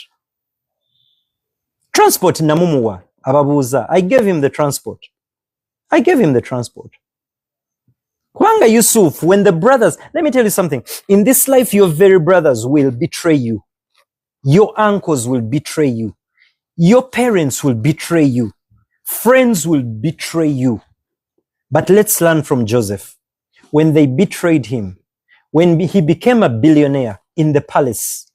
B: Transport namumuwa ababuuza. I gave him the transport. Kwanga Yusuf, when the brothers, let me tell you something. In this life, your very brothers will betray you. Your uncles will betray you. Your parents will betray you. Friends will betray you. But let's learn from Joseph. When they betrayed him, when he became a billionaire in the palace,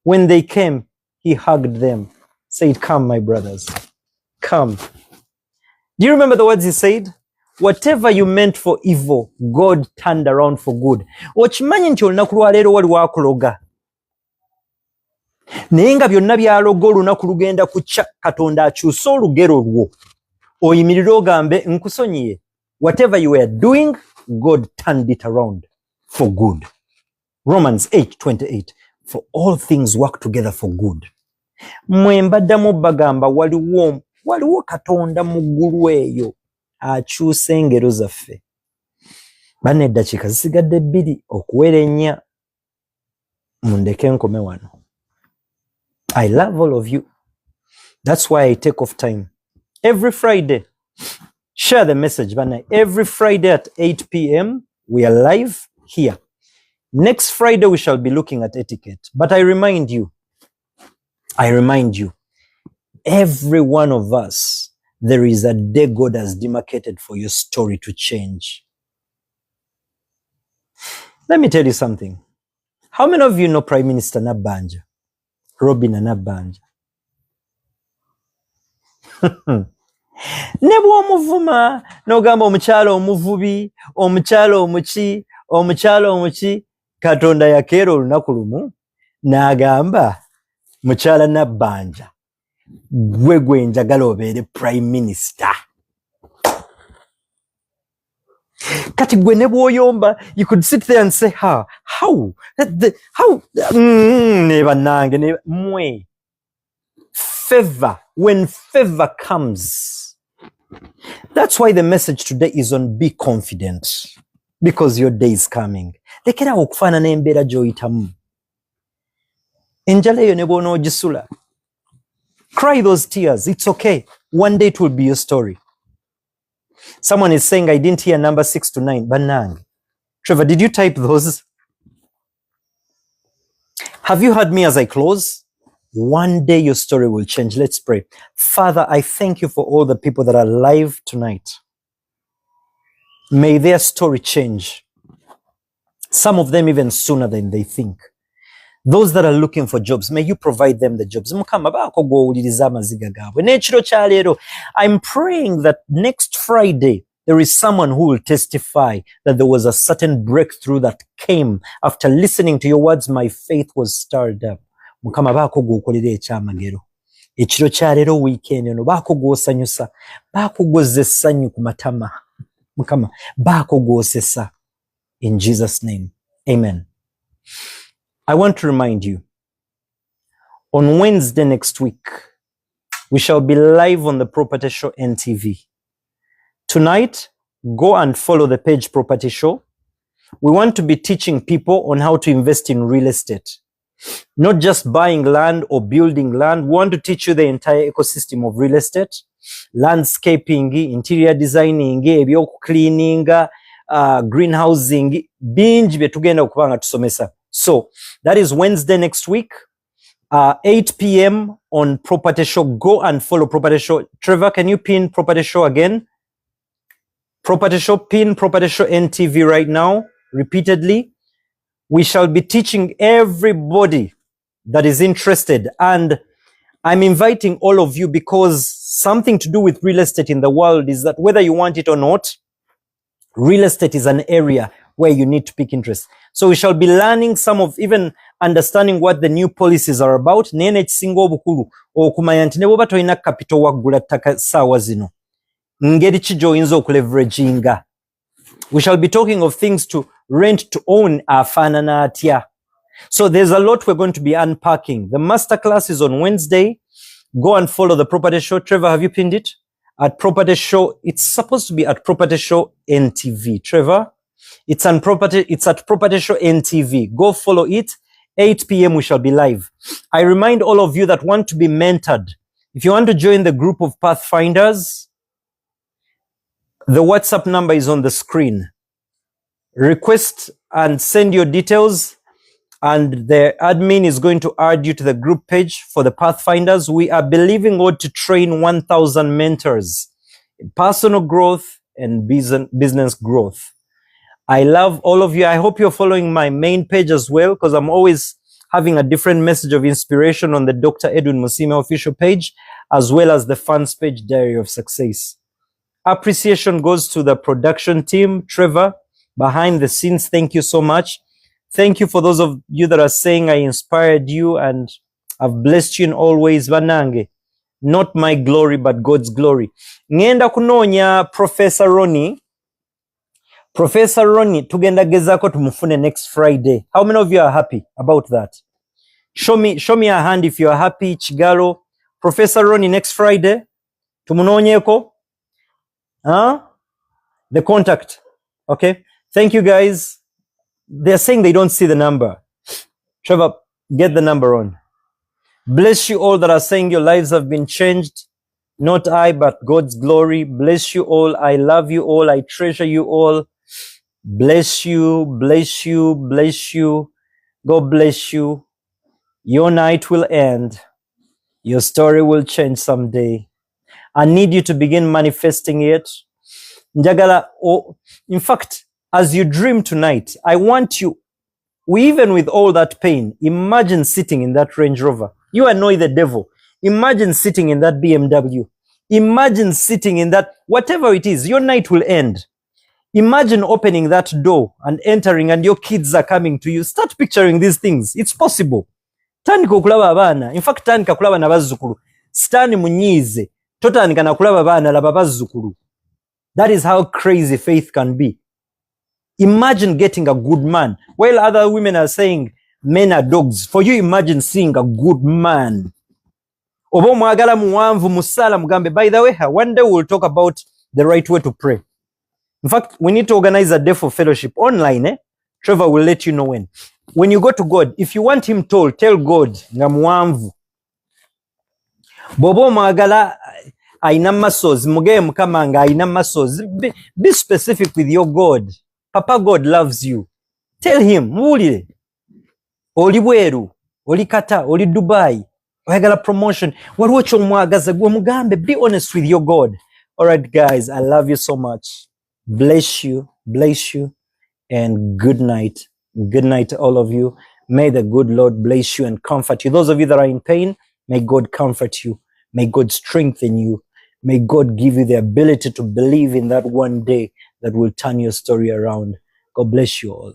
B: when they came, he hugged them, said, come, my brothers, come. Do you remember the words he said? Whatever you meant for evil, God turned around for good. Okimanyi nti olunaku lwa leero waliwo akuloga. Naye nga byonna byaloga olunaku lugenda kukya, Katonda akyusa olugero lwo. Oyimirire ogambe nkusonyiye. Whatever you were doing, God turned it around. for good. Romans 8:28. For all things work together for good. Mwe mbaddamu bagamba waliwo Katonda mu ggulu eyo akyusa engero zaffe. Banne eddakiika zisigadde 2 okuwera 4. Mundeke nkome wano. I love all of you. That's why I take off time. Every Friday, share the message, banne. Every Friday at 8 p.m. we are live here. Next Friday we shall be looking at etiquette. But I remind you, every one of us, there is a day God has demarcated for your story to change. Let me tell you something. How many of you know Prime Minister Nabbanja? Robin Nabbanja. Ne bw'omuvuma n'ogamba omukyalo omuvubi, omukyalo omuki, Katonda yakeera olunaku lumu n'agamba mukyala Nabbanja, gwe njagala obeere Prime Minister. Kati gwe ne bw'oyomba, you could sit there and say, how? Ne bannange, ne mwe. Favor, when favor comes. That's why the message today is on be confident, because your day is coming. Lekera okufaanana embeera gy'oyitamu. Enjala eyo ne bw'onoogisula. Cry those tears. It's okay. One day it will be your story. Someone is saying, I didn't hear number 6 to 9. Banang. Trevor, did you type those? Have you heard me as I close? One day your story will change. Let's pray. Father, I thank you for all the people that are alive tonight. May their story change. Some of them even sooner than they think. Those that are looking for jobs, may you provide them the jobs. I'm praying that next Friday, there is someone who will testify that there was a certain breakthrough that came after listening to your words. My faith was stirred up. Mukama baako gw'okolera ekyamagero. Ekiro kya leero weekend eno baako gw'osanyusa. Baako gw'ozza essanyu ku matama. Mukama baako gw'osesa. In Jesus' name, amen. I want to remind you, on Wednesday next week, we shall be live on the Property Show NTV. Tonight, go and follow the page Property Show. We want to be teaching people on how to invest in real estate. Not just buying land or building land. We want to teach you the entire ecosystem of real estate. Landscaping, interior designing, cleaning, greenhousing, binge betugenda okubanga tusomesa. So, that is Wednesday next week, 8 p.m. on Property Show. Go and follow Property Show. Trevor, can you pin Property Show again? Property Show, pin Property Show NTV right now, repeatedly. We shall be teaching everybody that is interested. And I'm inviting all of you because something to do with real estate in the world is that whether you want it or not, real estate is an area where you need to pick interest. So we shall be learning some of, even understanding what the new policies are about. Nene kisinga obukulu okumanya nti ne bw'oba tolina capital waggula ttaka ssaawa zino, ngeri ki gy'oyinza okuleveraginga. We shall be talking of things to rent to own afaanana atya. So there's a lot we're going to be unpacking. The masterclass is on Wednesday. Go and follow the Property Show. Trevor, have you pinned it? At Property Show, it's supposed to be at Property Show NTV. Trevor? It's at Property Show NTV. Go follow it. 8 p.m. we shall be live. I remind all of you that want to be mentored. If you want to join the group of Pathfinders, the WhatsApp number is on the screen. Request and send your details, and the admin is going to add you to the group page for the Pathfinders. We are believing God to train 1,000 mentors in personal growth and business growth. I love all of you. I hope you're following my main page as well, because I'm always having a different message of inspiration on the Dr. Edwin Musime official page, as well as the fans page, Diary of Success. Appreciation goes to the production team, Trevor, behind the scenes. Thank you so much. Thank you for those of you that are saying I inspired you and I've blessed you in all ways. Banange, not my glory, but God's glory. Ngenda kunonya Professor Ronnie. Professor Ronnie tugenda gezako tumufune next Friday. How many of you are happy about that? Show me a hand if you are happy. Chigalo, Professor Ronnie next Friday. Tumunonyeko. Huh? The contact. Okay. Thank you guys. They're saying they don't see the number. Trevor, get the number on. Bless you all that are saying your lives have been changed. Not I, but God's glory. Bless you all. I love you all. I treasure you all. Bless you, bless you, bless you. God bless you. Your night will end. Your story will change someday. I need you to begin manifesting it. Njagala, in fact, as you dream tonight, I want you, even with all that pain, imagine sitting in that Range Rover. You annoy the devil. Imagine sitting in that BMW. Imagine sitting in that, whatever it is, your night will end. Imagine opening that door and entering and your kids are coming to you. Start picturing these things. It's possible. Tandika okulaba abaana. In fact, tandika kulaba na bazzukulu. Stand munyiize. Totandika na kulaba abaana laba bazzukulu. That is how crazy faith can be. Imagine getting a good man. While other women are saying men are dogs. For you, imagine seeing a good man. Oba mwagala muwanvu musala mugambe. By the way, one day we'll talk about the right way to pray. In fact, we need to organize a day for fellowship online. Trevor will let you know when. When you go to God, if you want him told, tell God, nga muwanvu. Bobo mwagala aina muscles, mugeye mukama nga aina muscles. Be specific with your God. Papa God loves you. Tell him, muwulire. Oli bweru, oli kata, oli Dubai. Oyagala promotion. Waliwo ky'omwagaza gwe mugambe. Be honest with your God. All right, guys, I love you so much. Bless you, and good night. Good night to all of you. May the good Lord bless you and comfort you. Those of you that are in pain, may God comfort you. May God strengthen you. May God give you the ability to believe in that one day that will turn your story around. God bless you all.